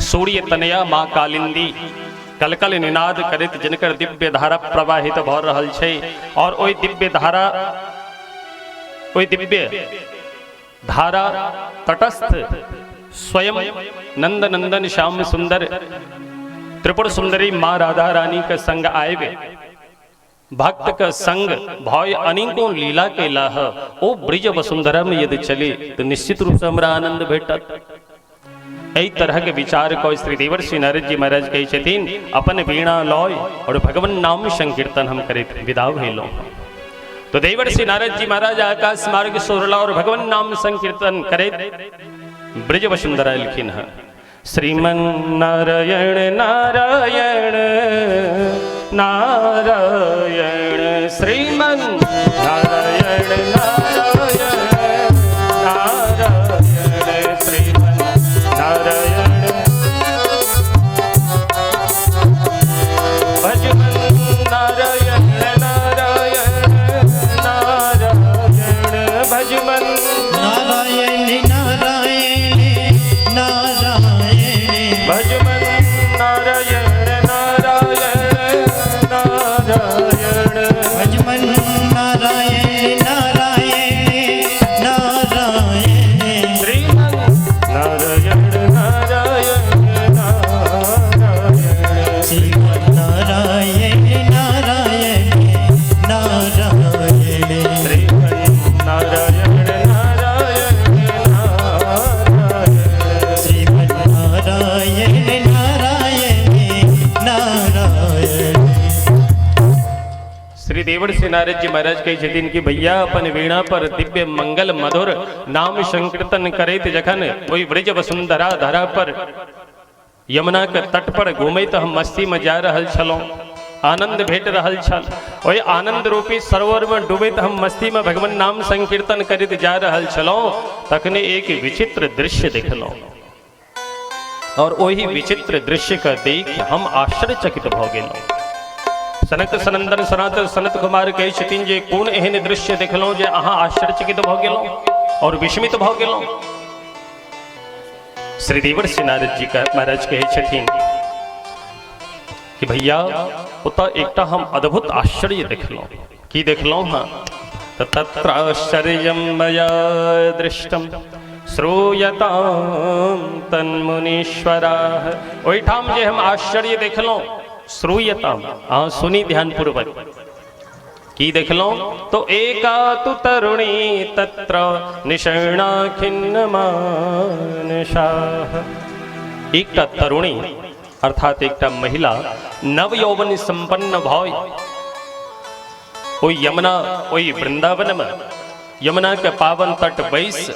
सूर्य तनया माँ कालिंदी कलकल निनाद करैत जिनकर दिव्य धारा प्रवाहित भ रहल छै और ओहि दिव्य धारा तटस्थ स्वयं नंद नंदन श्याम सुंदर त्रिपुर सुंदरी माँ राधा रानी के संग आयबे भक्त का संग भय अनेकों लीला कैला है। ओ ब्रिज वसुंधरा में यदि चले तो निश्चित रूप से हमरा आनंद भेटत। एहि तरह के विचार को श्री देवर्षि नारद जी महाराज कहे छथिन अपन वीणा लय और भगवान नाम संकीर्तन हम करे विदा भेलों। तो देवर्षि नारद जी महाराज आकाश मार्ग सोरला और भगवान नाम संकीर्तन करे ब्रिज वसुंधरा लिखिन है। श्रीमन नारायण नारायण नारायण श्रीमन नारायण नारायण नारायण श्रीमन नारायण भजमन नारायण नारायण नारायण भजमन नारायण नारायण नारायण भजमन नारायण नारायण नारायण भजमन नारायण नारायण नारायण श्रीमन नारायण नारायण नारायण श्रीमन नारायण नारायण नारायण श्रीमन नारायण नारायण नारायण श्रीमन नारायण नारायण नारायण। श्री देवर्षि नारद जी महाराज कहे छथिन कि भैया अपन वीणा पर दिव्य मंगल मधुर नाम संकीर्तन करैत जखन ओहि ब्रिज वसुंधरा धरा पर यमुना के तट पर घूमैत हम मस्ती में जा रहल छलौं आनंद भेट रहल छल। ओहि आनंद रूपी सरोवर में डूबैत हम मस्ती में भगवान नाम संकीर्तन करैत जा रहल छलहुँ, तखने एक विचित्र दृश्य देखलहुँ और वही विचित्र दृश्य का देख हम आश्चर्यचकित भ गेलहुँ। सनक सनंदन सनातन सनत कुमार कहै छथिन जे कोन एहन दृश्य देखलहुँ जे अहाँ आश्चर्यचकित भ गेलहुँ और विस्मित भ गेलहुँ। श्री देवर्षि नारद जी का महाराज कहै छथिन कि भैया ओतऽ एकटा हम अद्भुत आश्चर्य देखलहुँ। की देखलहुँ? हाँ, तत्र आश्चर्यं मया दृष्टम श्रूयताम तन्मुनीश्वराः। ओहिठाम जे हम आश्चर्य देखलहुँ, श्रूयताम, अहाँ सुनी ध्यानपूर्वक। की देखलहुँ? तो एका तु तरुणी तत्र निषण्णा खिन्न मानसाः। एकटा तरुणी अर्थात एकटा महिला नव यौवन संपन्न भय ओई यमुना ओई वृंदावन में यमुना के पावन तट बैस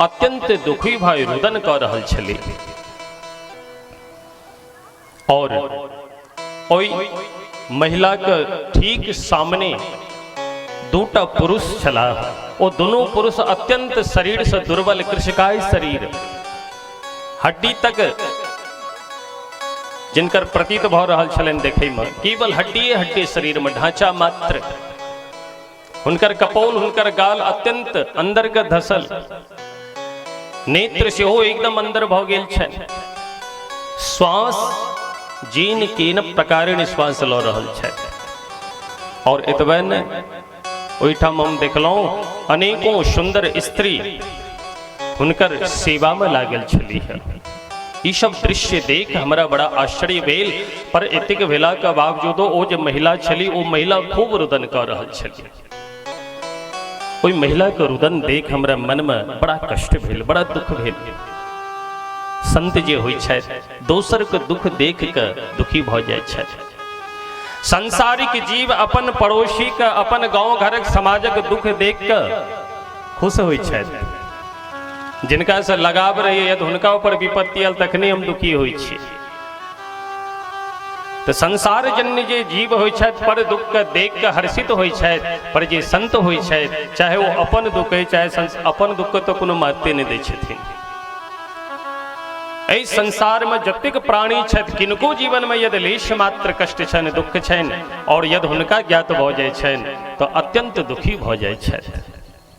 अत्यंत दुखी भय रुदन कर रहल छली और ओई महिला के ठीक सामने दूटा पुरुष छला। ओ दोनों पुरुष अत्यंत शरीर से दुर्बल, कृशकाय शरीर, हड्डी तक जिनकर प्रतीत भ रहल छलनि देखै में, केवल हड्डी शरीर में ढांचा मात्र। हुनकर कपोल, हुनकर गाल अत्यंत अंदर के धसल, नेत्र सेहो एकदम अंदर भ गेल छनि। श्वास जीन केन प्रकारेण श्वास लऽ रहल छथि और एतबे ने ओहिठाम हम देखलहुँ अनेकों सुंदर स्त्री हुनकर सेवा में लागल छली है। ई सब दृश्य देख हमरा बड़ा आश्चर्य भेल, पर एतेक भेला के बावजूदो ओ जे महिला छली, ओ महिला खूब रुदन कर रहल छली। ओहि महिला के रुदन देख हमरा मन में बड़ा कष्ट भेल, बड़ा दुख भेल। संत जे होइ छथि दोसर के दुख देख के दुखी भ जाइ छथि। संसारिक जीव अपन पड़ोसी के, अपन गांव घरक समाजक दुख देख के खुश होइ छथि। जिनका से लगाव रही यदि हुनका ऊपर विपत्ति आयल तखने हम दुखी होइ छी। तो संसार जन्य जे जीव होइ छथि पर दुख के देख के हर्षित होइ छथि, पर जे संत होइ छथि चाहे वो अपन दुख है चाहे अपन दुख के तो कोनो माते नहि दै छथिन। एहि संसार में जतेक प्राणी छथि किनको जीवन में यदि लेश मात्र कष्ट छनि, दुख छनि और यदि हुनका ज्ञात भ जाइ छनि तो अत्यंत दुखी भ जाइ छथि।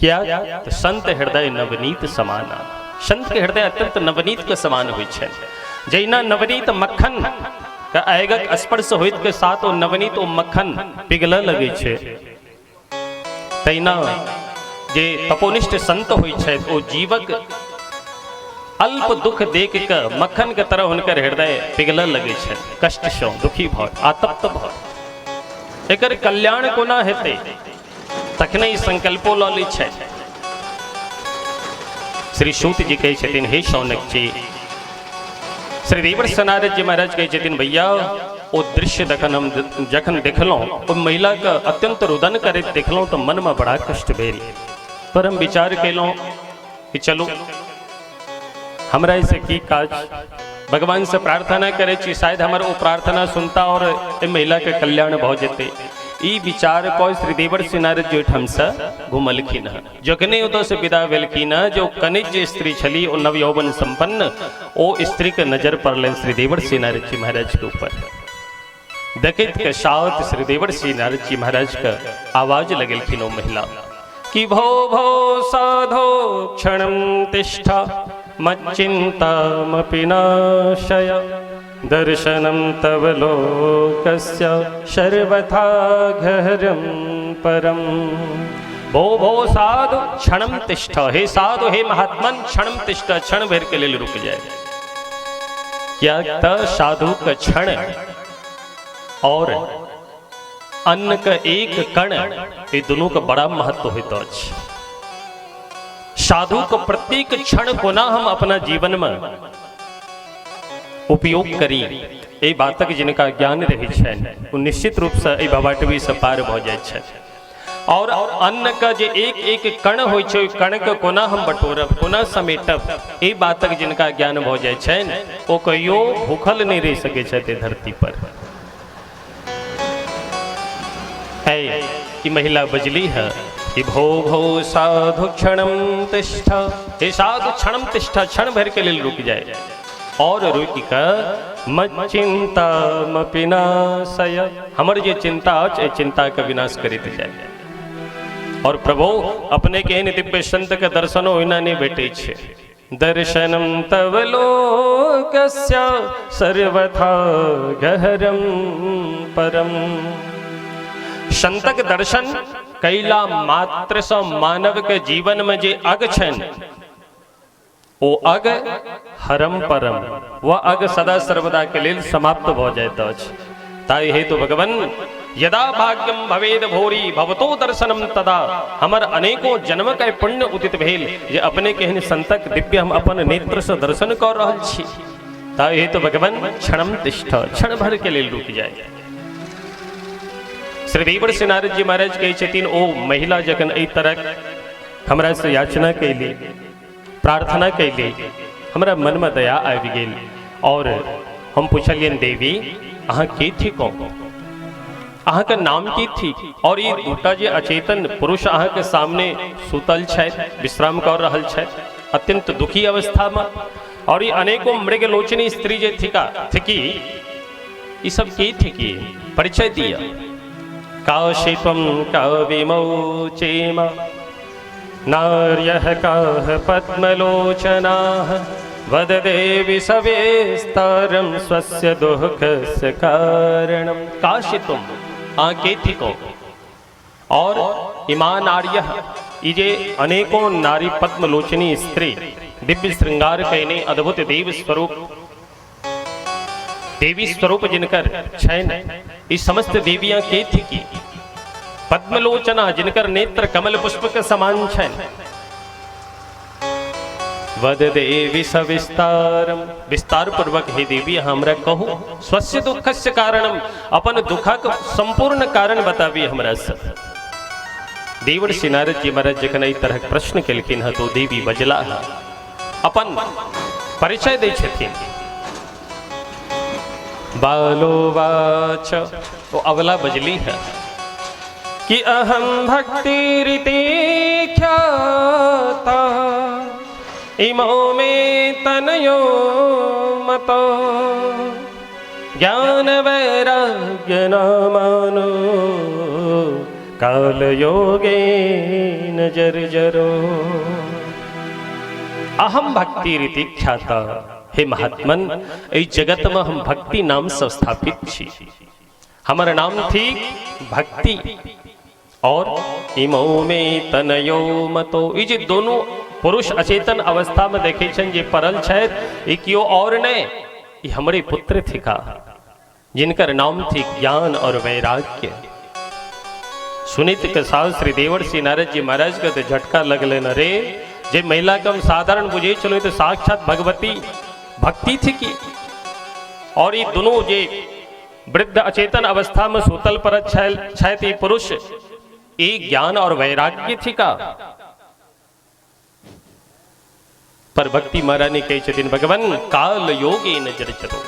क्या? तो संत हृदय नवनीत समाना। संत के हृदय अत्यंत नवनीत के समान होइ छै। जहिना नवनीत मक्खन का आगक स्पर्श होइत के साथ ओ नवनीत ओ मक्खन पिघलऽ लगै छै, तहिना जे तपोनिष्ठ संत होइ छै ओ जीवक अल्प दुख देख के मक्खन के तरह हुनकर हृदय पिघलऽ लगै छै, कष्ट सँ दुखी भ आतप्त भ एकर कल्याण कोना हेतै तखने ई संकल्पो लऽ लै छै। श्री सूत जी कहै छथिन, हे शौनक जी, श्री देवर्षि नारद जी महाराज कहै छथिन, भैया ओ दृश्य जखन देखलहुँ ओ महिला के अत्यंत रुदन करैत देखलहुँ तो मन में बड़ा कष्ट भेल। पर हम विचार केलहुँ कि चलू हमरा ऐसे की काज, भगवान से प्रार्थना करे छी शायद हमर ओ प्रार्थना सुनता और ए महिला के कल्याण भ जेतै। ई विचार को श्री देवर्षि नारद जी ओहिठाम से घुमलखिन हँ। जखने ओतऽ से विदा भेलखिन हँ, जो कनिज स्त्री छली ओ नव यौवन संपन्न, ओ स्त्री के नजर पड़लनि श्री देवर्षि नारद जी महाराज के ऊपर। देखैत के साथ श्री देवर्षि नारद जी महाराज के आवाज लगेलखिन ओ महिला कि भो भो साधो क्षणं तिष्ठ मच्चिन्तामपि नाशय दर्शनं तव लोकस्य सर्वथा घहरं परम। भो भो साधु क्षणं तिष्ठ, हे साधु हे महात्मन क्षणं तिष्ठ, क्षण भर के लिए रुक जाए। क्या त साधु का क्षण और अन्न का एक कण, ये दोनों का बड़ा महत्व होता है। साधु को प्रत्येक क्षण को ना हम अपना जीवन में उपयोग करी, ए बातक जिनका ज्ञान रहे छन वो निश्चित रूप से ए भवाटवी से पार भ जाय छै। और अन्न का जे एक एक कण होइ छै, ओइ कण के कोना हम बटोरब, कोना समेटब, ए बातक जिनका ज्ञान भ जाय छन ओ कहियो भूखल नहीं रह सके छथि धरती पर। है कि महिला बजली है कि भो भो साधु क्षणम तिष्ठ, हे साधु क्षणम तिष्ठ, क्षण भर के लिए रुक जाए और रुक कर मच्चिंता मपिनाशय, हमर जे चिंता है चिंता का विनाश करित जाए। और प्रभु अपने के दिव्य संत के दर्शनो होना नहीं भेटे छे, दर्शनम तव लोकस्य सर्वथा गहरम परम। संतक दर्शन कैला मात्र से मानव के जीवन में जे अग छन ओ अग हरम परम, वह अग सदा सर्वदा के लिए समाप्त हो जाता है। ताई हेतु भगवान यदा भाग्यम भवेद भोरी भवतो दर्शनम तदा, हमर अनेकों जन्म के पुण्य उदित भेल जे अपने केहन संतक दिव्य हम अपन नेत्र से दर्शन कर रहल छी। ताई हेतु भगवान क्षणम तिष्ठ, क्षण भर के लिए रुक जाए। श्री देवर श्री नारद जी महाराज कहे छथिन ओ महिला जखन एहि तरह हमरा से याचना कैली प्रार्थना कैली, हमरा मन में दया आबि गेल और हम पूछलियन देवी अहाँ के थी कौन, अहाँ के नाम की थी, और ये दूटा जे अचेतन पुरुष अहाँ के सामने सुतल छथि, विश्राम कर रहल छथि अत्यंत दुखी अवस्था में, और ये अनेकों मृग लोचनी स्त्री जे थिकी ये सब के थिकी, परिचय दिया। काशिपम कविमौचेम नार्यः काः पद्मलोचनाः वद देवी सविस्तारं स्वस्य दुःखस्य कारणं। काशितुम आके थी को और इमान आर्य इजे अनेकों नारी पद्मलोचनी स्त्री दिव्य श्रृंगार कहने अद्भुत देवी स्वरूप जिनकर छैन, इस समस्त देवियां के थी की पद्मलोचना जिनकर नेत्र कमल पुष्प के समान छैन। वद देवी सविस्तारम, विस्तार पूर्वक हे देवी हमरा कहू स्वस्य दुखस्य कारणम, अपन दुखक संपूर्ण कारण बताबी हमरा से। देवर श्री नारद जी महाराज जखन एहि तरह प्रश्न केलखिन है तो देवी बजला अपन परिचय दै छथिन। बालोवाच, तो अवला बजली है कि अहम भक्ति रीति ख्याता इमो में तनयो मतो ज्ञान वैराग्य नामानो काल योगे न जर्जरो। अहम भक्ति रीति ख्याता, हे महात्मन ए जगत में हम भक्ति नाम से स्थापित छी, हमारा नाम थी भक्ति और इमो में तनयो मतो, ये जे दोनों पुरुष अचेतन अवस्था में देखे छन जे परल छथि एक यो और ने ये हमारे पुत्र थिका जिनकर नाम थी ज्ञान और वैराग्य। सुनित के साथ श्री देवर श्री नारद जी महाराज के झटका लगले न रे, जे महिला कम साधारण बुझे चलो तो साक्षात भगवती भक्ति थी की, और ये दोनों जे वृद्ध अचेतन अवस्था में सुतल पर छथि पुरुष एक ज्ञान और वैराग्य थी का। पर भक्ति महारानी कही छथिन भगवान काल योगे न जर्जरो,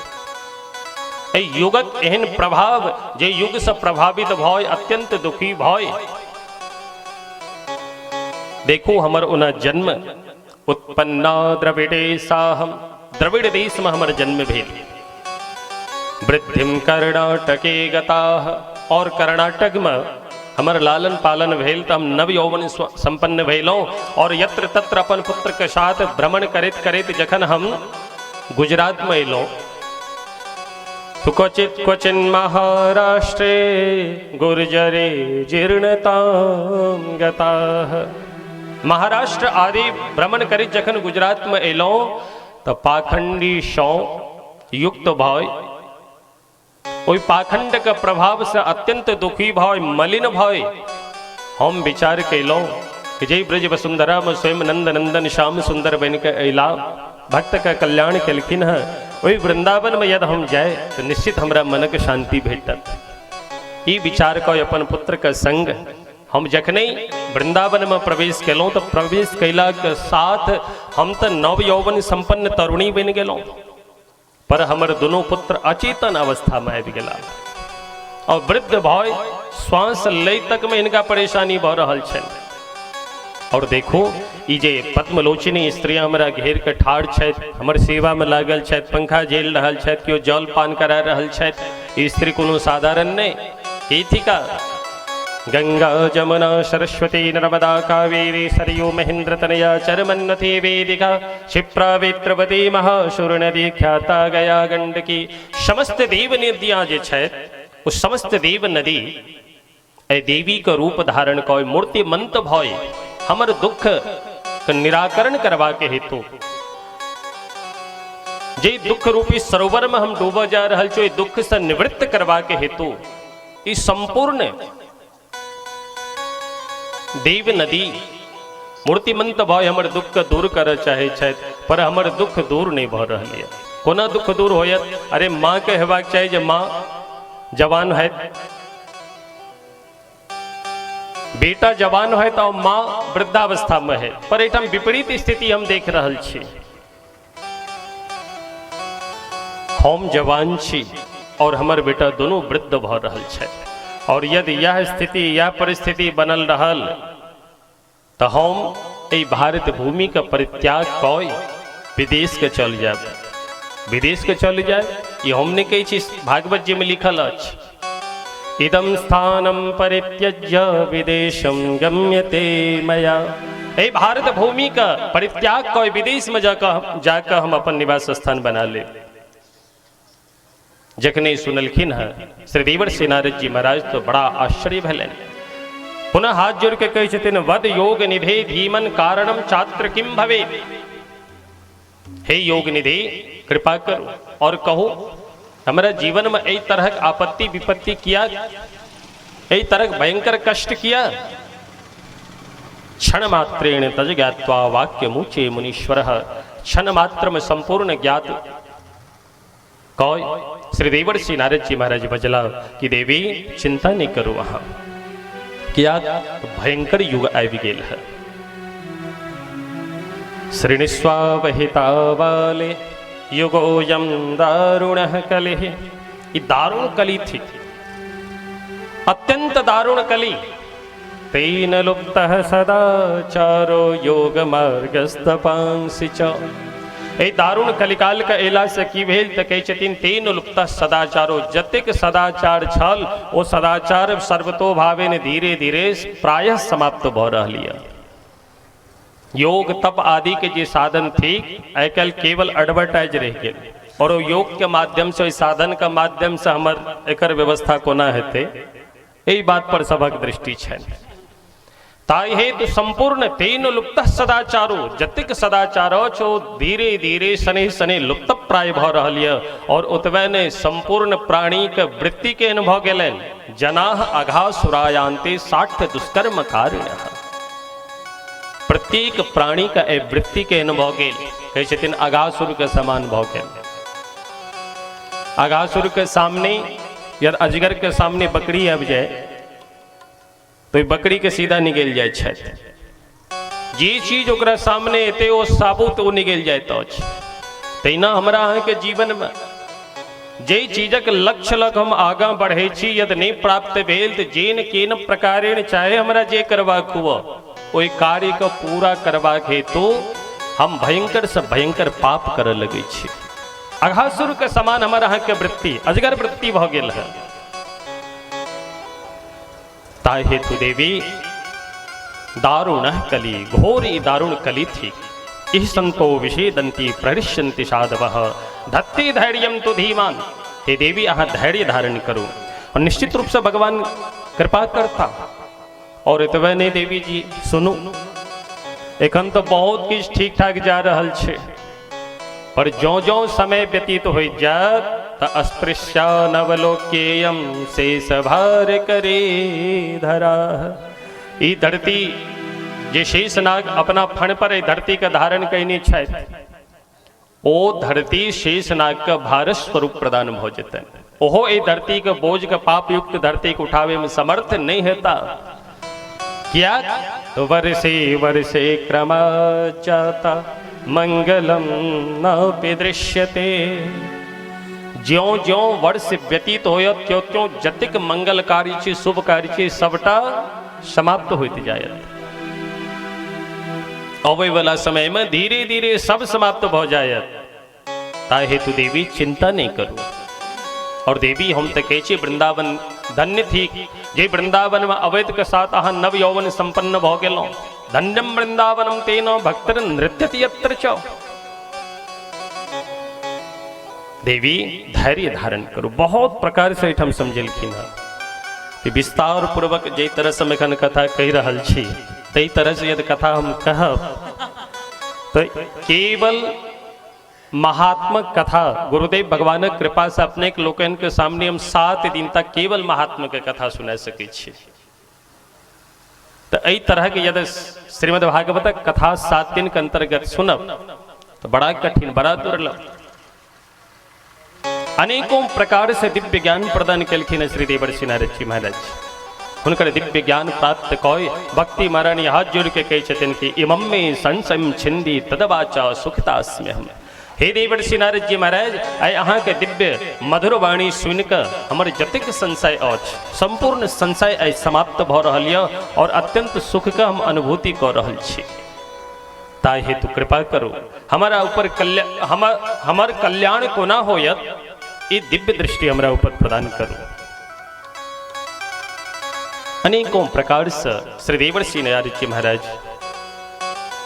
ए युगक एहन प्रभाव जे युग से प्रभावित भय अत्यंत दुखी भय। देखो हमर उना जन्म उत्पन्ना द्रविड़े साहम, द्रविड़ देश में हमर जन्म भेल। वृद्धिम कर्णाटके गताह, और कर्नाटक में हमर लालन पालन भेल त हम नव यौवन संपन्न भेलों, और यत्र तत्र अपन पुत्र के साथ भ्रमण करित करित जखन हम गुजरात में एलों तो क्वचिन महाराष्ट्रे गुर्जरे जीर्णताम गताह। महाराष्ट्र आदि भ्रमण करित जखन गुजरात में एलों तो पाखंडी शौ युक्त भय, ओई पाखंड के प्रभाव से अत्यंत दुखी भय मलिन भय हम विचार कैलों कि जय ब्रज वसुंधरा में स्वयं नंद नंदन श्याम सुंदर बन के अला भक्त का कल्याण केलखिन है, वही वृंदावन में यदि हम जाए तो निश्चित हमरा मन के शांति भेटत। ई विचार का अपन पुत्र का संग हम जखने वृंदावन में प्रवेश कैलों तो प्रवेश कैला के साथ हम तो नव यौवन संपन्न तरुणी बन गेलों, पर हमर दोनों पुत्र अचेतन अवस्था में आबि गेला। और वृद्ध भय श्वास लय तक में इनका परेशानी भ रहल छै। और देखो ई जे पद्मलोचनी स्त्री हमरा घेर के ठाढ़ छथि, हमर सेवा में लागल छथि, पंखा झेल रहल छथि, केओ जल पान करा रहल छथि। ई स्त्री कोनो साधारण नहीं, ई थिका गंगा जमुना सरस्वती नर्मदा कावेरी सरयू महेंद्र तनया चरमन्नति वेदिका क्षिप्रा वेत्रवती महाशूर नदी ख्याता गया गंडकी। समस्त देव नदियाँ जे छथि, ओ समस्त देव नदी ए देवी के रूप धारण कय मूर्तिमंत भय हमर दुख के निराकरण करवा के हेतु जे दुख रूपी सरोवर में हम डूब जा रहल छो, दुख से निवृत्त करवा के हेतु ई संपूर्ण देव नदी मूर्तिमंत भय हमर दुख के दूर कर चाहे छथि, पर हमर दुख दूर नहीं भ रहल है। कोना दुख दूर होयत? अरे माँ के हेबाक चाही जे माँ जवान है, बेटा जवान है तो माँ वृद्धावस्था में है, पर एकदम विपरीत स्थिति हम देख रहल छी। हम जवान छी और हमर बेटा दोनों वृद्ध भ रहल छथि। और यदि यह स्थिति यह परिस्थिति बनल रहल तो हम ए भारत भूमि का परित्याग कय विदेश के चल जाए, विदेश के चल जाए। ये हमने कई चीज भागवत जी में लिखल अछि, इदम स्थानम परित्यज्य विदेशम गम्यते मया। ए भारत भूमि का परित्याग कय विदेश में जाकर हम अपन निवास स्थान बना ले। जखने सुनलखिन है श्री देवर्षि नारद जी महाराज तो बड़ा आश्चर्य भलन। पुनः हाथ जोड़ के कहे छथिन, वद योग निधे धीमन कारणम छात्र किम भवे। हे योग निधे कृपा करो और कहो हमारा जीवन में एक तरह आपत्ति विपत्ति किया, एक तरह भयंकर कष्ट किया। क्षण मात्रेण तज ज्ञात्वा वाक्य मुचे मुनीश्वर। क्षण मात्र में संपूर्ण ज्ञात कौय श्री देवर्षि नारद जी महाराज बजला कि देवी चिंता नहीं करो, वहां क्या भयंकर युग आबि गेल है। श्रीनिस्वावहितावाले युगोयम दारुणः कलिः। ये दारुण कली थी, अत्यंत दारुण कली। तेन लुप्तः सदाचारो योग मार्गस्तपांसि च। ए दारुण कलिकाल का एला से की भेल त कहे छथिन, तेन लुप्त सदाचारो। जतेक सदाचार छल ओ सदाचार सर्वतोभावे ने धीरे धीरे प्रायः समाप्त भ रहल है। योग तप आदि के जे साधन थी आइ काल्हि केवल एडवर्टाइज रह गेल, और वो योग के माध्यम से साधन के माध्यम से हमर एकर व्यवस्था कोना हेतै, एहि बात पर सबक दृष्टि छै। ताई हेतु संपूर्ण तेन लुप्त सदाचारो। जतिक सदाचार छो धीरे धीरे शनि शनि लुप्त प्राय भ रहल है। और उतबे ने संपूर्ण प्राणी के वृत्ति के अनुभव गेलन। जनाह अघासुरायांते साठ दुष्कर्म कारिणः। प्रत्येक प्राणी का ए वृत्ति के अनुभव गेल। कहे छथिन अघासुर के समान भ गेल। अघासुर के सामने यदि अजगर के सामने बकरी आबि जाए तो बकरी के सीधा निकल जाए छै। जे चीज ओकरा सामने एते ओ साबुत ओ निकल जाइत अछि। तहिना हमरा अहाँ के जीवन में जे चीजक लक्ष्य लग हम आगाँ बढ़े छी यदि नहीं प्राप्त भेल तो जेन केन प्रकारेण चाहे हमरा जे करबाक हुआ ओहि कार्य को पूरा करबाक हेतु हम भयंकर से भयंकर पाप कर लगे छी। अघासुर के समान हमारा अहाँ के वृत्ति अजगर वृत्ति भ गेल है। ताहि हेतु देवी दारुण कली, घोर दारुण कली थी। इह संतो विषेदंती प्रहृष्यन्ति साधवः धत्ते धैर्यम तो धीमान। हे देवी अहाँ धैर्य धारण करो। और निश्चित रूप से भगवान कृपा करता। और इतवे नहीं देवी जी सुनू, एखन तो बहुत किछ ठीक ठाक जा रहल छे, पर जो जो समय व्यतीत हो जात त अस्पृश्या नवलोक्येयम शेष भार करे धरा। ई धरती जे शेषनाग अपना फण पर धरती का धारण कैनी छै, ओ धरती शेषनाग का भार स्वरूप प्रदान भ जेतै। ओहो ए धरती के बोझ के पाप युक्त धरती को उठावे में समर्थ नहीं हेता। क्या तो वर्षे वर्षे क्रमाचाता मंगलम न दृश्यते। ज्यों ज्यों वर्ष व्यतीत होयत त्यों त्यों जतिक मंगल कार्य छी शुभ कार्य छी सबटा समाप्त होते जायत। अबै वाला समय में धीरे धीरे सब समाप्त हो जायत। ता हेतु देवी चिंता नहीं करो। और देवी हम तो कहे वृंदावन धन्य थी जे वृंदावन में अवैध के साथ अहाँ नव यौवन संपन्न भ गेलौं। धन्यम वृंदावनम तेन भक्तर नृत्यति यत्र च। देवी धैर्य धारण करो। बहुत प्रकार से हम समझलखिन कि विस्तार पूर्वक जे तरह से हम कथा कही रहल छी तई तरह से यदि कथा हम कहब तो केवल महात्मक कथा गुरुदेव भगवान कृपा से अपने के लोकन के सामने हम 7 दिन तक केवल महात्मा के कथा सुना सके छी। तो एहि तरह के यदि श्रीमद् भागवत कथा 7 दिन के अंतर्गत सुनब तो बड़ा कठिन बड़ा दुर्लभ। अनेकों प्रकार से दिव्य ज्ञान प्रदान कलखिन श्री देवर्षि नारद जी महाराज। हुनकर दिव्य ज्ञान प्राप्त कय भक्ति महारानी हाथ जोड़ के कहे छथिन कि इमं में संशयम छिंदी तदवाचा सुखतास्म्य हम। हे देवर्षि नारद जी महाराज आइ अहाँ के दिव्य मधुर वाणी सुन कर हमर जतिक संशय अछि संपूर्ण संशय आइ समाप्त भ रहल यऽ और अत्यंत सुख के हम अनुभूति कर रहल छी। ताहि हेतु कृपा करो हमारा ऊपर हमर कल्याण कोना होयत ये दिव्य दृष्टि हमारा ऊपर प्रदान करो। अनेकों प्रकार से श्री देवर्षि नारद जी महाराज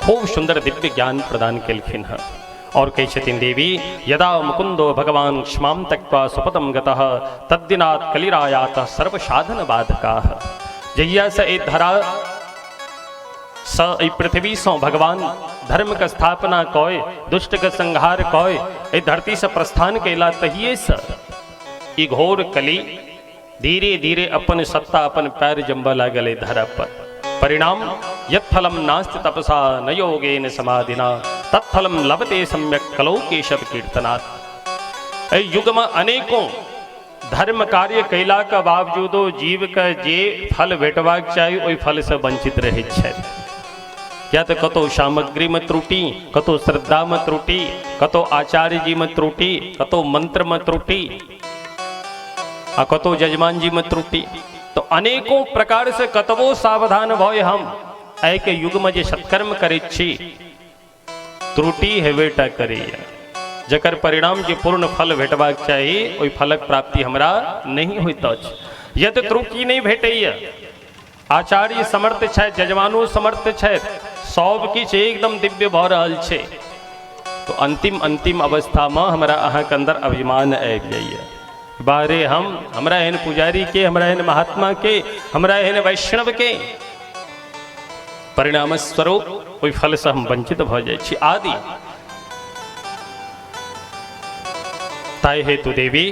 खूब सुंदर दिव्य ज्ञान प्रदान कलखिन है। और कही छथिन देवी यदा मुकुंदो भगवान क्षमां त्यक्त्वा सुपदम गतः तद्दिनात् कलिरायात सर्व साधन बाधकाः। जहिया से ए धरा स ए पृथ्वी से भगवान धर्म का स्थापना कय दुष्ट का संहार कय ए धरती से प्रस्थान कैला तहिए से ई घोर कली धीरे धीरे अपन सत्ता अपन पैर जम्बा लागल धरा पर। परिणाम यत्फलम नास्ति तपसा न योगेन समाधिना तत्फलम लभते सम्यक कलौ केशव कीर्तनात्। युग में अनेकों धर्म कार्य कैला का बावजूदो जीव का जे फल भेटबाक चाहिए ओहि फल से वंचित रहे छै। या तो कतो सामग्री में त्रुटि कतो श्रद्धा में त्रुटि कतो आचार्य जी में त्रुटि कतो मंत्र में त्रुटि आ कतो जजमान जी में त्रुटि। तो अनेकों प्रकार से कतबो सावधान भय हम आइ के युग में जे सत्कर्म करे छी त्रुटि हेबेटा करैया जकर परिणाम जे पूर्ण फल भेटबाक चाही ओहि फलक प्राप्ति हमरा नहीं होइत अछि। यदि त्रुटि नहीं भेटैया आचार्य समर्थ छै जजमानो समर्थ छै सब किछ एकदम दिव्य भ रहल छै तो अंतिम अवस्था में हमरा अहाँ के अंदर अभिमान आबि जाइए। बारे हमरा एहन पुजारी के हमरा एहन महात्मा के हमरा एहन वैष्णव के परिणाम स्वरूप ओहि फल से हम वंचित भ जाय छी आदि। ताहि हेतु देवी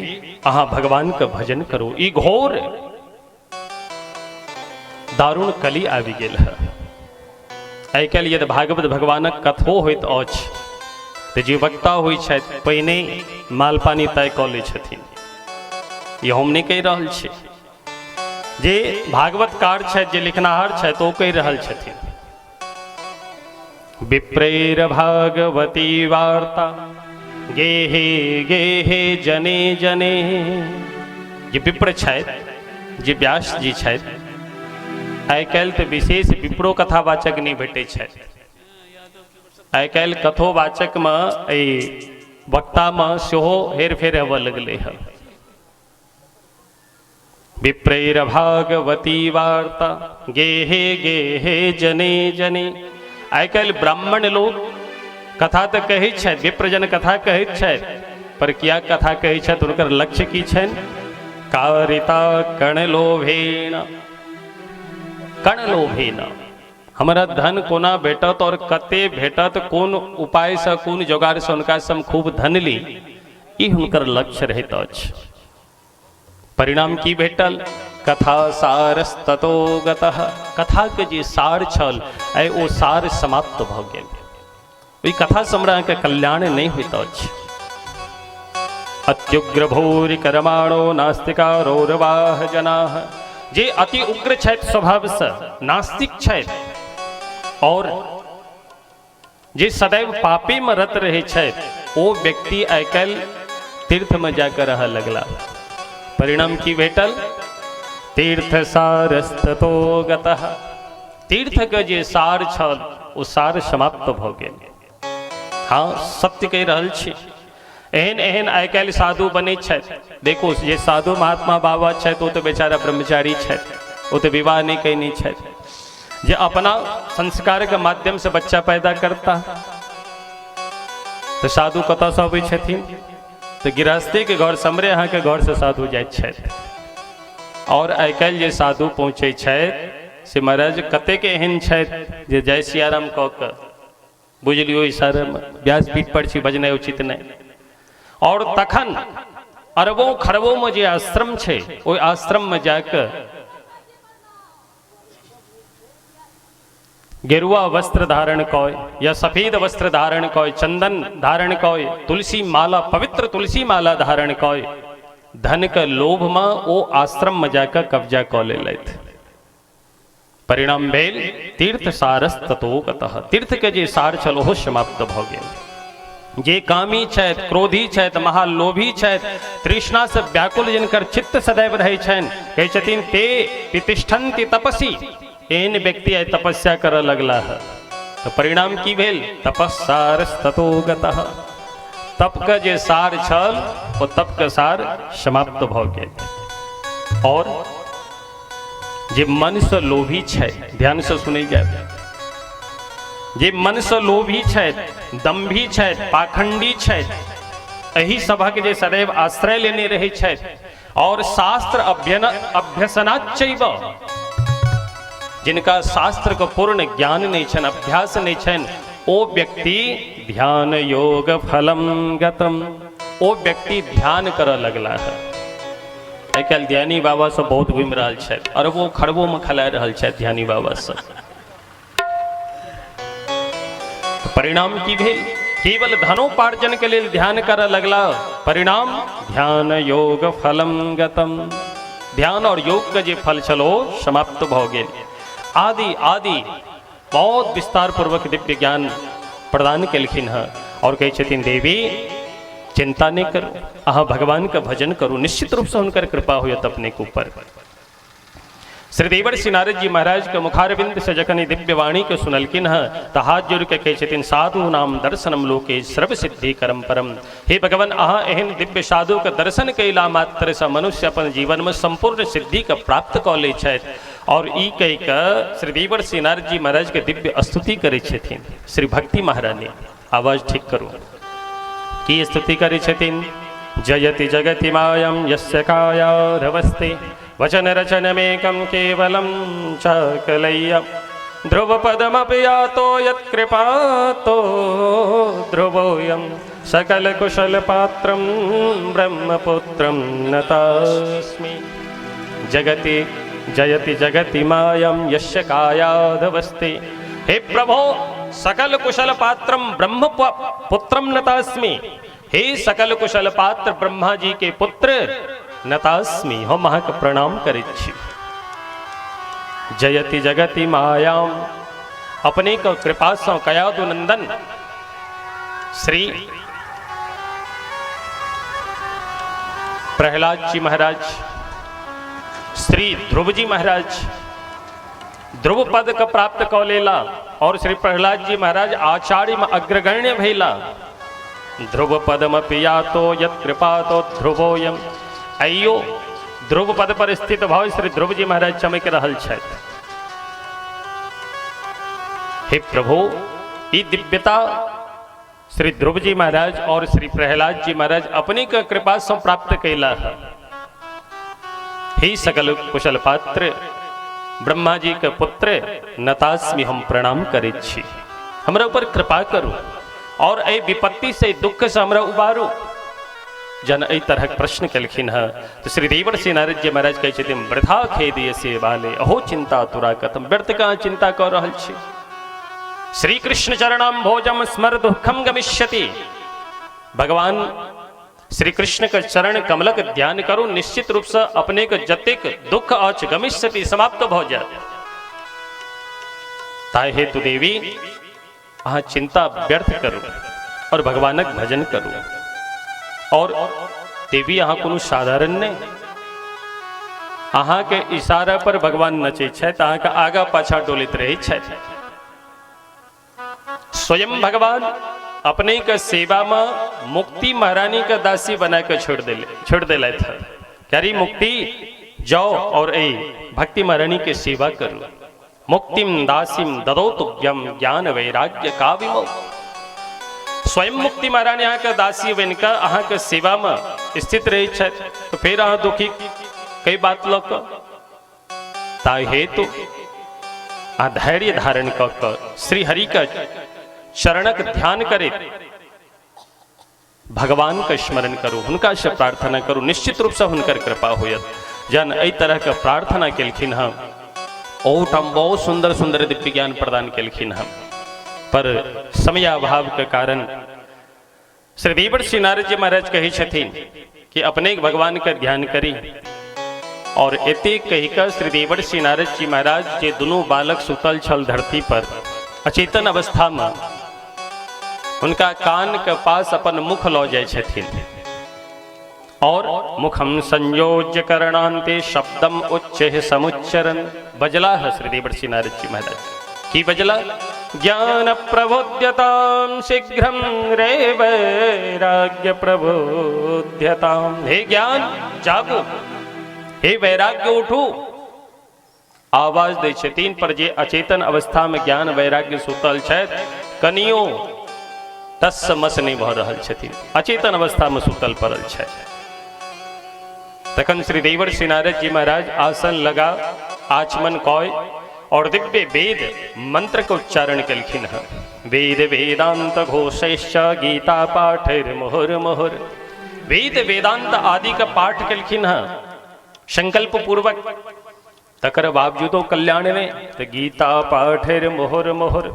अहाँ भगवान के भजन करो। ई घोर दारुण कली आबि गेल है। आइ काल्हि यदि भागवत भगवानक कथो होइत अछि तऽ जे वक्ता होइ छथि पहिने मालपानी तय कऽ लै छथिन। ये हम नहीं कहि रहल छी जे भागवतकार छथि जे लिखनाहार छथि ओ कहि रहल छथिन। विप्रेर भागवती वार्ता गेहे गेहे जने जने। जे विप्र छथि जे व्यास जी छथि आइ काल्हि तऽ विशेष विप्रो कथावाचक नहीं भेटै छथि। आइ काल्हि कथोवाचक में वक्ता में सेहो हेरफेर हेबऽ लगलै है। विप्रेर भागवती वार्ता गेहे गेहे जने जने। आइ काल्हि ब्राह्मण लोग कथा तो कहै छथि विप्रजन कथा कहैत छथि पर क्या कथा कहै छथि हुनकर लक्ष्य की छनि कारिता कणलोभेन कणलोभेन। हमरा धन कोना भेटत और कते भेटत कोन उपाय से कोन जोगाड़ से हुनका से हम खूब धन ली ई हुनकर लक्ष्य रहैत अछि। परिणाम की भेटल कथा सारस्ततो गतः। कथा के जे सार छल आइ ओ सार समाप्त भ गेल। ओहि कथा से हमरा के कल्याण नहीं होइत अछि। अत्युग्र भूरि कर्माणो नास्तिकारोरवाह जनाः। जे अति उग्र छथि स्वभाव से नास्तिक छथि और जे सदैव पापी में रत रहे छथि ओ व्यक्ति आइ काल्हि तीर्थ में जाकर रह लगला। परिणाम की भेटल तीर्थ सारस्ततो गतः। तीर्थ के जे सार छल ओ सार समाप्त भ गेल। हाँ सत्य कहि रहल छी। एहन एहन आइ काल्हि साधु बनै छथि। देखो जे साधु महात्मा बाबा छथि ओ तो बेचारा ब्रह्मचारी छथि, ओ तो विवाह नहीं कयने छथि। जे अपना संस्कार के माध्यम से बच्चा पैदा करता तो साधु कतऽ से अबै छथिन? तो गृहस्थी के घर समरे अहाँ के घर से साधु जाइत छथि। और आइ काल्हि जे साधु पहुँचै छथि से महाराज कतेक एहन छथि जे जय सियाराम कऽ कऽ बुझलियो इशारामे व्यासपीठ पर छी बजनाइ उचित नहि। और तखन अरबों खरबों में जे आश्रम छै ओहि आश्रम में जाकर गेरुआ वस्त्र धारण कय या सफेद वस्त्र धारण कय, चंदन धारण कय, तुलसी माला पवित्र तुलसी माला धारण कय, धन के लोभ में ओ आश्रम में जाकर कब्जा कऽ लेलथि। परिणाम भेल तीर्थ सारस्ततो गतः। तीर्थ के जे सार छल ओहो समाप्त भ गेल। जे कामी छथि, क्रोधी छथि, महालोभी छथि, तृष्णा से व्याकुल जिनकर चित्त सदैव रहै छनि, कहै छथिन ते प्रतिष्ठन्ति तपसी। एहन व्यक्ति आइ तपस्या करऽ लगला है तो परिणाम की भेल? तपस्सारस्ततो गतः। तप के जे सार छल ओ तप के सार समाप्त भ गेल। और जे मन से लोभी छै, ध्यान से सुनै जाए, जे मन से लोभी छथि, दम्भी छथि, पाखंडी छथि, एहि सभक जे सदैव आश्रय लेने रहै छथि और शास्त्र अभ्यसनाच्चैव, जिनका शास्त्र को पूर्ण ज्ञान नहीं छन, अभ्यास नहीं छन, ओ व्यक्ति ध्यान योग फलम गतम। ओ व्यक्ति ध्यान करऽ लगला है। आइ काल्हि ध्यानी बाबा सब बहुत घुमि रहल छथि, अरबों खरबों में खला रहल छथि ध्यानी बाबा सब। परिणाम की भेल? केवल धनोपार्जन के लिए ध्यान करऽ लगला। परिणाम ध्यान योग फलम गतम। ध्यान और योग का जे फल छलो समाप्त भ गेल। आदि आदि बहुत विस्तार पूर्वक दिव्य ज्ञान प्रदान केलखिन है और कहै छथिन देवी चिंता नहीं करो, अहाँ भगवान का भजन करो, निश्चित रूप से उनकर कृपा होयत अपने के ऊपर। श्री देवर श्री नारद जी महाराज के मुखारविंद से जखन दिव्य वाणी के सुनलकिन है तो हाथ जोड़ के कहै छथिन साधु नाम दर्शनम लोके सर्व सिद्धि करम परम। हे भगवान अहाँ एहन दिव्य साधु के दर्शन कैला मात्र से मनुष्य अपन जीवन में संपूर्ण सिद्धि के प्राप्त कऽ लै छथि। और ई कहि कऽ श्री देवर श्री नारद जी महाराज के दिव्य स्तुति करै छथिन। श्री भक्ति महारानी आवाज ठीक करू की स्तुति करै छथिन। जयति जगति मायम यस्य कायारवस्ते वचन रचनमेकं केवलं चाकलय्य। ध्रुवपदमपि यातो यत्कृपातो ध्रुवोऽयं सकलकुशलपात्रं ब्रह्मपुत्रं नतास्मि। जगति जयति जगति मायं यस्य कायाधवस्ते। हे प्रभो सकल कुशल पात्रम ब्रह्म पुत्रम नतास्मि। हे सकल कुशल पात्र ब्रह्मा जी के पुत्र नतास्मि, हम अहाँ के प्रणाम करैत छी। जयति जगति मायाम, अपने को कृपा से कयादु नंदन श्री प्रहलाद जी महाराज, श्री ध्रुव जी महाराज ध्रुव पद का प्राप्त कऽ लेला और श्री प्रहलाद जी महाराज आचार्य में अग्रगण्य भैला। ध्रुव पदमपि यातो यत्कृपातो ध्रुवोऽयम्। अयो ध्रुव पद पर स्थित भाव श्री ध्रुव जी महाराज चमक रहल छथि। हे प्रभु ई दिव्यता श्री ध्रुव जी महाराज और श्री प्रहलाद जी महाराज अपनी का कृपा से प्राप्त कैला है। हे सकल कुशल पात्र ब्रह्मा जी के पुत्र नतास्मि, हम प्रणाम करे छी, हमरा ऊपर कृपा करू और ए विपत्ति से दुख से हमरा उबारू। जन एहि तरह प्रश्न केलखिन है तो श्री देवर श्री नारद जी महाराज कहै छथिन वृथा खेदिय से बाले अहो चिंता तुरा कथम। व्यर्थ का चिंता कर रहल छी। श्री कृष्ण चरणाम भोजम स्मर दुखम गमिष्यति। भगवान श्री कृष्ण के चरण कमलक ध्यान करो, निश्चित रूप से अपने के जतेक दुख अछि गमिष्यति, समाप्त भ जायत। ताहि हेतु देवी अहाँ चिंता व्यर्थ करू और भगवानक भजन करू। और ते भी अहाँ कोनो साधारण नहीं। अहाँ के इशारा पर भगवान नचे छथि, अहाँ के आगा पाछा डोलित रहे छथि। स्वयं भगवान अपने के सेवा में मुक्ति महारानी का दासी बना के छोड़ दिले था। क्यारी मुक्ति जाओ और ए भक्ति महारानी के सेवा करो। मुक्तिम दासीम ददो तुभ्यम ज्ञान वैराग्य का विमो। स्वयं मुक्ति महारानी यहाँ के दासी बनकर अहाँ के सेवा में स्थित रहे छथि, तो फिर अहाँ दुखी कई बात लोग ताई हेतु धैर्य धारण कर श्री हरि का चरणक ध्यान करे, भगवान का स्मरण करो, उनका से प्रार्थना करो, निश्चित रूप से उनकर कृपा होयत। जन एहि तरह के प्रार्थना केलखिन हम ओटम बहुत सुंदर सुंदर दिव्य ज्ञान प्रदान केलखिन हम, पर समयाभाव के कारण श्री देवर्षि नारद जी महाराज कही छथिन कि अपने भगवान का ध्यान करी। और एते कहिकर श्री देवर्षि नारद जी महाराज जे दोनों बालक सुतल छल धरती पर अचेतन अवस्था में उनका कान के पास अपन मुख लौ जाय छथिन और मुखम संयोज्य करणांते शब्दम उच्च समुच्चरण बजला है श्री देवर्षि नारद जी महाराज की बजला ज्ञान प्रबोध्यताम शीघ्रम रे वैराग्य प्रबोध्यताम। हे ज्ञान जागो, हे वैराग्य उठो। आवाज दे छथिन पर जे अचेतन अवस्था में ज्ञान वैराग्य सुतल छथि कनियो तस मस नहीं भ रहल छथिन, अचेतन अवस्था में सुतल पड़ल छथि। तखन श्री देवर्षि नारद जी महाराज आसन लगा आचमन कय और दिव्य वेद मंत्र के उच्चारण कलखिन है। वेद वेदांत घोषैश्च गीता पाठैर मुहुर मुहुर। वेद वेदांत आदि का पाठ कलखिन है संकल्प पूर्वक। तकर बावजूदो कल्याण ने तो गीता पाठैर मुहुर मुहुर।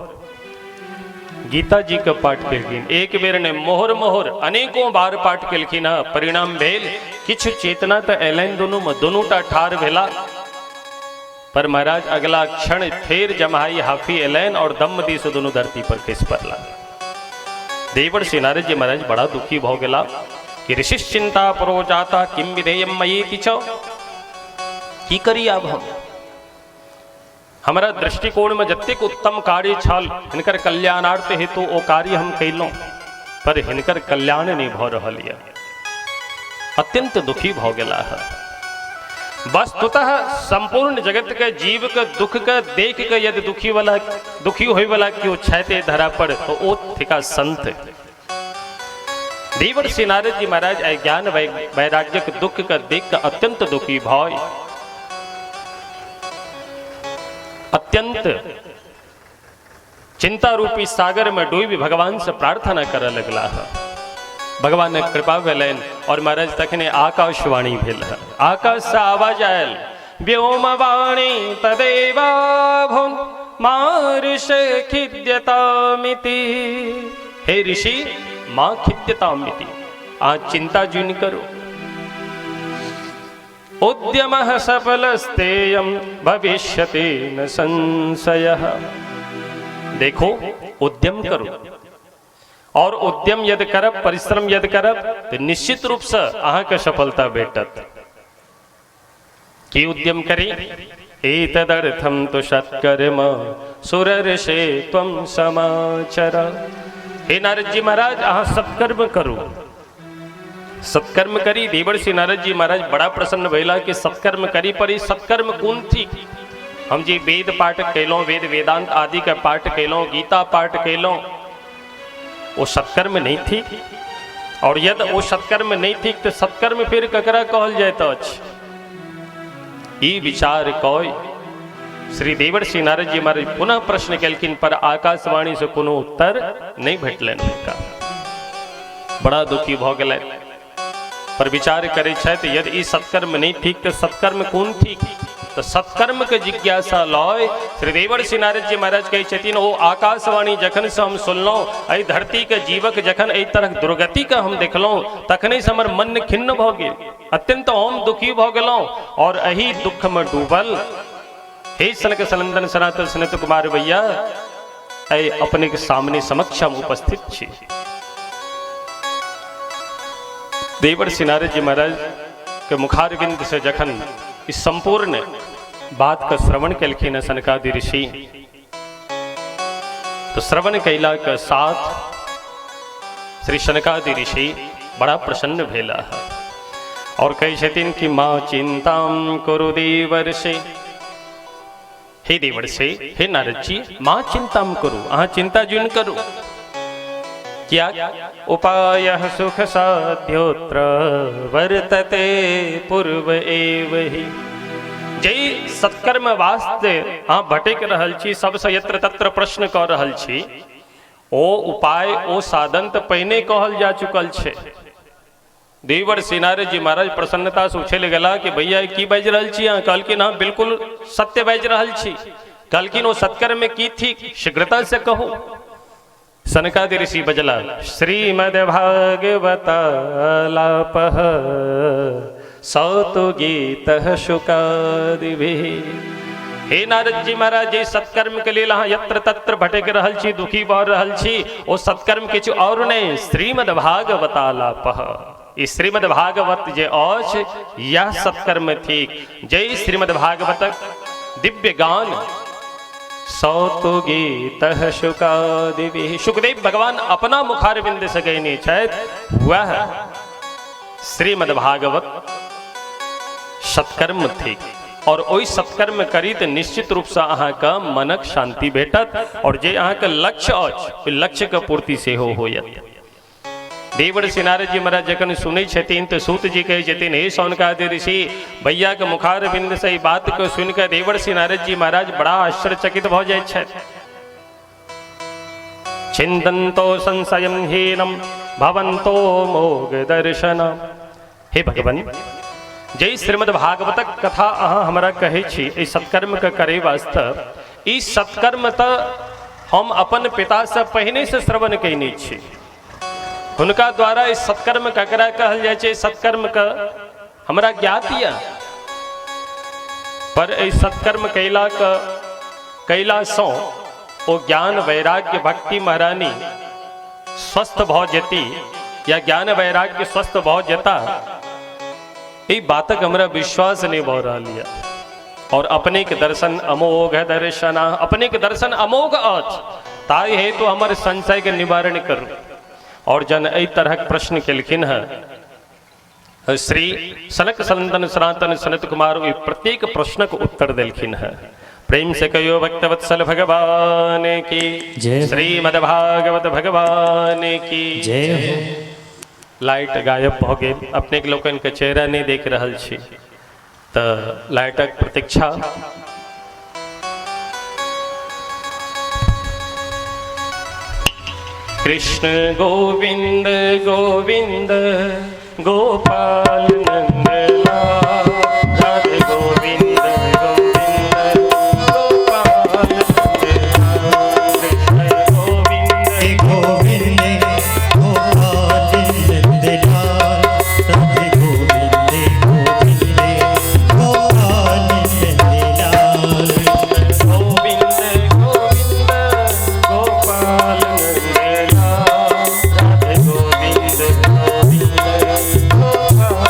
गीता जी का पाठ कलखिन एक बेर ने मोहर मोहर अनेकों बार पाठ कलखिन है। परिणाम भेल किछु चेतना तो एलैन दोनों टा ठार भेला, पर महाराज अगला क्षण फेर जमाई हाफी एलैन और दम दी से दोनों धरती पर खिस पड़ला। देवर्षि नारद जी महाराज बड़ा दुखी भ गेला कि ऋषि चिंता परो जाता किम विधेयम मयि किछो। की करी अब हम हमारा दृष्टिकोण में जतेक उत्तम कार्य छल हिनकर कल्याणार्थ हेतु ओ कार्य हम कैलौं, पर हिनकर कल्याण नहीं भ रहल है। अत्यंत दुखी भ गेला है। वस्तुतः संपूर्ण जगत के जीव के दुख के देख के यदि दुखी होय वाला क्यों छाते धरा पर तो ओ थिका संत। देवर्षि नारद जी महाराज अज्ञान वैराग्य के दुख का देख कर अत्यंत दुखी भय, अत्यंत चिंता रूपी सागर में डूबी भगवान से प्रार्थना कर लगला है। भगवान ने कृपा भेलन और महाराज तखने आकाशवाणी भेल है। आकाश से आवाज आयल व्योम वाणी तदेवा भुन माऋषे खिद्यतामिति। हे ऋषि मां खिद्यतामिति, आज चिंता जुन करो। उद्यमः सफलस्तेयं भविष्यति न संशयः। देखो उद्यम करो और उद्यम यदि करब परिश्रम यदि करब तो निश्चित रूप से अहाँ के सफलता भेटत। की उद्यम करी एतदर्थम तो सत्कर्म सुरर्षे त्वं समाचर। हे नारद जी महाराज अहाँ सत्कर्म करो, सत्कर्म करी। देवर्षि नारद जी महाराज बड़ा प्रसन्न भैला कि सत्कर्म करी, पर ई सत्कर्म कौन थी। हम जी वेद पाठ कैलों, वेद वेदांत आदि का पाठ कैलों, गीता पाठ कैलों, वो सत्कर्म नहीं थी। और यदि वो सत्कर्म नहीं थी तो सत्कर्म फिर ककरा कहल जाता अछि। ई विचार कोई श्री देवर्षि नारद जी महाराज पुनः प्रश्न केलखिन, पर आकाशवाणी से कोनो उत्तर नहीं भेटलनि हुनका। बड़ा दुखी भ गेलै, पर विचार करे छथि यदि ई सत्कर्म नहीं ठीक तो सत्कर्म कौन ठीक। तो सत्कर्म के जिज्ञासा लय श्री देवर्षि नारद जी महाराज कहे छथिन ओ आकाशवाणी जखन से हम सुनलौं, एहि धरती के जीवक जखन एहि तरह दुर्गति का हम देखलौं तखने से हमर मन खिन्न भ गेल, अत्यंत हम दुखी भ गेलौं और एहि दुख में डूबल। हे सनक सनंदन सनातन सनत कुमार भैया, ऐ अपने के सामने समक्ष हम उपस्थित छी। देवर्षि नारद जी महाराज के मुखारविंद से जखन इस संपूर्ण बात का श्रवण कलखिन सनकादि ऋषि, तो श्रवण कैला के साथ श्री सनकादि ऋषि बड़ा प्रसन्न भेला है और कही छथिन कि माँ चिंता करो देवर्षि, हे देवर्षि, हे नारद जी, माँ चिंता करो, अहाँ चिंता जुन करो। क्या उपाय सुख साध्योत्र वर्तते पूर्व एव ही। जय सत्कर्म वास्ते अहाँ भटक रहल छी, सबसे यत्र तत्र प्रश्न कर रहल छी, ओ उपाय ओ साधन तो पहिने कहल जा चुकल छे। देवर्षि नारद जी महाराज प्रसन्नता से उछल गला कि भैया की बाजि रहल छी अहाँ? कहलखिन हाँ बिल्कुल सत्य बाजि रहल छी। कहलखिन ओ सत्कर्म में की थी, शीघ्रता से कहो। सनकादि ऋषि बजला, श्रीमद् भागवतालापः सौतु गीतः शुकादिभिः। हे नारद जी महाराज, जी सत्कर्म के लिए अहाँ यत्र तत्र भटक रहल छी, दुखी भऽ रहल छी, ओ सत्कर्म किछु और नहीं, श्रीमद् भागवतालापः। ई श्रीमद् भागवत जे अछि यह सत्कर्म थिक। जय श्रीमद् भागवतक दिव्य गान सौतु गीतः शुकादिभिः। सुखदेव भगवान अपना मुखारविंद से कहने छथि वह श्रीमद् भागवत सत्कर्म थिक और ओहि सत्कर्म करी तो निश्चित रूप से अहाँके मनक शांति भेटत और जे अहाँके लक्ष्य अछि ओहि लक्ष्य के पूर्ति सेहो होयत। देवर्षि नारद जी महाराज जखन सुनै छथिन तो सूत जी कहै छथिन, हे सौनकादि ऋषि, भैया के मुखारविंद से ई बात को सुनिकर देवर्षि नारद जी महाराज बड़ा आश्चर्यचकित भ जाइत छथि। चिंतन्तो संशयं हीनम भवन्तो मोग दर्शनम। हे भगवान, जय श्रीमद् भागवतक कथा अहाँ हमरा कहै छी ई सत्कर्म के करे वास्ते, ई सत्कर्म तो हम अपन पिता से पहिने से श्रवण कैने छी। हुनका द्वारा इस सत्कर्म ककरा कहल जाय छै, सत्कर्म का हमरा ज्ञात यऽ, पर इस सत्कर्म कैला सो ओ ज्ञान वैराग्य भक्ति महारानी स्वस्थ भ जेती या ज्ञान वैराग्य स्वस्थ भ जेता, ई बातक हमरा विश्वास नहीं भ रहल यऽ। और अपने के दर्शन अमोघ दर्शना, अपने के दर्शन अमोघ अछि, ताहि हेतु हमर संशय के निवारण करू। और जन एहि तरहक प्रश्न केलखिन है श्री सनक सनंदन सनातन सनत कुमार प्रत्येक प्रश्नक उत्तर देलखिन है। प्रेम से कहियो भक्तवत्सल भगवान की जय। श्रीमद् भागवत भगवान की जय। लाइट गायब भ गेल, अपने के लोकन के चेहरा नहीं देख रहल छी, तो लाइटक प्रतीक्षा। कृष्ण गोविंद गोविंद गोपाल नंदलाल, राधे गोविंद गोविंद गोपाल नंदलाल, कृष्ण गोविंद गोविंद गोपाल नंदलाल, राधे गोविंद गोविंद गोपाल नंदलाल, गोविंद गोविंद गोपाल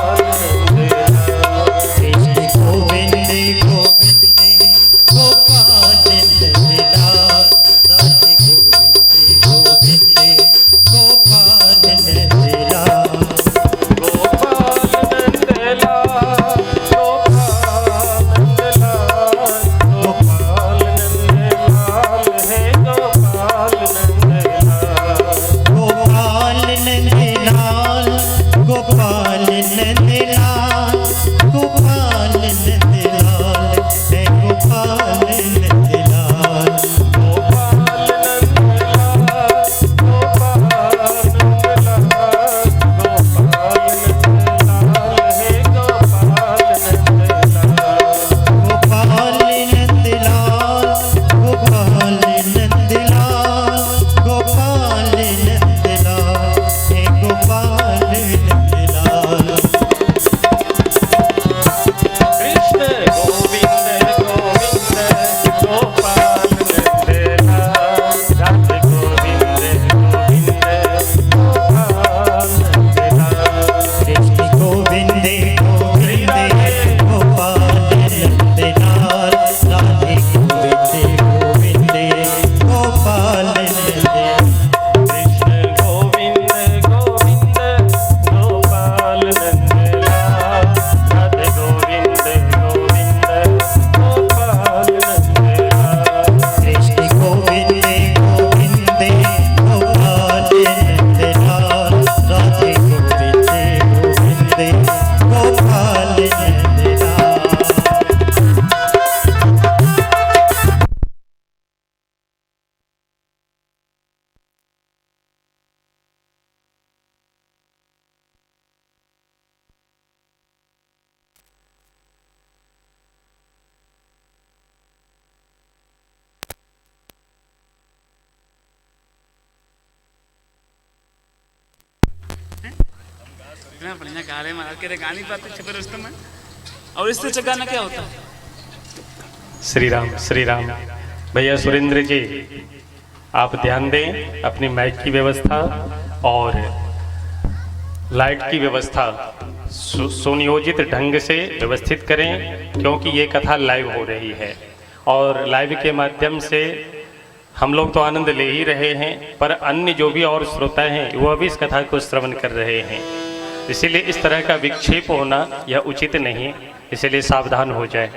इतना बढ़िया गा रहे महाराज, कह रहे गा नहीं पाते छपे रुस्तम में, और इससे अच्छा गाना क्या होता है? श्री राम। भैया सुरेंद्र जी, आप ध्यान दें, अपनी माइक की व्यवस्था और लाइट की व्यवस्था सुनियोजित ढंग से व्यवस्थित करें, क्योंकि ये कथा लाइव हो रही है और लाइव के माध्यम से हम लोग तो आनंद ले ही रहे हैं, पर अन्य जो भी और श्रोता हैं वह भी इस कथा को श्रवण कर रहे हैं। इसीलिए इस तरह का विक्षेप होना यह उचित नहीं, इसलिए सावधान हो जाए।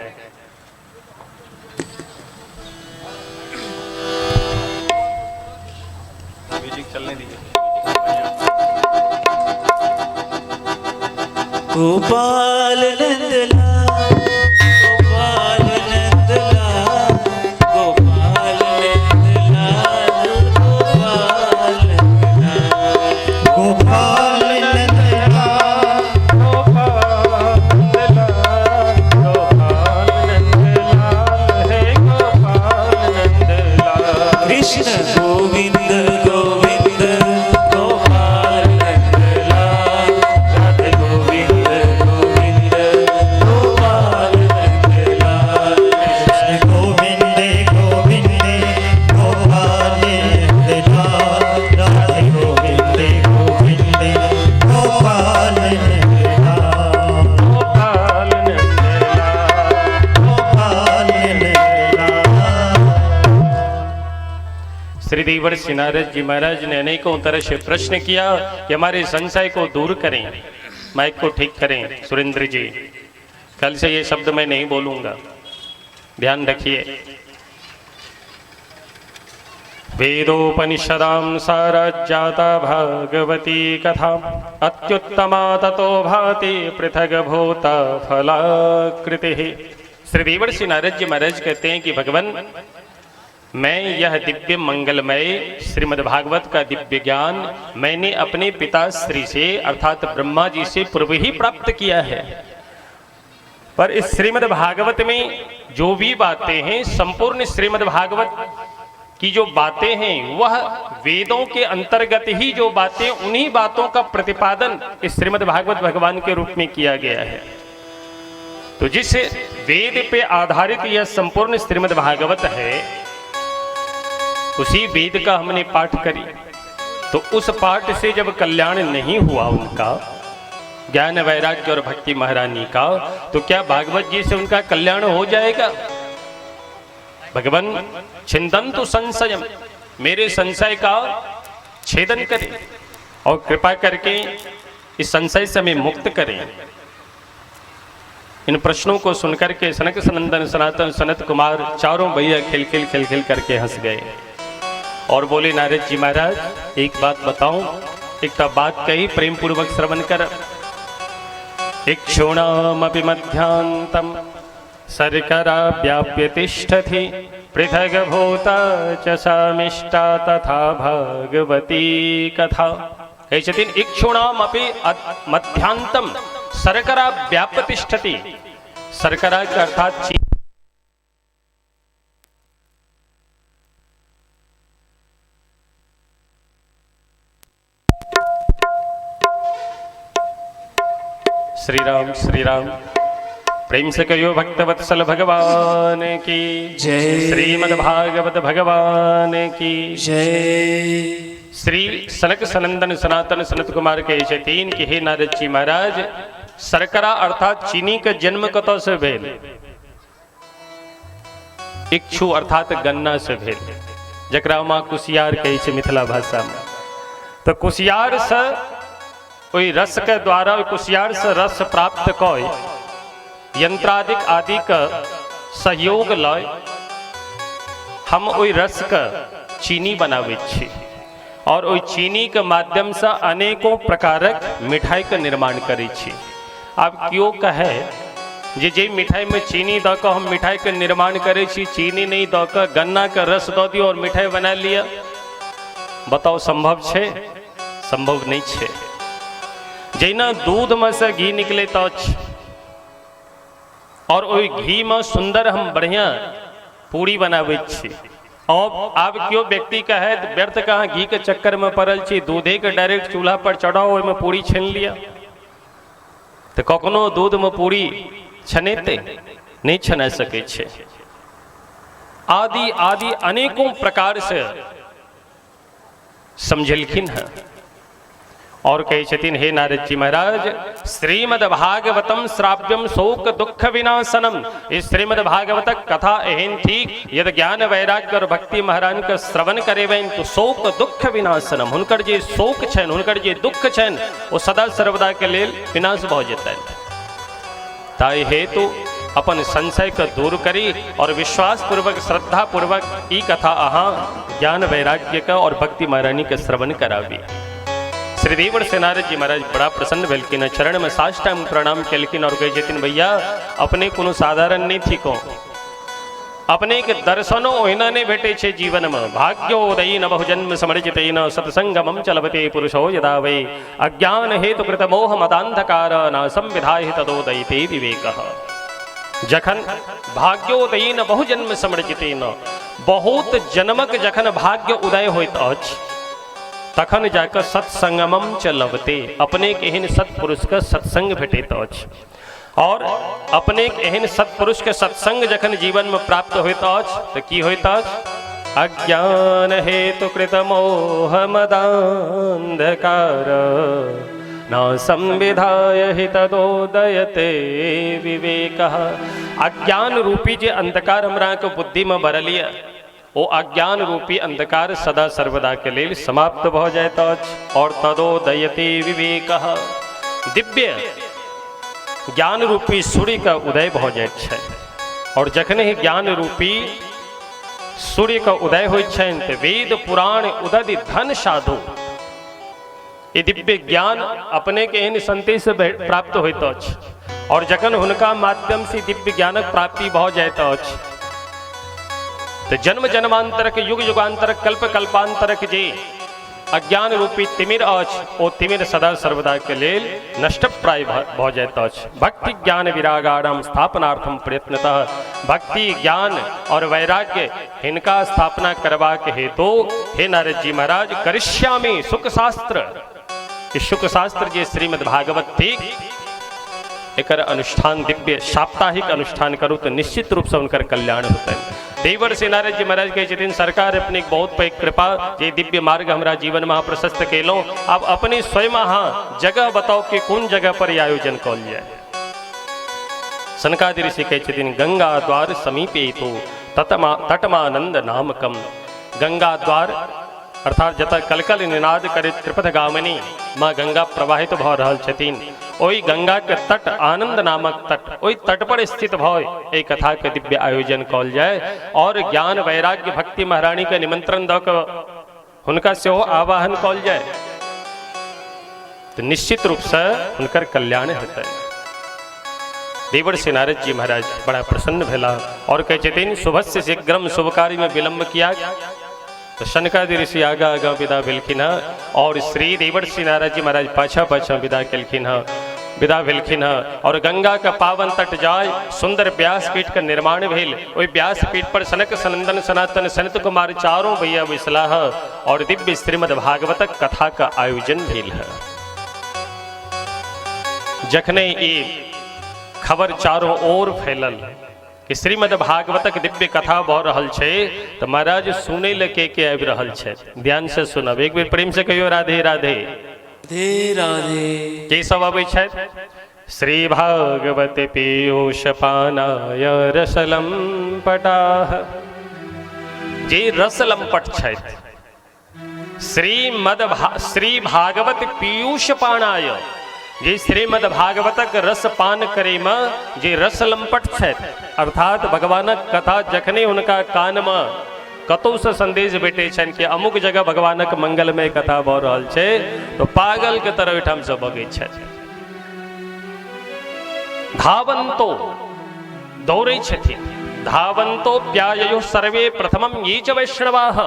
म्यूजिक चलने दीजिए। गोपाल नंदलाल, गोपाल नंदलाल, गोपाल नंदलाल, गोपाल नंदलाल, कृष्ण गोविंद गोविंद गोपाल नंदलाल, राधे गोविंद गोविंद गोपाल नंदलाल, कृष्ण गोविंद गोविंद गोपाल नंदलाल, राधे गोविंद गोविंद गोपाल नंदलाल, गोपाल नंदलाल। श्री देवर्षि नारद जी महाराज ने अनेकों तरह से प्रश्न किया कि हमारे संशय को दूर करें, माइक को ठीक करें। सुरेंद्र जी, कल से ये शब्द मैं नहीं बोलूंगा, ध्यान रखिए। वेदोपनिषदां सारजाता भागवती कथा, अत्युत्तमा ततो भाति पृथग भूता फलाकृति। श्री देवर्षि नारद जी महाराज कहते हैं कि भगवान, मैं यह दिव्य मंगलमय श्रीमद्भागवत का दिव्य ज्ञान मैंने अपने पिता श्री से अर्थात ब्रह्मा जी से पूर्व ही प्राप्त किया है, पर इस श्रीमद्भागवत में जो भी बातें हैं, संपूर्ण श्रीमद्भागवत की जो बातें हैं वह वेदों के अंतर्गत ही जो बातें, उन्हीं बातों का प्रतिपादन इस श्रीमद्भागवत भगवान के रूप में किया गया है। तो जिस वेद पे आधारित यह संपूर्ण श्रीमद्भागवत है, उसी वेद का हमने पाठ करी, तो उस पाठ से जब कल्याण नहीं हुआ उनका, ज्ञान वैराग्य और भक्ति महारानी का, तो क्या भागवत जी से उनका कल्याण हो जाएगा? भगवान छिंदन्तु संशयम, मेरे संशय का छेदन करें और कृपा करके इस संशय से हमें मुक्त करें। इन प्रश्नों को सुनकर के सनक सनंदन सनातन सनत कुमार चारों भैया खिल करके हंस गए और बोले, नारद जी महाराज एक बात बताऊं। एक तो बात कही, प्रेम पूर्वक श्रवण कर। इक्षुणामपि मध्यांतम सर्करा व्याप्य तिष्ठति, पृथग भूता च सामिष्टा तथा भागवती कथा। ऐचतिन इक्षुणामपि मध्यांतम सर्करा व्याप्य तिष्ठति। सर्करा का अर्थात श्री राम। प्रेम से कहियो भक्तवत्सल भगवान की जय। श्रीमद्भागवत भगवान की जय। श्री सनक सनंदन सनातन सनत कुमार के ऐसे तीन कि हे नारद जी महाराज, सरकरा अर्थात चीनी का जन्म कतौ से भेल? इक्षु अर्थात गन्ना से भेल, जकरा माँ कुशियार कहे छे मिथिला भाषा में। तो कुशियार से ओई रस के द्वारा, कुशियार से रस प्राप्त कय यंत्रादिक आदि का सहयोग लय हम ओई रस का चीनी बनावे छी और ओई चीनी के माध्यम से अनेकों प्रकारक मिठाई का निर्माण करे छी। आप क्यों कहे जे मिठाई में चीनी द के हम मिठाई का निर्माण करे छी, चीनी नहीं द के गन्ना का रस द दियो और मिठाई बना लिया? बताओ संभव छे? संभव नहीं छे। जैना दूध में से घी निकले तो और ओई घी में सुंदर हम बढ़िया पूरी बनावे छी। और आप क्यों व्यक्ति का है व्यर्थ कहाँ घी के चक्कर में पड़ल छी, दूधे के डायरेक्ट चूल्हा पर चढ़ाओ, में पूरी छीन लिया। तो कखनो दूध में पूरी छनेते नहीं छना सके छे। आदि आदि अनेकों प्रकार से समझलखिन है और कहे छथिन, हे नारद जी महाराज, श्रीमद् भागवतम श्राव्यम शोक दुख विनाशनम। इस श्रीमद् भागवत कथा एहन थी यदि ज्ञान वैराग्य और भक्ति महाराज का श्रवण करेबेन तो शोक दुख विनाशनम, हुनकर जे शोक छन, हुनकर जे दुख छन, वो सदा सर्वदा के लेल विनाश भ जेतन। ताई हेतु अपन संशय को दूर करी और विश्वास पूर्वक श्रद्धा पूर्वक ई कथा अहाँ ज्ञान वैराग्य का और भक्ति महारानी के श्रवण करावी। श्री देवर से नारद जी महाराज बड़ा प्रसन्न भेलकिन, चरण में साष्टांग प्रणाम केलकिन और कहे छथिन, भैया अपने कोनो साधारण नहीं थी को, अपने के दर्शनो ओहिना ने भेटे छे जीवन में। भाग्योदयी न बहुजन्म समर्जितेन सत्संगमं चलवते पुरुषो यदा वै अज्ञान हेतु कृत मोह मदांधकार नासं विधाहि तदोदयते विवेकः। जखन भाग्योदयी न बहुजन्म समर्जितेन, बहुत जन्मक जखन भाग्य उदय होइत अछि तखन जाकर सत्संगमम च लभते, अपने के एहन सत्पुरुष का सत्संग भेटैत अछि। और अपने के एहन सत्पुरुष के सत्संग जखन जीवन में प्राप्त होइत अछि तो की होइत अछि? अज्ञान हेतु कृत मोह मदांधकार न संविधाय हि तदोदयते विवेकः। अज्ञान रूपी जे अंधकार हमरा के बुद्धि में भरलिय, वो अज्ञान रूपी अंधकार सदा सर्वदा के लिए समाप्त भ जाता और तदोदयते विवेकः। दिव्य ज्ञान रूपी सूर्य का उदय भ जाए और जखने ही ज्ञान रूपी सूर्य का उदय हो वेद पुराण उदधि धन साधु, ये दिव्य ज्ञान अपने के इन संति से प्राप्त होता और जखन हुनका माध्यम से दिव्य ज्ञान प्राप्ति भ जाता तो जन्म जन्मांतर के युग युगांतर कल्प कल्पांतर के जे अज्ञान रूपी तिमिर अछि ओ तिमिर सदा सर्वदा के लेल नष्ट प्राय भ जाइत अछि। भक्ति ज्ञान विरागाणाम स्थापनार्थम प्रयत्नतः, भक्ति ज्ञान और वैराग्य इनका स्थापना करवा के हेतु हे नारद जी महाराज करिष्यामि सुख शास्त्र। इस सुख शास्त्र जे श्रीमद् भागवत थी एकर अनुष्ठान दिव्य साप्ताहिक अनुष्ठान करूँ तो निश्चित रूप से उनकर कल्याण होता है। देवर से नारद जी महाराज कहे छथिन, सरकार अपने बहुत पैघ कृपा जे दिव्य मार्ग हमरा जीवन में प्रशस्त केलौं, अब अपने स्वयं अहाँ जगह बताओ कि कौन जगह पर यह आयोजन कल जाए। सनकादि ऋषि कहे छथिन, गंगा द्वार समीपे तो तटमानंद नामकम। गंगा द्वार अर्थात जतऽ कलकल निनाद करे त्रिपथ गामिनी माँ गंगा प्रवाहित भ रहल छथिन, ओई गंगा के तट आनंद नामक तट, ओई तट पर स्थित भय एक कथा के दिव्य आयोजन कल जाए और ज्ञान वैराग्य भक्ति महारानी के निमंत्रण द के हुनका सेहो आवाहन कल जाए तो निश्चित रूप से हुनकर कल्याण होता है। देवर से नारद जी महाराज बड़ा प्रसन्न भेला और कहे छथिन, शुभस्य शीघ्रम शुभ कार्य में विलंब किया। तो शनकादि ऋषि आगा आगा विदा भेलखिन और श्री देवर श्री नारद जी महाराज पाछा पाछा विदा केलखिन विदा भेलखिन और गंगा का पावन तट जाय सुंदर व्यासपीठ का निर्माण भेल। ओई व्यासपीठ पर सनक सनंदन सनातन सनत कुमार चारों भैया विसलाह और दिव्य श्रीमद् भागवत कथा का आयोजन भेल है। जखने ये खबर चारों ओर फैलल कि श्रीमद् भागवतक दिव्य कथा भ रहल छे तो महाराज सुने लके के आबि रहल छे। ध्यान से सुनब, एक बेर प्रेम से कहियो राधे राधे राधे राधे। के सब अबै छथि? श्री भागवत पीयूष पानाय रसलम पटाह, जे रसलम पट छथि। श्री भागवत पीयूष पानाय, जे श्रीमद् भागवतक रस पान करे में जे रस लंपट छथि अर्थात भगवानक कथा जखने उनका कान में कतौ से संदेश भेटे छन कि अमुक जगह भगवानक मंगलमय कथा भ रहल छै तो पागल के तरह ओहिठाम से बगै छथि। धावंतो दौड़ै छथिन, धावंतो प्याययो सर्वे प्रथमम ये च वैष्णवाः।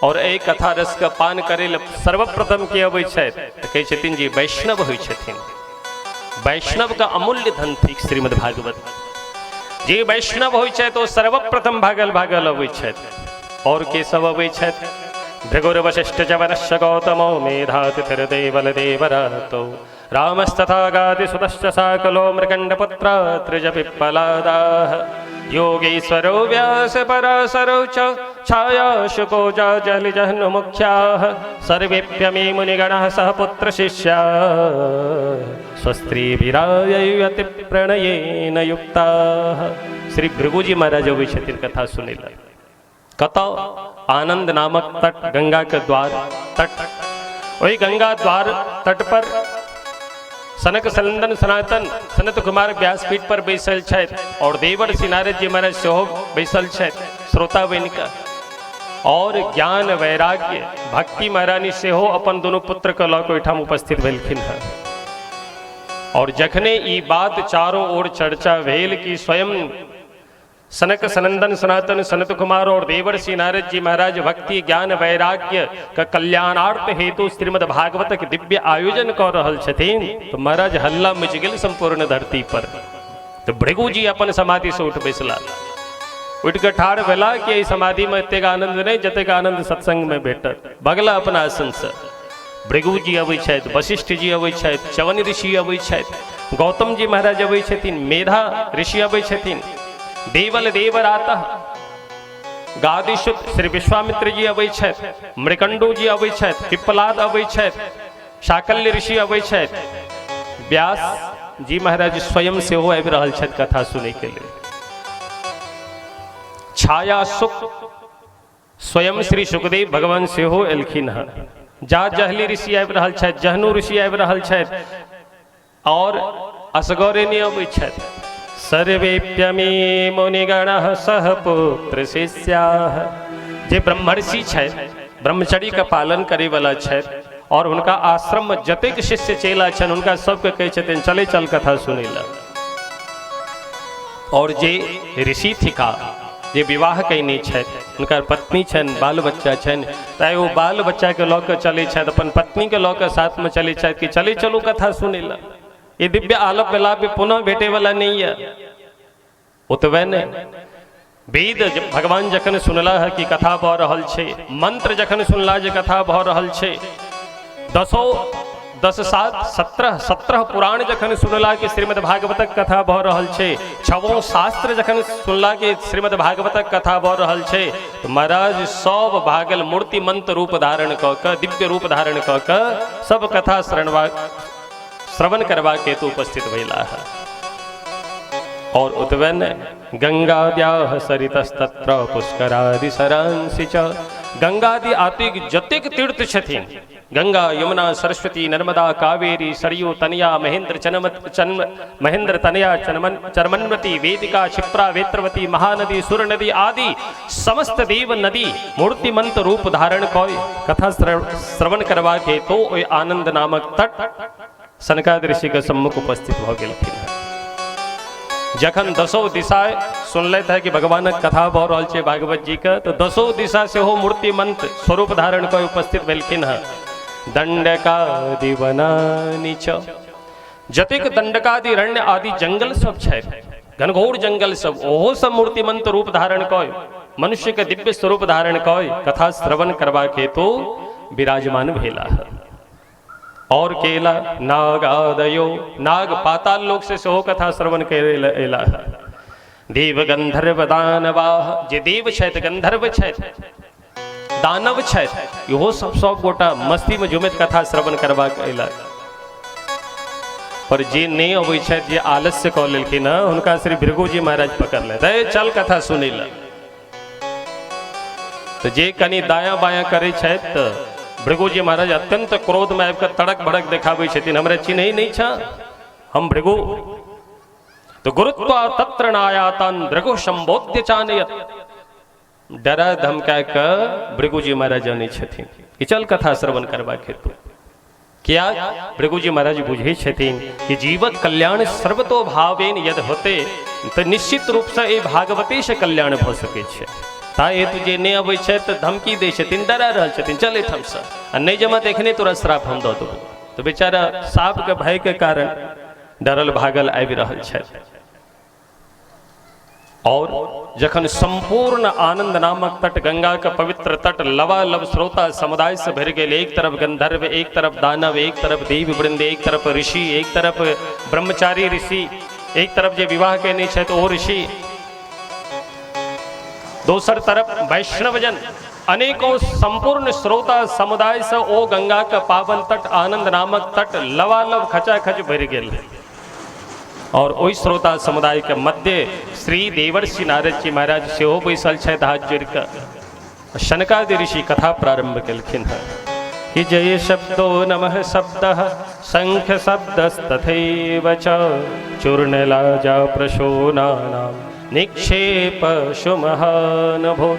और एक कथा रस का पान करे सर्वप्रथम के अबै छथि तो कहै छथिन जी वैष्णव होइ छथिन। वैष्णव का अमूल्य धन थी श्रीमद् भागवत। जे वैष्णव होइ छथि तो सर्वप्रथम भागल भागल अबै छथि। और के सब अबै छथि? भृगुर वशिष्ठ च वनश्च गौतमो मेधातिथिर्देवल देवरातो रामस्तथा गादिसुतश्च साकलो मृकण्डपुत्र त्रिजपिप्पलादाः योगीश्वरो व्यासपराशरौ च छाया शुको जलिजह्नुमुख्याः सर्वेप्यमे मुनिगणः सह पुत्रशिष्याः स्वस्त्रीभिरायति प्रणयेन युक्ताः। श्री भृगुजी महाराज अबै छथिन कथा सुनिला। कत आनंद नामक तट, गंगा के द्वार तट, वही गंगा द्वार तट पर सनक सनंदन सनातन सनत कुमार व्यासपीठ पर बैसल छथि और देवर्षि नारद जी महाराज सेहो बैसल छथि श्रोता बनि कऽ। और ज्ञान वैराग्य भक्ति महारानी सेहो अपन दुनू पुत्र के लऽ कऽ ओहिठाम उपस्थित भेलखिन हँ। और जखने ई बात चारों ओर चर्चा भेल कि स्वयं सनक सनंदन सनातन सनत कुमार और देवर्षि नारद जी महाराज भक्ति ज्ञान वैराग्य का कल्याणार्थ हेतु श्रीमद् भागवत के दिव्य आयोजन कर रहल छथिन, तो महाराज हल्ला मच गेल संपूर्ण धरती पर। तो भृगु जी अपन समाधि से उठ बैसला, उठ के ठाड़ भेला कि एहि समाधि में एतेक आनंद नहीं जतेक आनंद सत्संग में भेटत। भगला अपन आसन से। भृगु जी अबै छथि, वशिष्ठ जी अबै छथि, च्यवन ऋषि अबै छथि, गौतम जी महाराज अबै छथिन, मेधा ऋषि अबै छथिन, देवल देवराता गादिशुत श्री विश्वामित्र जी अबै छथि, मृकंडू जी अबै छथि, पिप्पलाद अबै छथि, शाकल्य ऋषि अबै छथि, व्यास जी महाराज स्वयं सेहो आबि रहल छथि कथा सुनै के लेल। छाया सुख स्वयं श्री सुखदेव भगवान सेहो एलखिन हँ। जा जहली ऋषि आबि रहल छथि, जहनु ऋषि आबि रहल छथि और असगौरेनी अबै छथि। सर्वेप्यमे मुनिगणः सह पुत्र शिष्याः। जे ब्रह्मर्षि छथि, ब्रह्मचर्य का पालन करे वाला छथि और उनका आश्रम में जतेक शिष्य चेला छनि उनका सबके कहै छथिन चले चल कथा सुनै ला। और जे ऋषि थिका जे विवाह कयने छथि हुनकर पत्नी छनि, बाल बच्चा छनि, ताहि ओ बाल बच्चा के लऽ कऽ चलै छथि, अपन पत्नी के लऽ कऽ साथ में चलै छथि कि चले चलू कथा सुनै ला। ये दिव्य आलप विलाप पुनः भेटे वाला नहीं है। ओतबे नहीं, वेद भगवान जखन सुनला है कि कथा भऽ रहल छै, मंत्र जखन सुनला जे कथा भऽ रहल छै, 17 पुराण जखन सुनला कि श्रीमद् भागवतक कथा भऽ रहल छै, 6 शास्त्र जखन सुनला कि श्रीमद् भागवतक कथा भऽ रहल छै, तो महाराज सब भागल मूर्ति मंत्र रूप धारण कऽ कऽ, दिव्य रूप धारण कऽ कऽ सब कथा श्रवण करवा के तो उपस्थित भेला है। और उतवन गंगाद्याः सरितस्तत्र पुष्करादि सरांसि च। गंगादि आतिक जतेक तीर्थ छथिन, गंगा यमुना सरस्वती नर्मदा कावेरी सरयू तनया महेंद्र तनया चरमन्वती वेदिका क्षिप्रा वेत्रवती महानदी सुर नदी आदि समस्त देव नदी मूर्ति मंत्र रूप धारण कय कथा श्रवण करवा के तो आनंद नामक तट सनकाद ऋषि के सम्मुख उपस्थित भ गेलखिन। जखन 10 दिशा सुनलथि है कि भगवान कथा भऽ रहल छै भागवत जी के, तो 10 दिशा से हो मूर्ति मंत्र स्वरूप धारण कर उपस्थित भेलखिन है। दंडकादि वनानि च। जतेक दंडकादि रण्य आदि जंगल सब छै, घनघोर जंगल सब, ओहो सब मूर्ति मंत्र रूप धारण कय मनुष्य के दिव्य स्वरूप धारण कय कथा श्रवण करवा के तो विराजमान भेला है। और केला नागादयो, नाग पाताल लोक से सेहो कथा श्रवण केला है। देव गंधर्व दानवाह, जे देव छथि, गंधर्व छथि, दानव छथि, इहो सब गोटा मस्ती में झुमैत कथा श्रवण करबाक अयला। पर जे नहीं अबै छथि, जे आलस्य कऽ लेलखिन हँ, हुनका श्री भृगु जी महाराज पकड़लथि, चल कथा सुनै ला। तो जे कनि दायां बायां करै छथि तऽ भृगु जी महाराज अत्यंत क्रोध में आबि कऽ तड़क भड़क देखाबै छथिन, हमरा चिन्है नहीं छ, हम भृगु। तो गुरुत्वा तत्र नायातान भृगु संबोध्य चानयत। डरा धमका कऽ भृगु जी महाराज जानै छथिन कि चल कथा श्रवण करबा हेतु। क्या भृगु जी महाराज बुझै छथिन कि जीवत कल्याण सर्वतो भावेन यद होते, तो निश्चित रूप से ए भागवते से कल्याण भऽ सकै छै। हेतु जे नहीं अबै छै तऽ धमकी दै छथिन, डरा रहल छथिन, चले हमसे आ नहीं जमा देखने तोरा श्राप हम दऽ देबो। तो बेचारा साप के भय के कारण डरल भागल आबि रहल छथि। और जखन संपूर्ण आनंद नामक तट, गंगा का पवित्र तट लबालब श्रोता समुदाय से भर गए। एक तरफ गंधर्व, एक तरफ दानव, एक तरफ देव वृंद, एक तरफ ऋषि, एक तरफ ब्रह्मचारी ऋषि, एक तरफ जो विवाह के नहीं छे तो वो ऋषि, दोसर तरफ वैष्णवजन, अनेकों संपूर्ण श्रोता समुदाय से ओ गंगा का पावन तट, आनंद नामक तट लबालब खचाखच भर गए। और ओई श्रोता समुदाय के मध्य श्री देवर्षि नारद जी महाराज सेहो बैसल छथि हाथ जोड़ कऽ। शनकादि ऋषि कथा प्रारंभ केलखिन है कि जय शब्दो नमः शब्दः शंख शब्दस्तथैव च चूर्णलाजा प्रशोनानां निक्षेप सुमहानभो।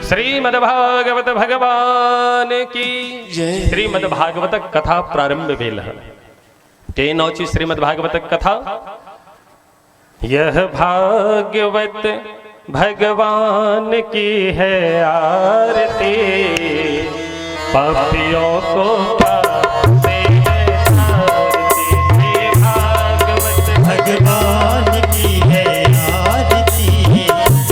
श्रीमद्भागवत भगवान की जय। श्रीमद्भागवत कथा प्रारंभ भेल है। केन औची श्रीमद्भागवत कथा? यह भागवत भगवान की है आरती, पापियों को पापे है सारती। भागवत भगवान की है आरती,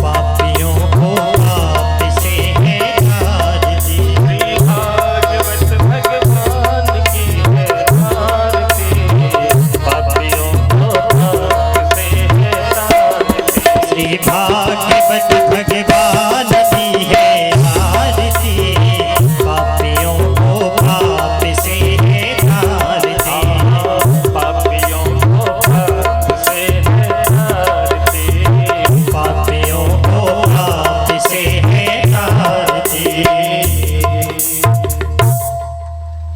पापियों को पाप से है आरती। भागवत भगवान की है आरती, पापियों को पाप से है सारती। श्री भागवत भगवान की है आरती, पापियों को पाप से है आरती। पापियों को पाप से है आरती। पापियों को पाप से है आरती।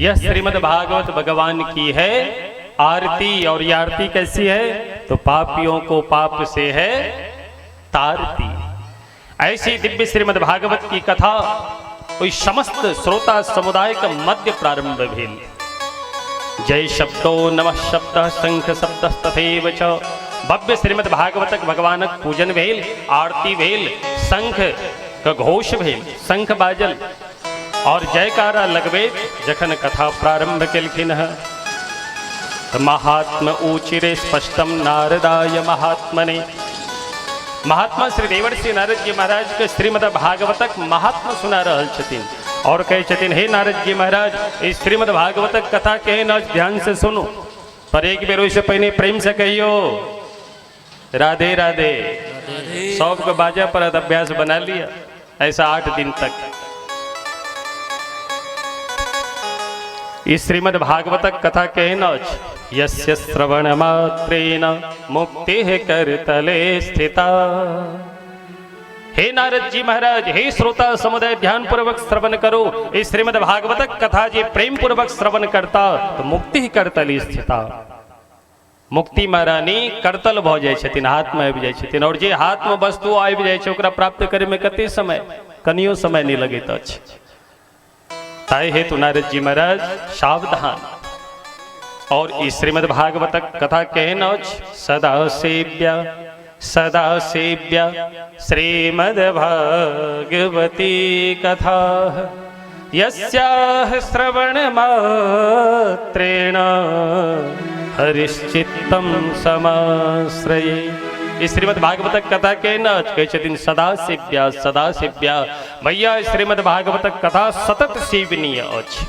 यह श्रीमद् भागवत भगवान की है आरती। और ये आरती कैसी है? तो पापियों को पाप से है तारती। ऐसी दिव्य श्रीमद् भागवत की कथा कोई समस्त श्रोता समुदाय का मध्य प्रारंभ भेल। जय शब्दो नमः शब्दः शंख शब्दस्तथैव च। भव्य श्रीमद् भागवतक भगवानक पूजन भेल, आरती भेल, शंख का घोष भेल, शंख बाजल और जयकारा लगबे जखन कथा प्रारंभ केलखिन है। महात्म ऊचिरे स्पष्टम नारदाय महात्मने। महात्मा श्री देवर्षि नारद जी महाराज के श्रीमद् भागवतक महात्मा सुना रहल छथिन और कहे छथिन, हे नारद जी महाराज, इस श्रीमद् भागवतक कथा कहे न ध्यान से सुनो, पर एक बेर उससे पहले प्रेम से कहियो राधे राधे। सबको बाजा पर अभ्यास बना लिया, ऐसा 8 दिन तक। इस श्रीमद् भागवतक कथा कहना यस्य श्रवण मात्रेण मुक्तिः करतले स्थिता। हे नारद जी महाराज, हे श्रोता समुदाय, ध्यान पूर्वक श्रवण करो। इस श्रीमद् भागवतक कथा जे प्रेम पूर्वक श्रवण करता तो मुक्ति करतले स्थिता। मुक्ति महारानी करतल भ जाय छथिन, हाथ में आबि जाय छथिन। और जे हाथ में वस्तु आबि जाय छै ओकरा प्राप्त करे में कते समय, कनियो समय नहीं लगैत अछि। ताहि हेतु नारद जी महाराज सावधान। और इस श्रीमद् भागवतक कथा कहना सदा सेव्या सदा सेव्या श्रीमद् भागवती कथा यस्याः श्रवण मात्रेण हरिश्चित्तं समाश्रये। इस श्रीमद् भागवतक कथा कहना कहते सदा सेव्या। भैया श्रीमद् भागवतक कथा सतत सेवनीय अछि,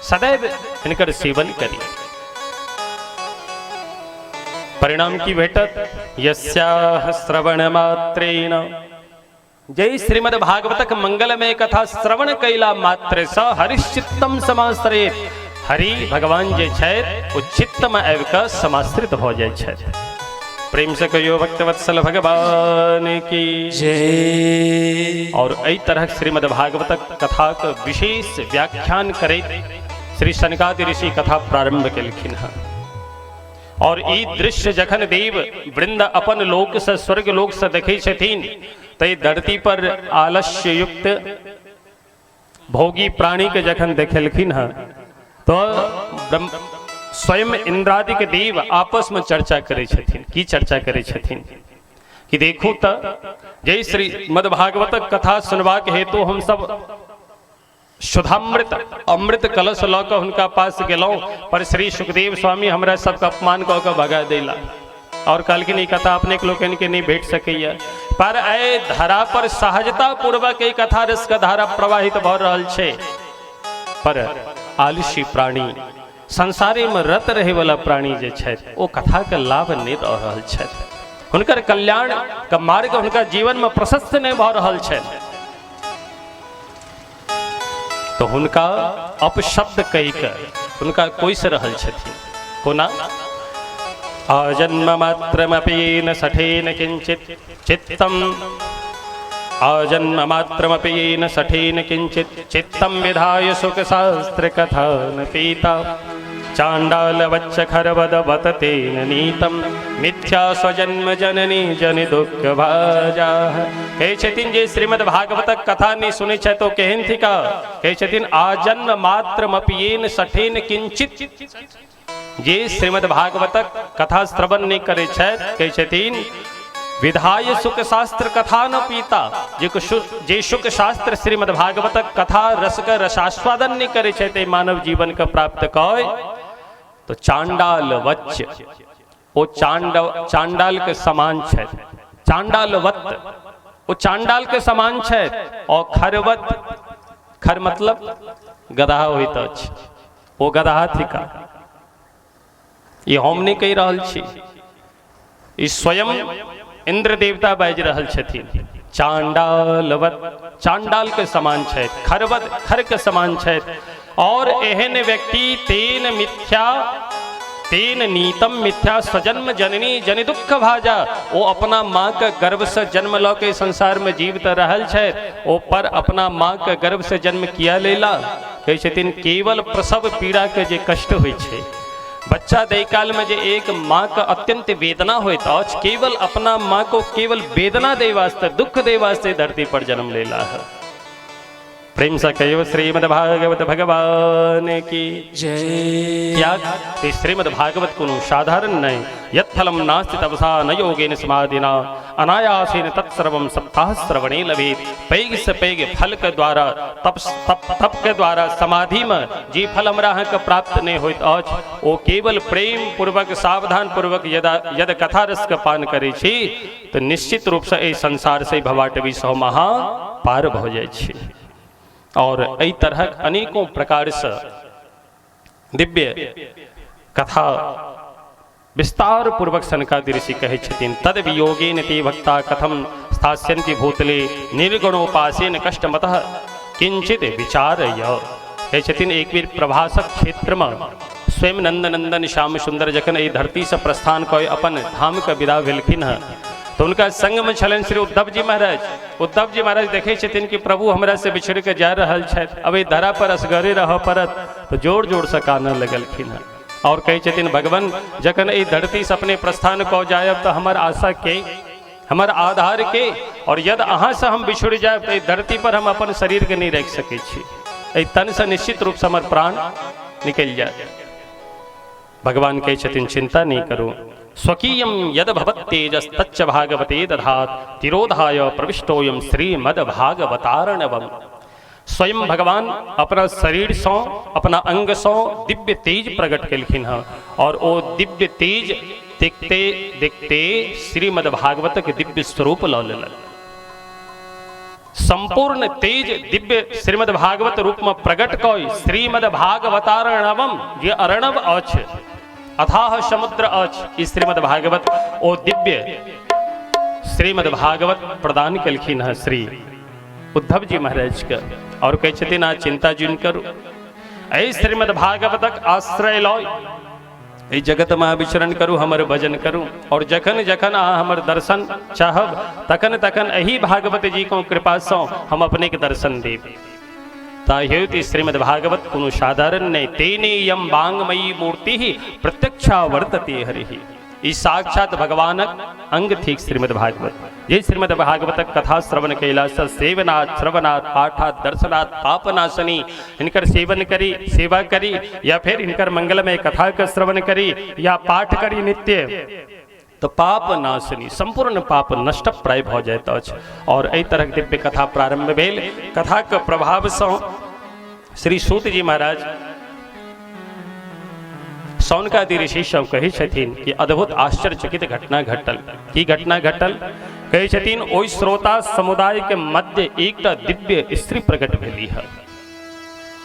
सदैव इनकर सेवन करिए। परिणाम की भेटत यस्याः श्रवण मात्रेण। जय श्रीमद् भागवतक मंगलमय कथा श्रवण कैला मात्र स हरिश्चित्तम समाश्रयेत। हरि भगवान जे छथि ओ चित्त में आबि कऽ समाश्रित भ जाय छथि। प्रेम से कहियो भक्तवत्सल भगवान की जय। और एहि तरह श्रीमद् भागवतक कथा के विशेष व्याख्यान करैत श्री सनकादि ऋषि कथा प्रारंभ केलखिन हँ। और ई दृश्य जखन देव वृंद अपन लोक से स्वर्ग लोक से देखै छथिन तै धरती पर आलस्य युक्त भोगी प्राणी के जखन देखेलखिन हँ तो स्वयं इंद्रादिक देव आपस में चर्चा करै छथिन। की चर्चा करै छथिन कि देखू त जय श्री मद्भागवतक कथा सुनबाक हेतु हम सब शुद्धामृत अमृत कलश लऽ कऽ हुनका पास गेलहुँ, पर श्री सुखदेव स्वामी हमरा सबके अपमान कऽ कऽ भगा देला। और कहलखिन ई कथा अपने के लोगन के नहीं भेट सकैया, पर ए धरा पर सहजता पूर्वक ई कथा रस का धारा प्रवाहित भ रहल छे। पर आलसी प्राणी, संसारे में रत रहे वाला प्राणी जे छथि, ओ कथा के लाभ नहीं दऽ रहल छथि, हुनकर कल्याण का मार्ग हुनका जीवन में प्रशस्त नहीं भऽ रहल छथि। तो हुनका अपशब्द कहि के हुनका कोसि रहल छथिन। कोना आजन्म मात्रमपि न सठेन किंचित चित्तम, आजन्म मात्रमपि न सठेन किंचित चित्तम विधाय सुख शास्त्र कथा न पीता, चांडाल वच्च खरवद वततेन नीतम, मिथ्या स्वजन्म जननी जन दुख भाजा। कहे छथिन जे श्रीमद् भागवतक कथा नहीं सुने छै तो केहन थी का। कहे छथिन आजन्म मात्रमपियेन सठेन किंचित, जे श्रीमद् भागवतक कथा श्रवण नहीं करे छै, कहे छथिन विधाय सुख शास्त्र कथा न पीता, जे सुख शास्त्र श्रीमद् भागवतक कथा रस का रसास्वादन नहीं करे छै, ते मानव जीवन का प्राप्त कय तो चांडाल वच्च, वो चांडाल के समान है, चांडालवत वो चांडाल के समान है। और खरवत, खर मतलब गधा होइत अछि, वो गधा थी का। ये हम नहीं कहि रहल छी, ई स्वयं इंद्र देवता बाजि रहल छथिन। चांडालवत, चांडाल के समान है, खरवत खर के समान है। और एहन व्यक्ति तेन मिथ्या तेन नीतम मिथ्या स्वजन्म जननी जन दुख भाजा, वो अपना माँ के गर्भ से जन्म लो के संसार में जीवित रहल छै, ओ पर अपना माँ के गर्भ से जन्म किया लेला। कहे छथिन केवल प्रसव पीड़ा के जे कष्ट होइ छै, बच्चा दे काल में जे एक माँ का अत्यंत वेदना होता है, केवल अपना माँ को केवल वेदना दे वास्ते, दुख दे वास्ते धरती पर जन्म लेला है। प्रेम से कहो श्रीमद् भागवत भगवान की जय। क्या श्रीमद् भागवत को साधारण नहीं, यत्फलम नास्ति तपसा न योगेन समाधिना, अनायासेन तत्सर्वं सप्ताह श्रवणे लभेत। पैग से पैग फल के द्वारा, तप के द्वारा, समाधि में जी फल हमरा के प्राप्त नहीं होइत अछि, ओ केवल प्रेम पूर्वक सावधान पूर्वक यद कथा रस के पान करे छी, तो निश्चित रूप से इस संसार से भवाटवी सौ महा पार भ जाय छी। और एहि तरह अनेकों प्रकार से दिव्य कथा विस्तार पूर्वक सनकादि ऋषि कहे छथिन। तद वियोगेन ते भक्ता कथम स्थास्यन्ति भूतले, निर्गुणोपासेन कष्टमतः किंचित विचारय। कहे छथिन एक बेर प्रभासक क्षेत्र में स्वयं नंदनंदन श्याम सुंदर जखन एहि धरती से प्रस्थान कय अपन धाम के विदा भेलखिन है, तो उनका संग में छलन श्री उद्धव जी महाराज। उद्धव जी महाराज देखे छथिन कि प्रभु हमरा से बिछड़ के जा रहल छथि, अब धरा पर असगरे रह परत, तो जोर जोर से कानऽ लगलखिन है। और कहे छथिन भगवान जखन एहि धरती से अपने प्रस्थान कऽ जायब तो हमर आशा के, हमर आधार के, और यदि अहाँ से हम बिछुड़ जायब तो धरती पर हम अपन शरीर के नहीं रख सकै छी, एहि तन से निश्चित रूप से हमर प्राण निकल जाए। भगवान कहे छथिन चिंता नहीं करो, स्वकीयम यद भवत्तेजस्तच्च भागवते दधात, तिरोधाय प्रविष्टोयम श्रीमद् भागवतार्णवम्। स्वयं भगवान अपना शरीर सौ, अपना अंग सौ दिव्य तेज प्रकट केलखिन है, और वो दिव्य तेज देखते देखते श्रीमद् भागवत के दिव्य स्वरूप लऽ लेलक। संपूर्ण तेज दिव्य श्रीमद् भागवत रूप में प्रकट कय श्रीमद् भागवतार्णवम्, जे अर्णव अछि, अथाह समुद्र अछि, श्रीमद् भागवत ओ दिव्य श्रीमद् भागवत प्रदान केलखिन है श्री उद्धव जी महाराज के। और कहे छथिन आ चिंता जिन करू, ऐ श्रीमद् भागवतक आश्रय लो, एहि जगत में विचरण करू, हमर भजन करू, और जखन जखन अहाँ हमर दर्शन चाहब तखन तखन एहि भागवत जी को कृपा से हम अपने के दर्शन देव। ताहि श्रीमद् भागवत कोनो साधारण नहीं, तेने यम वांगमयी मूर्ति ही प्रत्यक्षा वर्तते हरिहि। ई साक्षात भगवानक अंग थी श्रीमद् भागवत। ये श्रीमद् भागवत कथा श्रवण कैला से सेवनाथ श्रवनाथ पाठात दर्शनाथ पापनाशनी, इनकर सेवन करी, सेवा करी, या फिर इनकर मंगलमय कथा का श्रवण करी या पाठ करी नित्य, तो पाप नाशनी संपूर्ण पाप नष्ट प्राय भ जाइत अछि। और एहि तरह दिव्य कथा प्रारंभ भेल। कथा के प्रभाव से श्री सूत जी महाराज सौनकादि ऋषि सब कहै छथिन कि अद्भुत आश्चर्यचकित घटना घटल। की घटना घटल? कहै छथिन ओहि श्रोता समुदाय के मध्य एकटा दिव्य स्त्री प्रकट भेली है,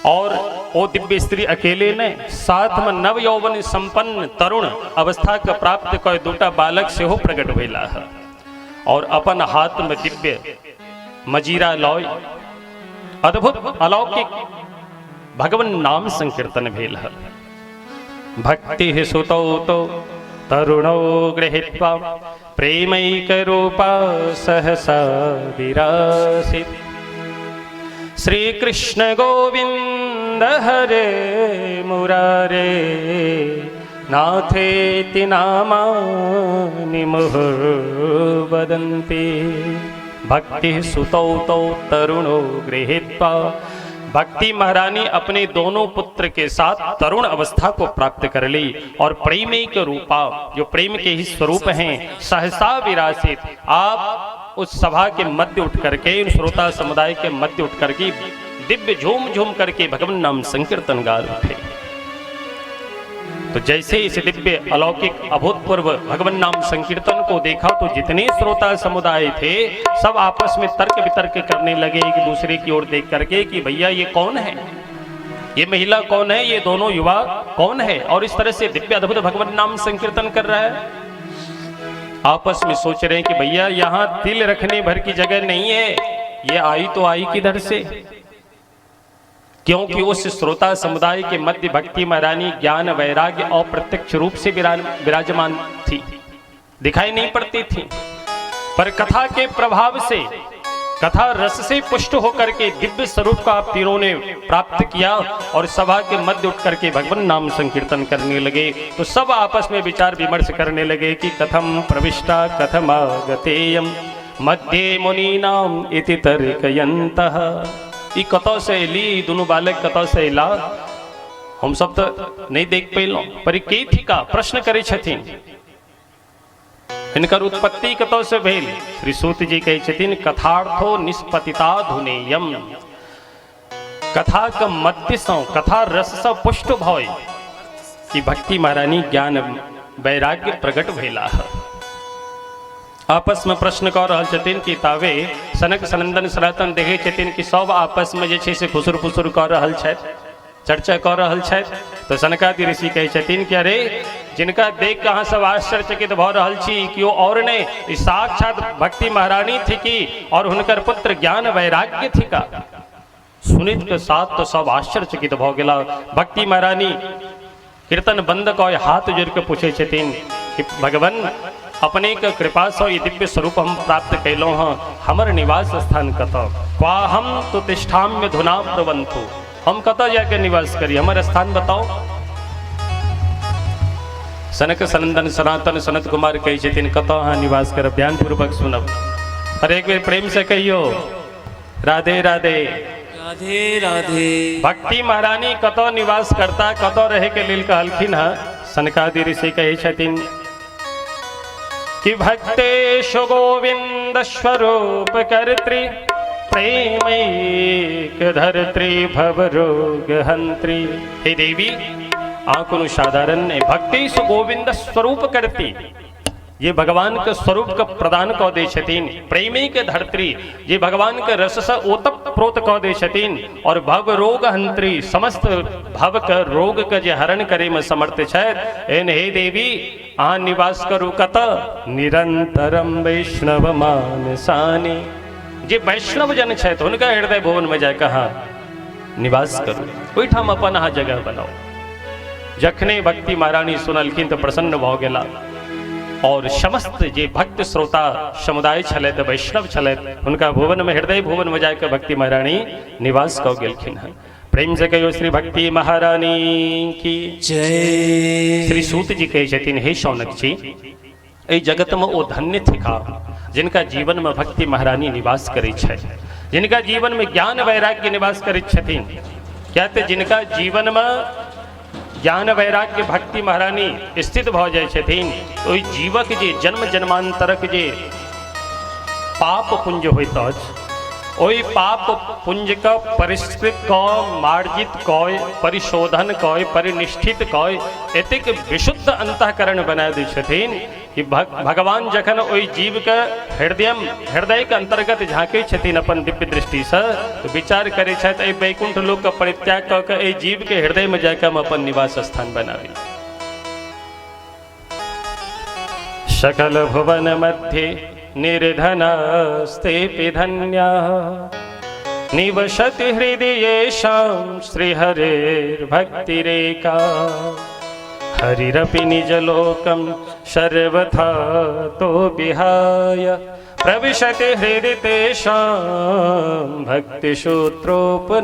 और वो दिव्य स्त्री अकेले ने साथ में नव यौवन संपन्न तरुण अवस्था के प्राप्त कय दूटा बालक सेहो प्रकट भेला है, और अपन हाथ में दिव्य मजीरा लय अद्भुत अलौकिक भगवान नाम संकीर्तन भेल है। भक्ति सुतौ तो तरुणौ गृहीत्वा प्रेमैक रूपा सहसा विरासित। श्री कृष्ण गोविंद हरे मुरारे नाथेति नामानि मुहुर्वदन्ति। भक्ति सुतौ तो तरुणो गृहीत्वा, भक्ति महारानी अपने दोनों पुत्र के साथ तरुण अवस्था को प्राप्त कर ली, और प्रेमिक रूपा, जो प्रेम के ही स्वरूप हैं, सहसा विरासित, आप उस सभा के मध्य उठ करके, उन श्रोता समुदाय के मध्य उठ करके दिव्य झूम झूम करके भगवान नाम संकीर्तन गा उठे। तो जैसे इस दिव्य अलौकिक अभूतपूर्व भगवान नाम संकीर्तन को देखा तो जितने श्रोता समुदाय थे सब आपस में तर्क वितर्क करने लगे एक दूसरे की ओर देख करके कि भैया ये कौन है, ये महिला कौन है, ये दोनों युवा कौन है, और इस तरह से दिव्य अद्भुत भगवान नाम संकीर्तन कर रहा है। आपस में सोच रहे हैं कि भैया यहाँ तिल रखने भर की जगह नहीं है, ये आई तो आई किधर से, क्योंकि उस श्रोता समुदाय के मध्य भक्ति महारानी ज्ञान वैराग्य और प्रत्यक्ष रूप से विराजमान थी, दिखाई नहीं पड़ती थी, पर कथा के प्रभाव से, कथा रस से पुष्ट होकर के दिव्य स्वरूप का आप तीनों ने प्राप्त किया, और सभा के मध्य उठ करके भगवान नाम संकीर्तन करने लगे। तो सब आपस में विचार विमर्श करने लगे कि कथम प्रविष्टा कथमागतेयम मध्ये मुनीनाम इति तर्कयन्तः। ई कतौ से ली, दोनों बालक कतौ से ला, हम सब तो नहीं देख पैलो, पर के थी का प्रश्न करे छथिन। इनकर उत्पत्ति कतौ से भेल? श्री सूत जी कहे छथिन कथार्थो निष्पतिता धुनेयम। कथा का मध्य सौ, कथा रस से पुष्ट भय कि भक्ति महारानी ज्ञान वैराग्य प्रकट भेला है। आपस में प्रश्न कर रहा छथिन कि तावे सनक सनंदन सनातन देखे छथिन कि सब आपस में जे छै से फुसुर फुसुर कर रहल छथि, चर्चा कर रहल छथि। तो सनकादि ऋषि कहे छथिन कि अरे जिनका देख कहाँ सब आश्चर्यचकित भ रहल छी कि ओ और ने साक्षात भक्ति महारानी थी की, और हुनकर पुत्र ज्ञान वैराग्य थी का। सुनित के साथ तो सब आश्चर्यचकित भ गेला। भक्ति महारानी कीर्तन बंद कऽ हाथ जोड़ के पूछे छथिन कि भगवान अपने के कृपा से ये दिव्य स्वरूप हम प्राप्त कैलो हाँ, हमर निवास स्थान कतौ? क्वा हम तो तिष्ठाम्य धुना प्रवंतु, हम कतौ जाके निवास करी, हमर स्थान बताओ। सनक सनंदन सनातन सनत कुमार कहे छथिन कतौ हाँ निवास कर, ध्यान पूर्वक सुनब, और एक बेर प्रेम से कहियो राधे राधे राधे राधे। भक्ति महारानी कतौ निवास करता, कतौ रहे के लेल कहलखिन है। सनकादि ऋषि कहे छथिन कि भक्तेशु गोविंद स्वरूप कर्त्री प्रेमैक धरत्री भवरोग हंत्री। हे देवी आंकुनु साधारण ने भक्तेशु गोविंद स्वरूप करती, ये भगवान के स्वरूप का प्रदान कऽ दे छथिन। प्रेमी के धरत्री, ये भगवान के रस से ओतप प्रोत कऽ दे छथिन, और भव रोग हंत्री, समस्त भव के रोग के जे हरण करे में समर्थ छथि। एन हे देवी अहाँ निवास करू कत? निरंतरम वैष्णव मानसानी, जे वैष्णव जन छथि हुनका हृदय भुवन में जाके अहाँ निवास करू, ओहिठाम अपन अहाँ जगह बनाओ। जखने भक्ति महारानी सुनलखिन तो प्रसन्न भ गेला, और समस्त जे भक्त श्रोता समुदाय छलथि, वैष्णव छलथि, हुनका भुवन में हृदय भुवन में जाके भक्ति महारानी निवास कऽ गेलखिन है। प्रेम से कहियो श्री भक्ति महारानी की जय। श्री सूत जी कहे छथिन हे शौनक जी, एहि जगत में ओ धन्य थिका जिनका जीवन में भक्ति महारानी निवास करै छथि, जिनका जीवन में ज्ञान वैराग्य निवास करैत छथिन। कहते जिनका जीवन में ज्ञान वैराग्य भक्ति महारानी स्थित भ जाय छथिन, ओहि जीवक जे जन्म जन्मांतरक जे पाप पुंज होइत अछि, ओई पाप पुंज का परिष्कृत कय मार्जित कय परिशोधन कय परिनिष्ठित कय एतिक विशुद्ध अंतःकरण बना दै छथिन कि भगवान जखन ओई जीव के हृदय के अंतर्गत झाँकै छथिन अपन दिव्य दृष्टि से तो विचार करै छथि एहि वैकुंठ लोक के परित्याग कऽ के एहि जीव के हृदय में जाकर हम अपन निवास स्थान बनाबी। सकल भुवन मध्ये निर्धनास्तेऽपि धन्याः निवसति हृदयेषां श्रीहरेर्भक्तिरेका हरिरपि निजलोकं सर्वथा तो विहाय प्रविशति हृदि तेषां भक्तिसूत्रोपनद्धः।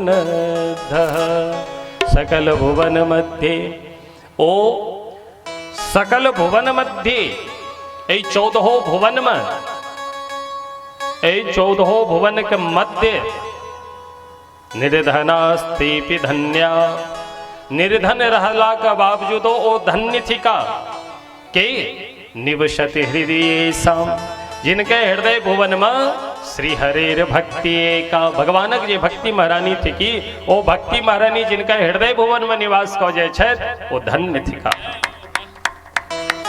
सकल भुवन मध्ये ओ सकल भुवन मध्ये 14 भुवन में 14 भुवन के मध्य निर्धनास्तेऽपि धन्या निर्धन रहला का बावजूद ओ धन्य थी का के निवसति हृदयेषां जिनके हृदय भुवन में श्री हरेर भक्ति का भगवानक जे भक्ति महारानी थी की ओ भक्ति महारानी जिनका हृदय भुवन में निवास क जाय छै ओ धन्य थी का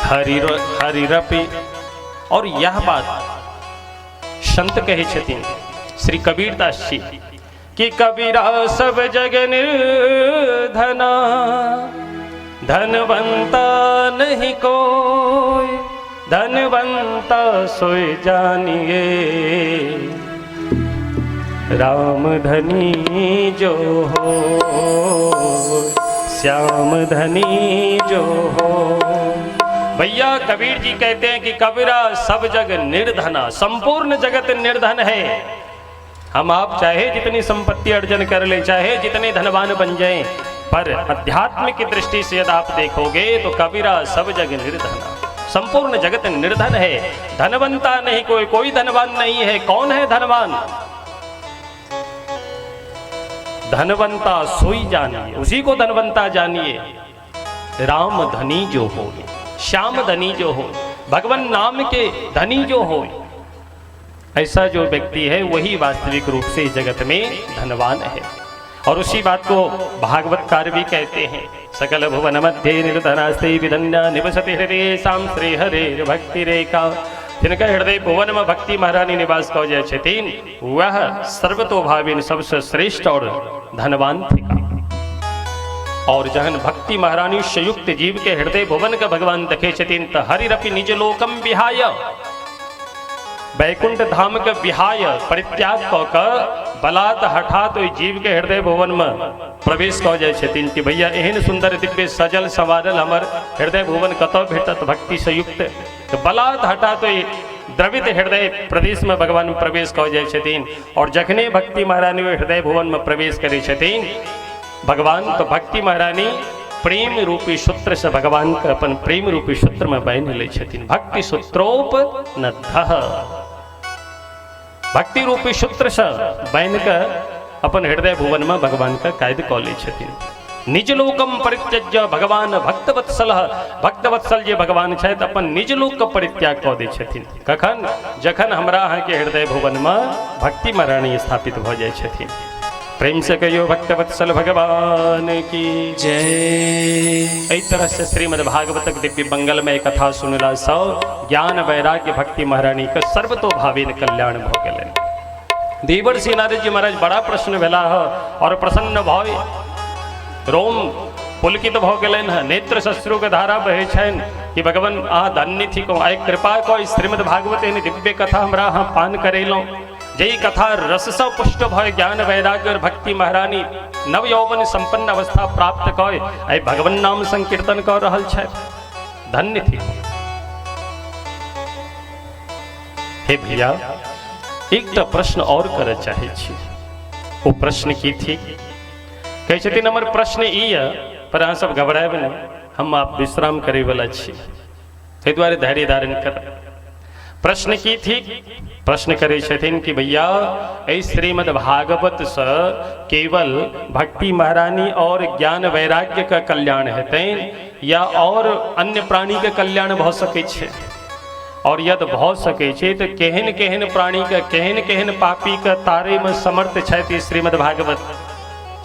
हरिरपि। और यह बात संत कहे छथिन श्री कबीरदास जी कि कबीरा सब जग निर्धना धनवंता नहीं कोई धनवंता सोई जानिए राम धनी जो हो श्याम धनी जो हो। भैया कबीर जी कहते हैं कि कबीरा सब जग निर्धना संपूर्ण जगत निर्धन है। हम आप चाहे जितनी संपत्ति अर्जन कर ले चाहे जितने धनवान बन जाएं पर अध्यात्म की दृष्टि से यदि आप देखोगे तो कबीरा सब जग निर्धना संपूर्ण जगत निर्धन है। धनवंता नहीं कोई धनवान नहीं है। कौन है धनवान? धनवंता सोई जानिए उसी को धनवंता जानिए राम धनी जो हो श्याम धनी जो हो भगवान नाम के धनी जो हो ऐसा जो व्यक्ति है वही वास्तविक रूप से इस जगत में धनवान है। और उसी बात को भागवतकार भी कहते हैं सकल भुवन मध्ये निर्धनास्तेऽपि धन्या निवसति हृदयेषां श्रीहरेर् भक्तिरेका जिनका हृदय भुवन में भक्ति महारानी निवास कर जाय छथिन वह सर्वतोभाविन सबसे श्रेष्ठ और धनवान थी। और जहन भक्ति महारानी से युक्त जीव के हृदय भुवन का भगवान देखे छथिन त हरिरपि निज लोकम विहाय वैकुंठ धाम के विहाय परित्याग क के बलात् हठात ओई जीव के हृदय भुवन में प्रवेश कर जाय छथिन कि भैया एहन सुंदर दिव्य सजल संवारल हमर हृदय भुवन कतौ भेटत भक्ति से युक्त तो बलात् हठात ओई द्रवित हृदय प्रदेश में भगवान प्रवेश कर जाय छथिन। और जखने भक्ति महारानी हृदय भुवन में प्रवेश करे छथिन भगवान तो भक्ति महारानी प्रेम रूपी सूत्र से भगवान का अपन प्रेम रूपी सूत्र में बांध ले छथिन। भक्ति सूत्रोपनद्धः भक्ति रूपी सूत्र से बांध कर अपन हृदय भुवन में भगवान का कैद कऽ ले छथिन। निज लोकम परित्यज्य भगवान भक्तवत्सल जे भगवान छथि अपन निज लोक का परित्याग कऽ दै छथिन। कखन जखन हमरा अहाँ के हृदय भुवन में भक्ति महारानी स्थापित भऽ जाय छथिन। प्रेम से कहियो भक्तवत्सल भगवान की जय। एहि तरह से श्रीमद् भागवतक दिव्य मंगल में कथा सुनला सौ ज्ञान वैराग्य भक्ति महारानी का सर्वतोभावेन कल्याण भ गेलनि। देवर्षि नारद जी महाराज बड़ा प्रश्न भेला और प्रसन्न भय रोम पुलकित भ गेलनि हैं नेत्र शश्रु के धारा बहे छनि कि भगवान अहाँ धन्य थी को आइ कृपा को श्रीमद् भागवत एहन दिव्य कथा हमरा अहाँ पान करेलहुँ जय कथा रस से पुष्ट भय ज्ञान वैराग्य और भक्ति महारानी नव यौवन संपन्न अवस्था प्राप्त कय आई भगवान नाम संकीर्तन कर रहल छथि धन्य थी। हे भैया एक तो प्रश्न और करे चाहे छी वो प्रश्न की थी कहे छथिन हमर प्रश्न ई है पर अहाँ सब घबराएब नहीं हम आप विश्राम करे वाला छी ताहि दुआरे धैर्य धारण कर। प्रश्न की थी प्रश्न करे छथिन कि भैया इस श्रीमद् भागवत से केवल भक्ति महारानी और ज्ञान वैराग्य का कल्याण हेतै या और अन्य प्राणी के कल्याण भ सकै छै। और यद भौ सके छे तो केहन केहन प्राणी का केहन केहन पापी का तारे में समर्थ छै श्रीमद् भागवत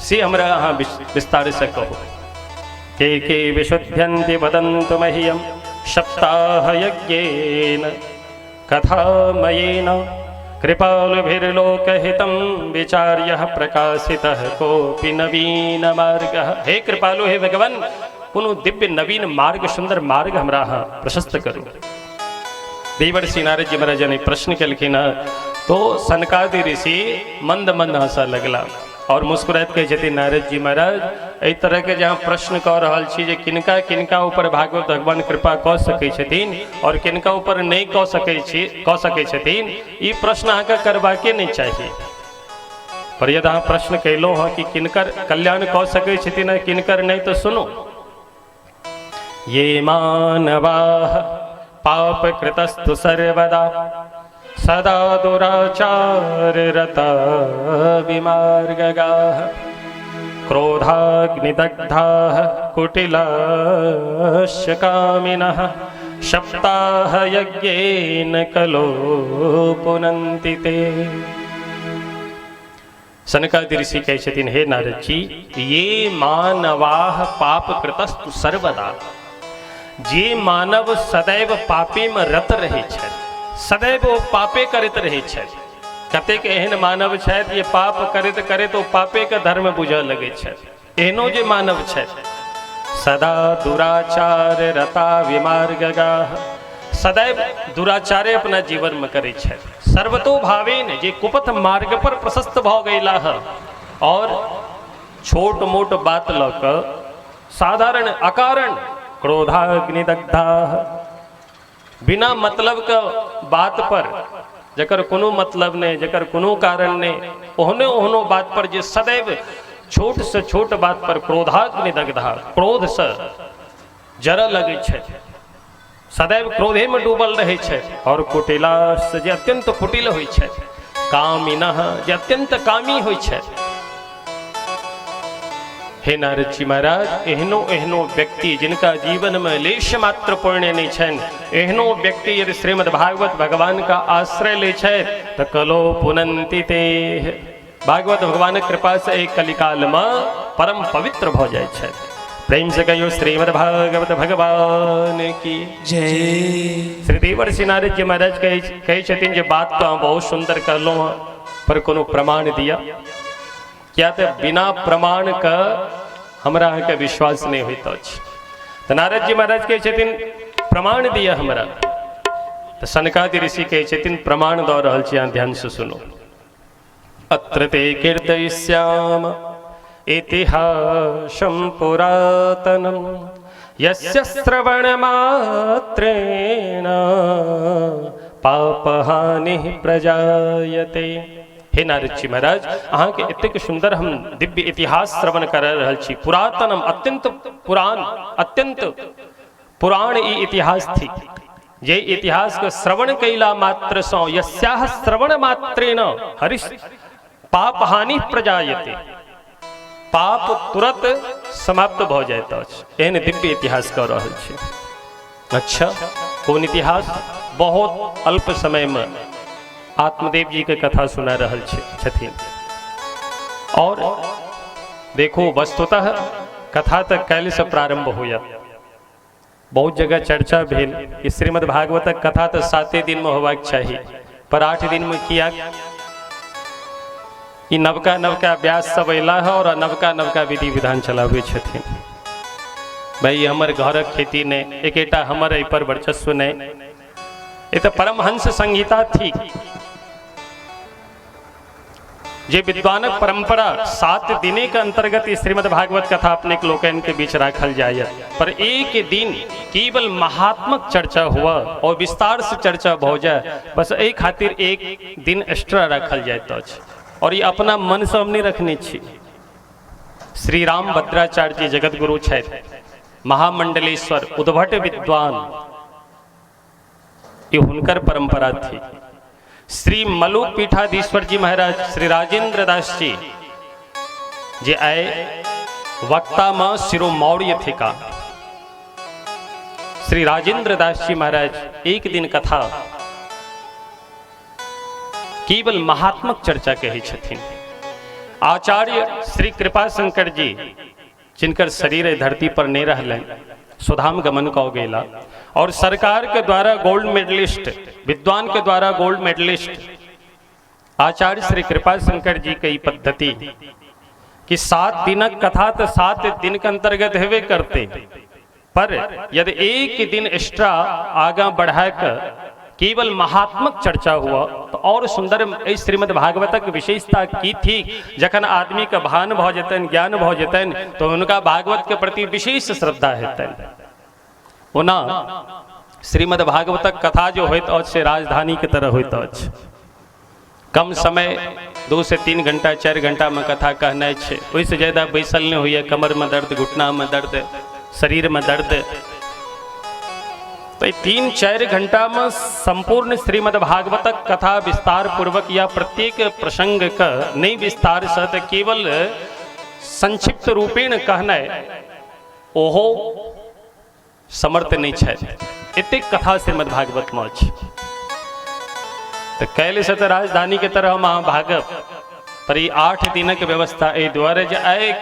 से हमरा अहाँ विस्तार से कहो। के विशुद्ध्यन्ति वदन्तु मह्यं सप्ताह यज्ञेन कथामयेन कृपालुभिर्लोकहितं विचार्यः प्रकाशितः कोऽपि नवीन मार्गः। हे कृपालु, हे भगवान, कोनो दिव्य नवीन मार्ग, सुंदर मार्ग हमरा अहाँ प्रशस्त करू। देवर्षि नारद जी महाराज ने प्रश्न केलखिन तो सनकादि ऋषि मंद मंद हंसा लगला और मुस्कुरात कहे छथिन नारद जी महाराज एहि तरह के जहाँ प्रश्न कह रहल छी जे किनका किनका ऊपर भागवत भगवान कृपा कऽ सकै छथिन और किनका ऊपर नहीं कऽ सकै छथिन, ई प्रश्न अहाँके करबाके नहीं चाहिए। पर यदि अहाँ प्रश्न कैलहुँ हँ कि किनकर कल्याण कऽ सकै छथिन आ किनकर नहीं, तो सुनो। ये मानवाः पाप कृतस्तु सर्वदा सदा दुराचाररता विमार्गगाः क्रोधाग्निदग्धाः कुटिलाश्च कामिनः सप्ताह यज्ञेन कलो पुनन्ति ते। सनकादि ऋषि कहै छथिन, हे नारद जी, ये मानवाः पाप कृतस्तु सर्वदा, जे मानव सदैव पापे में रत रहे छथि, सदैव वो पापे करैत रहे छथि। कतेक एहन मानव छथि जे पाप करैत करैत ओ पापे के धर्म बुझऽ लगै छथि। एहनो जे मानव छथि सदा दुराचार रता विमार्गगाः, सदैव दुराचारे अपना जीवन में करै छथि। सर्वतो भावेन, जे कुपथ मार्ग पर प्रशस्त भऽ गेला है और छोट मोट बात लऽ कऽ साधारण अकारण क्रोधाग्निदग्धा, बिना मतलब का बात पर जकर कोनो मतलब नहीं, जकर कोनो कारण नहीं, ओहने ओहनो बात पर जे सदैव छोट से छोट बात पर क्रोधाग्निदग्धा, क्रोध से जरऽ लगै छै, सदैव क्रोधे में डूबल रहे छै। और कुटिलाश, जे अत्यंत कुटिल होइ छै, कामिनः, जे अत्यंत कामी होइ छै। हे नारद जी महाराज, एहनो एहनो व्यक्ति जिनका जीवन में लेश मात्र पुण्य नहीं छन, एहनो व्यक्ति यदि श्रीमद् भागवत भगवान का आश्रय ले छै तो कलो पुनन्ति ते। भागवत भगवान कृपा से एक कलिकाल में परम पवित्र हो जाए छै। प्रेम से कहियो श्रीमद् भागवत भगवान की जय। श्री देवर्षि नारद जी महाराज कहे छथिन जे बात तो बहुत सुंदर कहलो हैं, पर कोनो प्रमाण दिया क्या तो बिना प्रमाण का हमरा के विश्वास नहीं होता। तो नारद जी महाराज कहे छथिन प्रमाण दिया हमरा, तो सनकादि ऋषि कहे छथिन प्रमाण दऽ रहल छी, ध्यान से सुनो। अत्र ते कीर्तयिष्याम इतिहासं पुरातनं यस्य श्रवण मात्रेण पापहानिः प्रजायते। हे नारद जी महाराज, अहाँ के एतेक सुंदर हम दिव्य इतिहास श्रवण कर रहल छी। पुरातनम, अत्यंत पुराण ई इतिहास थी, जे इतिहास के श्रवण कैला मात्र सौ यस्याह श्रवण मात्रेण हरिश पाप हानि प्रजायते, पाप तुरंत समाप्त भ जाइत अछि। एहन दिव्य इतिहास कह रहल छी। अच्छा, कौन इतिहास? बहुत अल्प समय में आत्मदेव जी के कथा सुना रहल छथिन। और देखो, वस्तुतः कथा तक कैल से प्रारंभ होया। बहुत जगह चर्चा भेल कि श्रीमद् भागवत कथा तो 7 दिन में होबाक चाहिए, पर 8 दिन में किया? ई नवका नवका व्यास सब अयला है और नवका नवका विधि विधान चलावे छथिन। भाई हमर घरक खेती ने, एकेटा हमर एहि पर वर्चस्व ने, ये तो परमहंस संहिता थी जे विद्वानक परंपरा 7 दिने के अंतर्गत श्रीमद् भागवत कथा अपने के लोकन के बीच राखल जाए, पर एक दिन केवल महात्मक चर्चा हुआ और विस्तार से चर्चा हो जाए, बस एक खातिर एक दिन एक्स्ट्रा रखल जाए। और ये अपना मन से हम नहीं रखने छी। श्री राम भद्राचार्य जी जगत गुरु छथि, महामंडलेश्वर उद्भट विद्वान, ये हुनकर परंपरा थी। श्री मलुक पीठाधीश्वर जी महाराज श्री राजेंद्र दास जी जे आए वक्ता में शिरोमौर्य थे का। श्री राजेंद्र दास जी महाराज एक दिन कथा केवल महात्मक चर्चा कही छथिन। आचार्य श्री कृपा शंकर जी जिनकर शरीर धरती पर नहीं रहले, सुधाम गमन कौ गेला और सरकार के द्वारा गोल्ड मेडलिस्ट, विद्वान के द्वारा गोल्ड मेडलिस्ट आचार्य श्री कृपा शंकर जी की पद्धति कि 7 दिनक कथा तो 7 दिन के अंतर्गत हेवे करते, पर यदि एक दिन एक्स्ट्रा आगा बढ़ाकर केवल महात्मक चर्चा हुआ तो और सुंदर श्रीमद् भागवतक विशेषता की थी। जखन आदमी का भान भ जतन, ज्ञान भ जतन, तो उनका भागवत के प्रति विशेष श्रद्धा हेतन। ओना श्रीमद् भागवतक कथा जो होइत अछि राजधानी के तरह होइत अछि। कम समय 2 से 3 घंटा 4 घंटा में कथा कहना है, वैसे ज्यादा बैसल नहीं हुई है। कमर में दर्द, घुटना में दर्द, शरीर में दर्द, तो 3-4 घंटा में संपूर्ण श्रीमद् भागवतक कथा विस्तार पूर्वक या प्रत्येक प्रसंग का नहीं विस्तार से केवल संक्षिप्त रूपेण कहना ओहो समर्थ नहीं है। इतने कथा श्रीमद् भागवत में अच्छी तो कैल से तो राजधानी के तरह हम भागव, पर 8 दिन की व्यवस्था ए द्वारे आए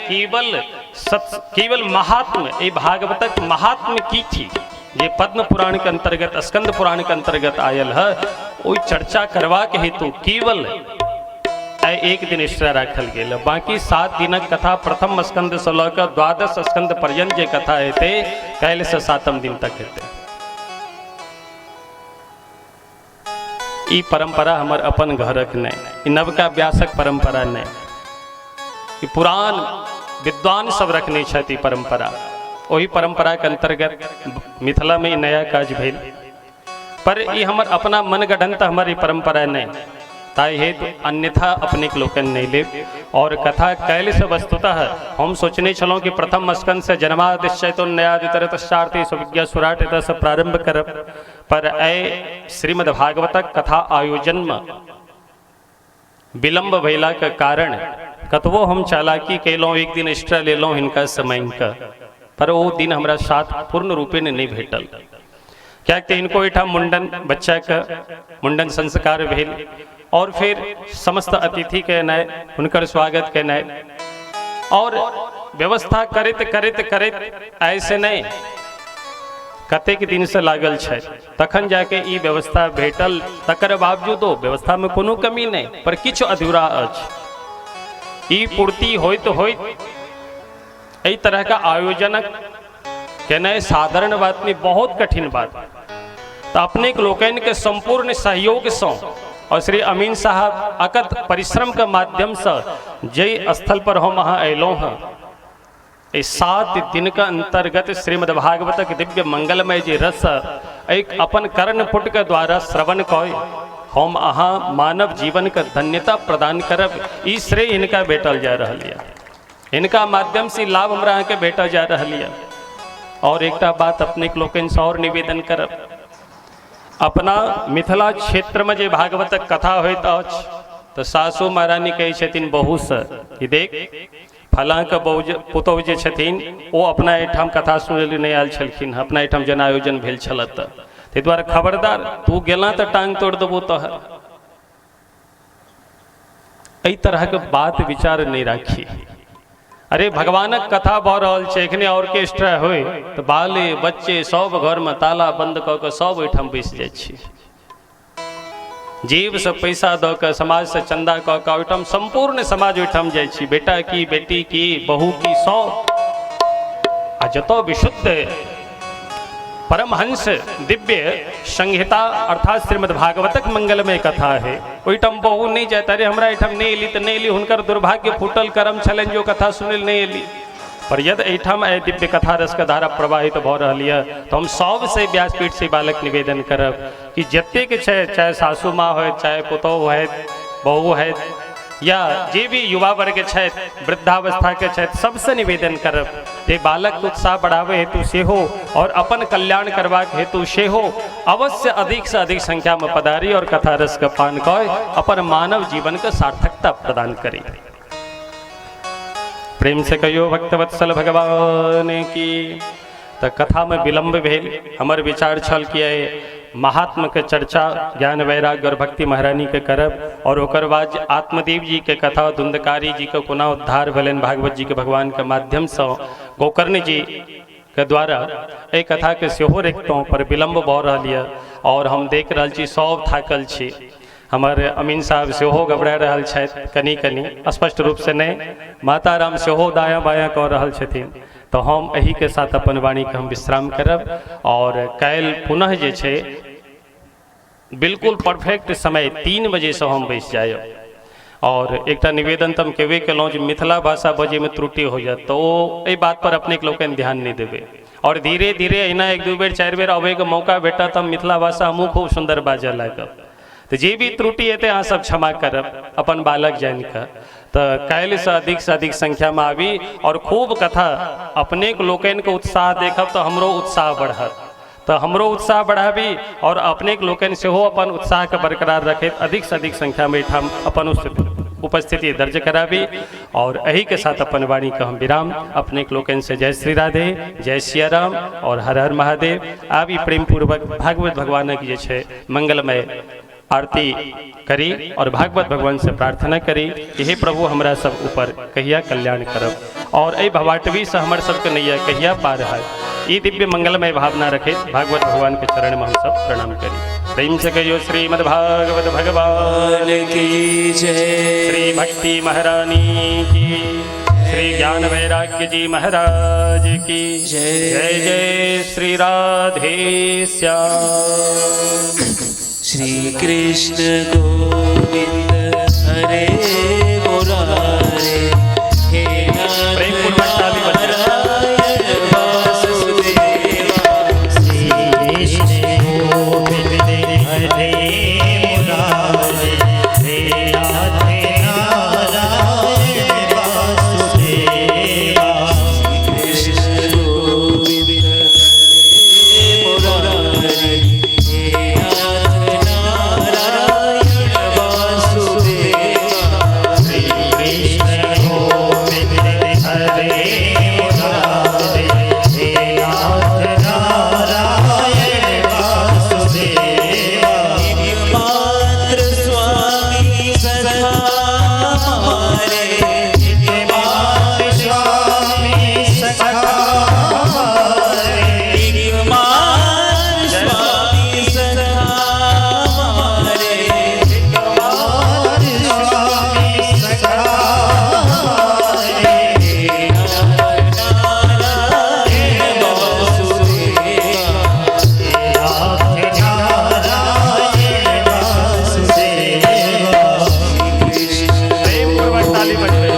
केवल महात्म ए भागवतक महात्म की थी ये पद्म पुराण के अंतर्गत, स्कंद पुराण के अंतर्गत आयल है। वो चर्चा करवा के हेतु केवल एक दिन एक्स्ट्रा रखल गेल। बाकी 7 दिनक कथा प्रथम स्कंद से लकर 12 स्कंद पर्यंत जे कथा हेते कैल से 7म दिन तक हेते। ई परंपरा हमर अपन घरक नहीं, नवका व्यासक परंपरा नहीं, पुरान विद्वान सब रखने छथि परंपरा। वही परंपरा के अंतर्गत मिथिला में नया काज भेल, पर ये हमर अपना मनगढ़ंत हमारी परंपरा नहीं, ताई हेतु अन्यथा अपने के लोकन नहीं ले। और कथा कैल से वस्तुतः हम सोचने चलो कि प्रथम स्कंद से जन्मादिश्चैतन्यादितरतश्चार्थे सुविज्ञा सुराट से प्रारंभ करब, पर ऐ श्रीमद् भागवतक कथा आयोजन में विलंब भैला के कारण कतवो हम चालाकी कैलों, एक दिन एक्स्ट्रा ले लो हिनका समय का, पर वो दिन हमारा साथ पूर्ण रूपे नहीं भेटल। क्या कि इनको एठा मुंडन, बच्चा का मुंडन संस्कार भेल और फिर समस्त अतिथि के नए उनकर स्वागत के नए और व्यवस्था करते करते करते ऐसे नहीं कतेक दिन से लागल है, तखन जाके ई व्यवस्था भेटल। तकर बावजूदो व्यवस्था में कोनो कमी नहीं, पर किछु अधूरा अछि। ई पूर्ति होइत होइत एहि तरह का आयोजनक केनाइ साधारण बात नहीं, बहुत कठिन बात। तो अपने के लोकन के संपूर्ण सहयोग से और श्री अमीन साहब अकत परिश्रम के माध्यम से जय स्थल पर हम वहाँ अलों हैं। इस 7 दिन का अंतर्गत श्रीमद् भागवत के दिव्य मंगलमय जी रस एक अपन कर्णपुट के द्वारा श्रवण कय हम अहाँ मानव जीवन का धन्यता प्रदान करब, ई श्रेय इनका भेटल जा रहा है। इनका माध्यम से लाभ हमरा के भेटल जा रहा है। और एक बात अपने के लोकन से और निवेदन करब, अपना मिथिला क्षेत्र में जे भागवतक कथा होइत अछि तो सासू महारानी कहे छथिन बहू से कि देख फलां के पुतौह जे छथिन वो अपना एठाम कथा सुनै लेल नहीं आयल छलखिन, अपना एठाम जना आयोजन भेल छल, ताहि दुआरे खबरदार तू गेला तो टांग तोड़ देबो। तोहर एहि तरह के बात विचार नहीं राखी। अरे भगवानक कथा भ रहल छै, एखने ऑर्केस्ट्रा होय तो बाले बच्चे सब घर में ताला बंद क के सब ओहिठाम बैस जाइ छी। जेब से पैसा द के समाज से चंदा क के ओहिठाम संपूर्ण समाज ओहिठाम जाइ छी, बेटा की, बेटी की, बहू की, सब आ जतो विशुद्ध परमहंस दिव्य संहिता अर्थात श्रीमद् भागवतक मंगलमय कथा है, ओहिठाम बहु नहीं जाता। अरे हमरा एठाम नहीं एली तो नहीं एली, हुनकर दुर्भाग्य फूटल करम छलन जो कथा सुनल नहीं एली। पर यदि एठाम दिव्य कथा रस का धारा प्रवाहित भ रही है तो हम सब से व्यासपीठ से बालक निवेदन करब कि जतेक छै, चाहे सासू माँ हो, चाहे पुतौह है, बहू है, या जे भी युवा वर्ग है, वृद्धावस्था के है, सबसे निवेदन करब जे बालक उत्साह बढ़ावे हेतु से हो और अपन कल्याण करवाक हेतु से हो अवश्य अधिक से अधिक संख्या में पधारी और कथा रस का पान कर अपन मानव जीवन का सार्थकता प्रदान करी। प्रेम से कहियो भक्तवत्सल भगवान की। तो कथा में विलम्ब भेल। हमर विचार छल कि महात्मा के चर्चा ज्ञान वैराग्य और भक्ति महारानी के करब और ओकर बाद आत्मदेव जी के कथा धुंधकारी जी के कोना उद्धार भेलन भागवत जी के भगवान के माध्यम से गोकर्ण जी के द्वारा ए कथा के सेहो रखतों पर विलम्ब भऽ रहल यऽ और हम देख रहल छी सब थाकल छी। हमर अमीन साहब सेहो घबरा रहल छथि कनी कनी स्पष्ट रूप से नहीं, माता राम सेहो दायाँ बायाँ कऽ रहल छथिन। तो हम एही के साथ अपन वाणी के हम विश्राम करब और काल्हि पुनः जे छै बिल्कुल परफेक्ट समय 3 बजे से हम बैस जायब। और एक निवेदन तो हम केबे केलहुँ जे मिथिला भाषा बजे में त्रुटि हो जाए तो एहि बात पर अपने के लोकनि ध्यान नहीं देवे और धीरे धीरे अहिना 1-2 बेर 4 बेर अबै के मौका भेटत हम मिथिला भाषा हमहूँ खूब सुंदर बाजऽ लागब। तो जे भी त्रुटि हेतै अहाँ सब क्षमा करब अपन बालक जानि कऽ। तो काल्हि से अधिक संख्या में आबी और खूब कथा अपने के लोकनि के उत्साह देखब तो हमरो उत्साह बढ़त। तो हमरो उत्साह बढ़ाबी और अपने के लोकनि सेहो अपन उत्साह के बरकरार रखैत अधिक से अधिक संख्या में एहिठाम अपन उपस्थिति दर्ज कराबी। और यही के साथ अपन वाणी का हम विराम अपने के लोकनि से जय श्री राधे, जय सिया राम और हर हर महादेव। आबी प्रेम पूर्वक भागवत भगवान की जे मंगलमय आरती करी और भागवत भगवान से प्रार्थना करी यही प्रभु हमरा सब ऊपर कहिया कल्याण करब और ए भवाटवी से हमर सबके नैया कहिया पार है। ये दिव्य मंगलमय भावना रखे भागवत भगवान के चरण में हम सब प्रणाम करी। प्रेम से कहियो श्रीमद् भागवत भगवान की जय, श्री भक्ति महारानी की, श्री ज्ञान वैराग्य जी महाराज की जय। जय जय श्री राधे श्याम। श्री कृष्ण गोविंद हरे मुरारे, हे नारायण वासुदेवा। श्री कृष्ण गोविंद हरे मुरारे, हे नारायण वासुदेवा। कृष्ण गोविंद हरे मुरारे, ताली बज रही।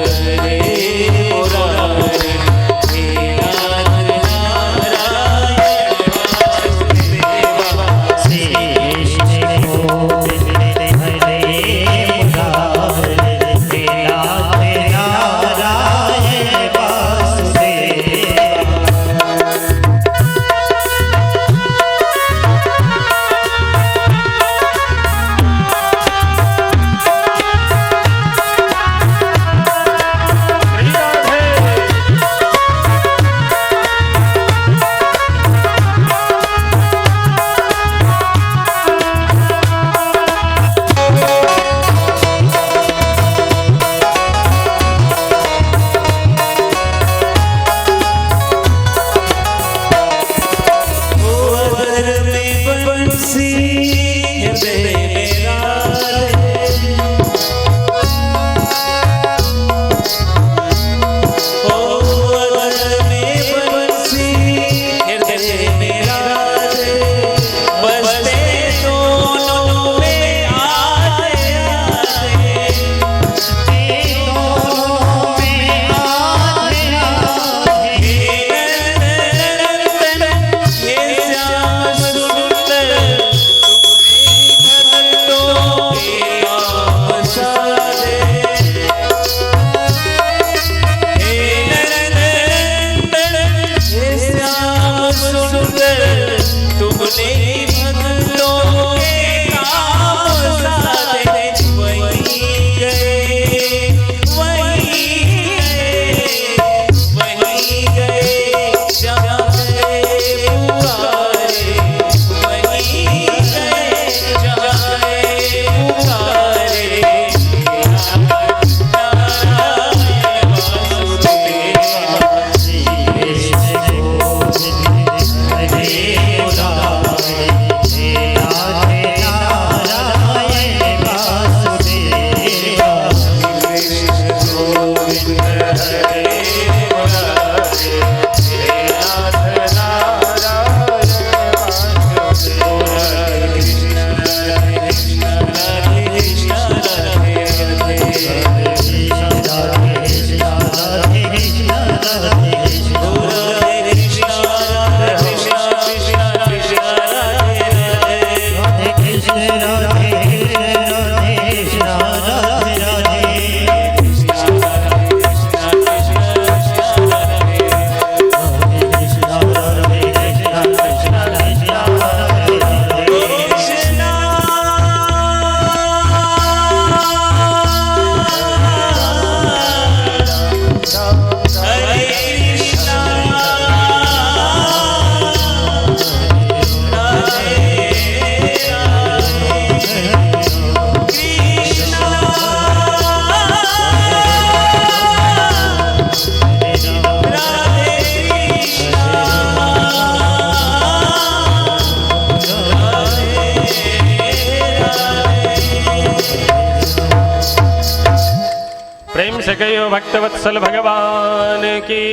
प्रेम से कहियो भक्तवत्सल भगवान की।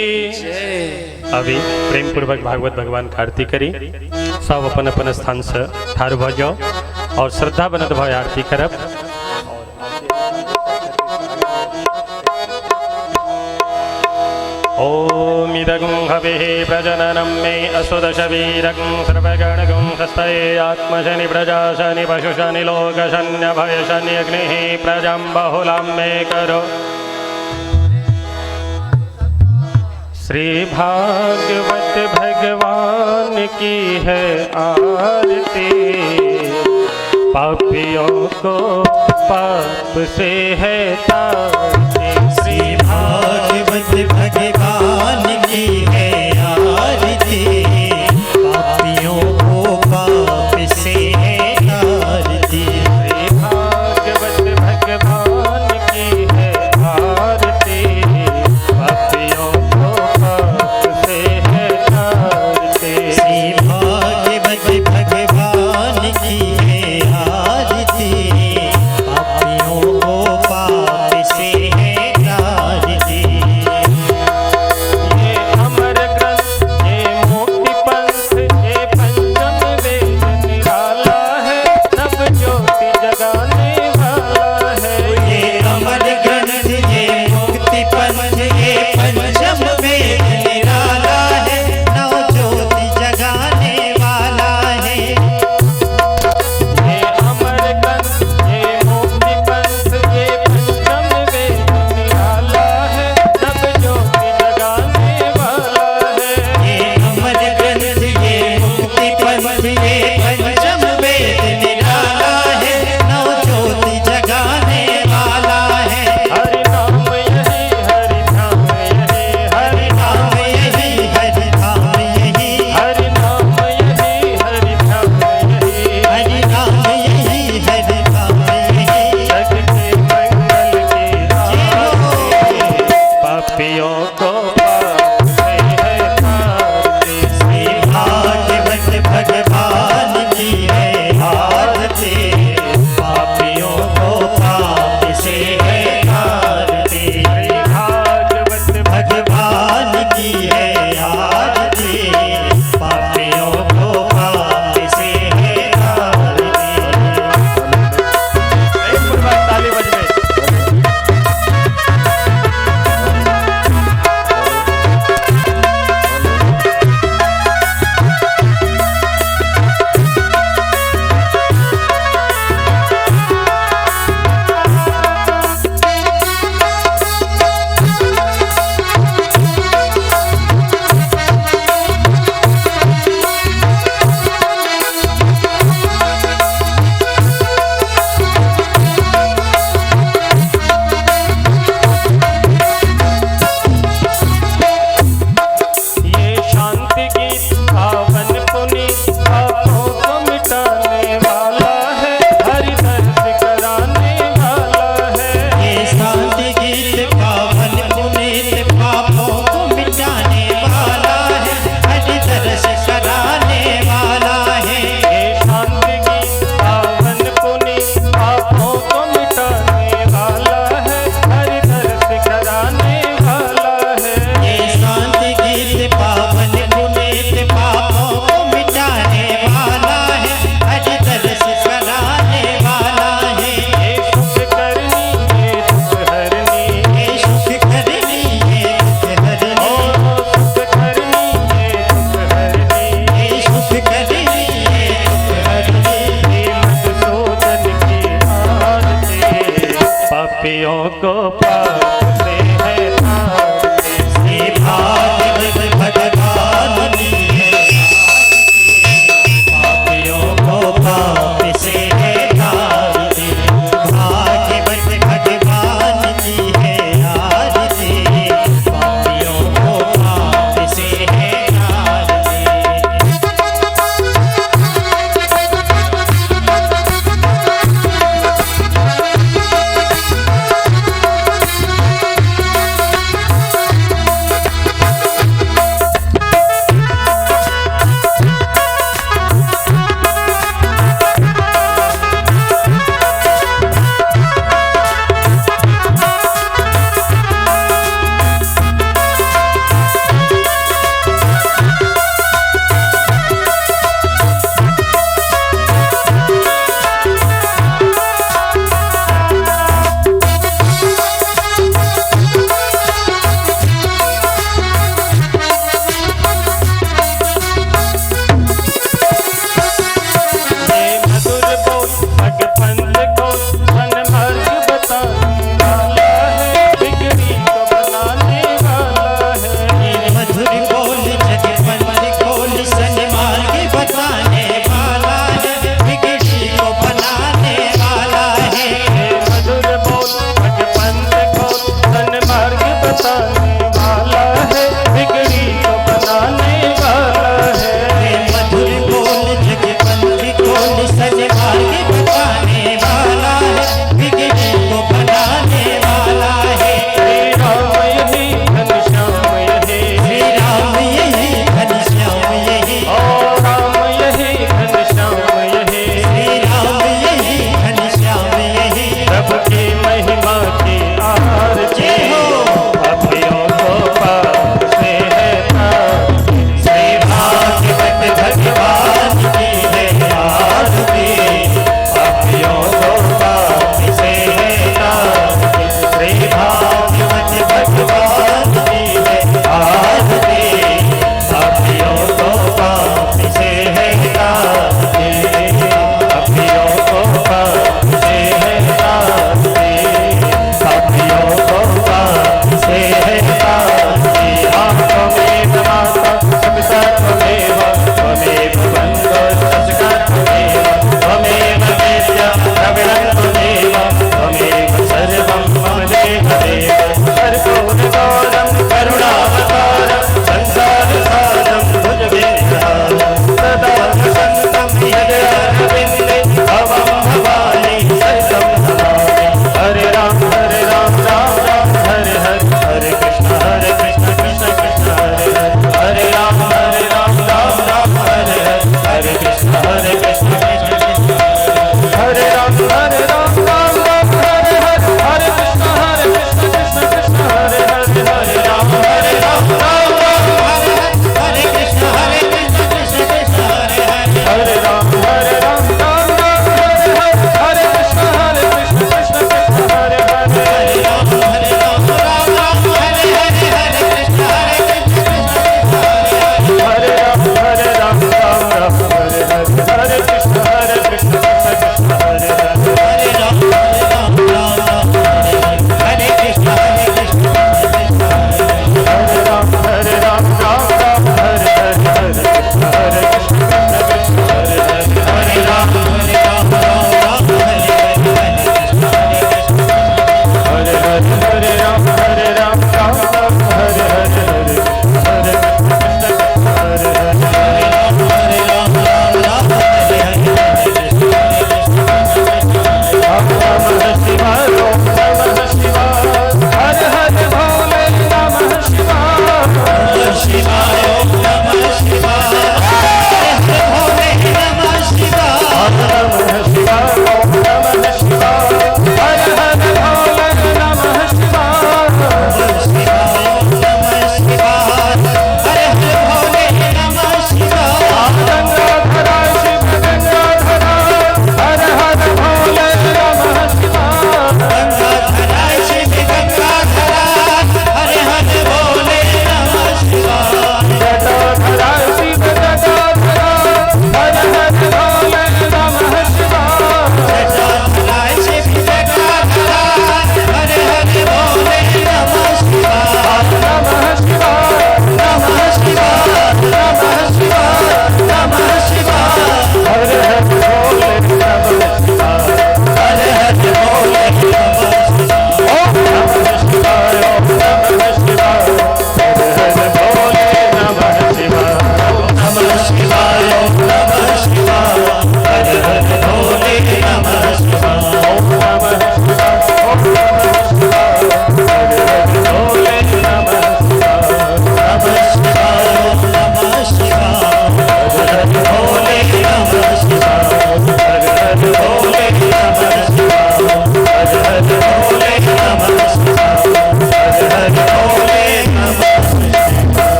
अभी प्रेम पूर्वक भागवत भगवान का आरती करी। सब अपन अपन स्थान से ठाड़ भ जाओ और श्रद्धा बनत भाव आरती करब। ओम इदगं हविः प्रजननं मे असुदशवीरं सर्वगणगं हस्तये आत्मशनि प्रजाशनि पशुशनि लोकशन्य भयशनि अग्निः प्रजां बहुलां मे करो। श्री भागवत भगवान की है आरती, पापियों को पाप से है तारती। श्री भागवत भगवान की है आरती, पापियों को पाप से है तारती। श्री भागवत भगवान की है आरती, पापियों को पाप से है तारती। श्री भागवत भगवान की है आरती, पापियों को पाप से है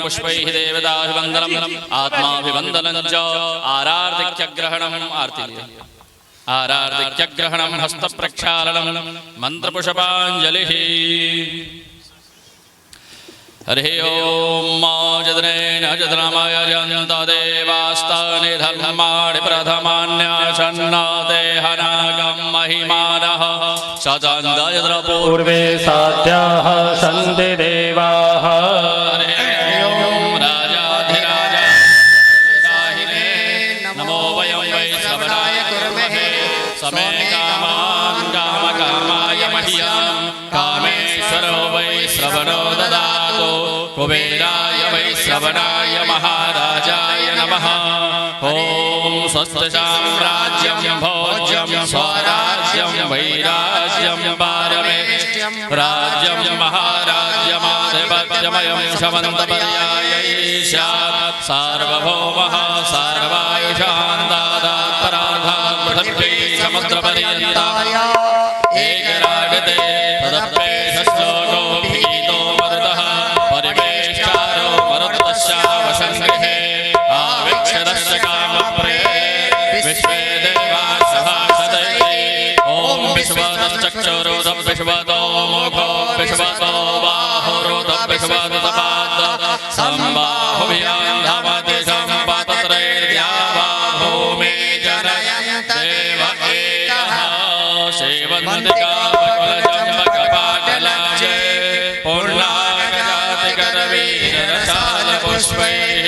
पुष्पैः देवताभिवन्दनम् आत्माभिवन्दनं च आरार्तिक्यग्रहणम् आरार्तिक्यग्रहणं हस्तप्रक्षालनं मन्त्रपुष्पाञ्जलिः हरिः ॐ जदनेन जदनमय जन्त देवास्तानि धर्माणि प्रथमान्यासन्नाते हनागं महिमानः सचन्दयद्र पूर्वे साध्याः सन्ति देवाः राजाधिराज नमो वयं वै श्रवणाय कुर्महे समे कामान् कामकामाय मह्यं कामेश्वरो वै श्रवणो ददातु कुबेराय वै श्रवणाय महाराजाय नमः ॐ स्वस्तिसाम्राज्यं भोज्यं स्वराज्यं वैराज्यं पारमेष्ट्यं राज्यं महाराज्यमाधिपत्यमयं शमन्तपर्यायै स्यात् सार्वभौमः सर्वायुषान् दादात्पराधात् पृथिव्यै समुद्रपर्यन्ताय एकरागते तदप्येषश्लोको भीतो मरुतः परिवेष्टारो मरुतस्यावसङ्गृहे आविक्षरस्य कामप्रे विश्वे देवाः सभासते ॐ विश्वतश्चक्षुरुतं विश्वतो मुखो विश्वतो बाहुरुतं विश्वतपाद सम्बाहुभ्यां धमति सम्पतत्रैर्द्यावा भूमि जनयन्त देव एकः सेवन्तिकापकुलचम्बकपाटलाजे पूर्णागजातिकरवीररसालपुष्पैः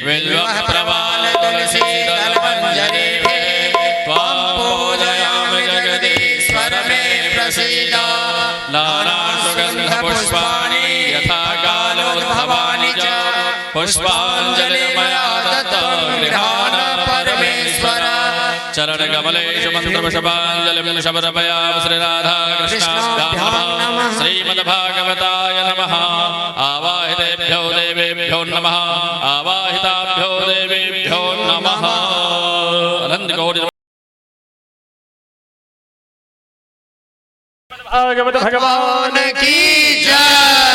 बिल्वप्रवालतुलसीदलमञ्जरीभिः त्वां पूजयामि जगदीश्वर मे प्रसीद नानासुगन्धपुष्पाणि यथा कालोद्भवानि च पुष्पाञ्जलिर्मया दत्तं परमेश्वर चरणकमलेषु मन्त्रपुष्पाञ्जलिं समर्पयामि श्रीराधाकृष्णाभ्यां नमः श्रीमद्भागवताय नमः आवाहितेभ्यो देवेभ्यो नमः आवाहिताभ्यो देवेभ्यो नमः अनन्तकोटि भागवत भगवान की जय।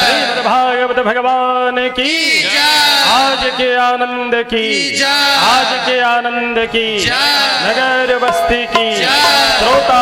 श्रीमद् भागवत भगवान की जय। आज के आनंद की जय। आज के आनंद की नगर बस्ती की श्रोता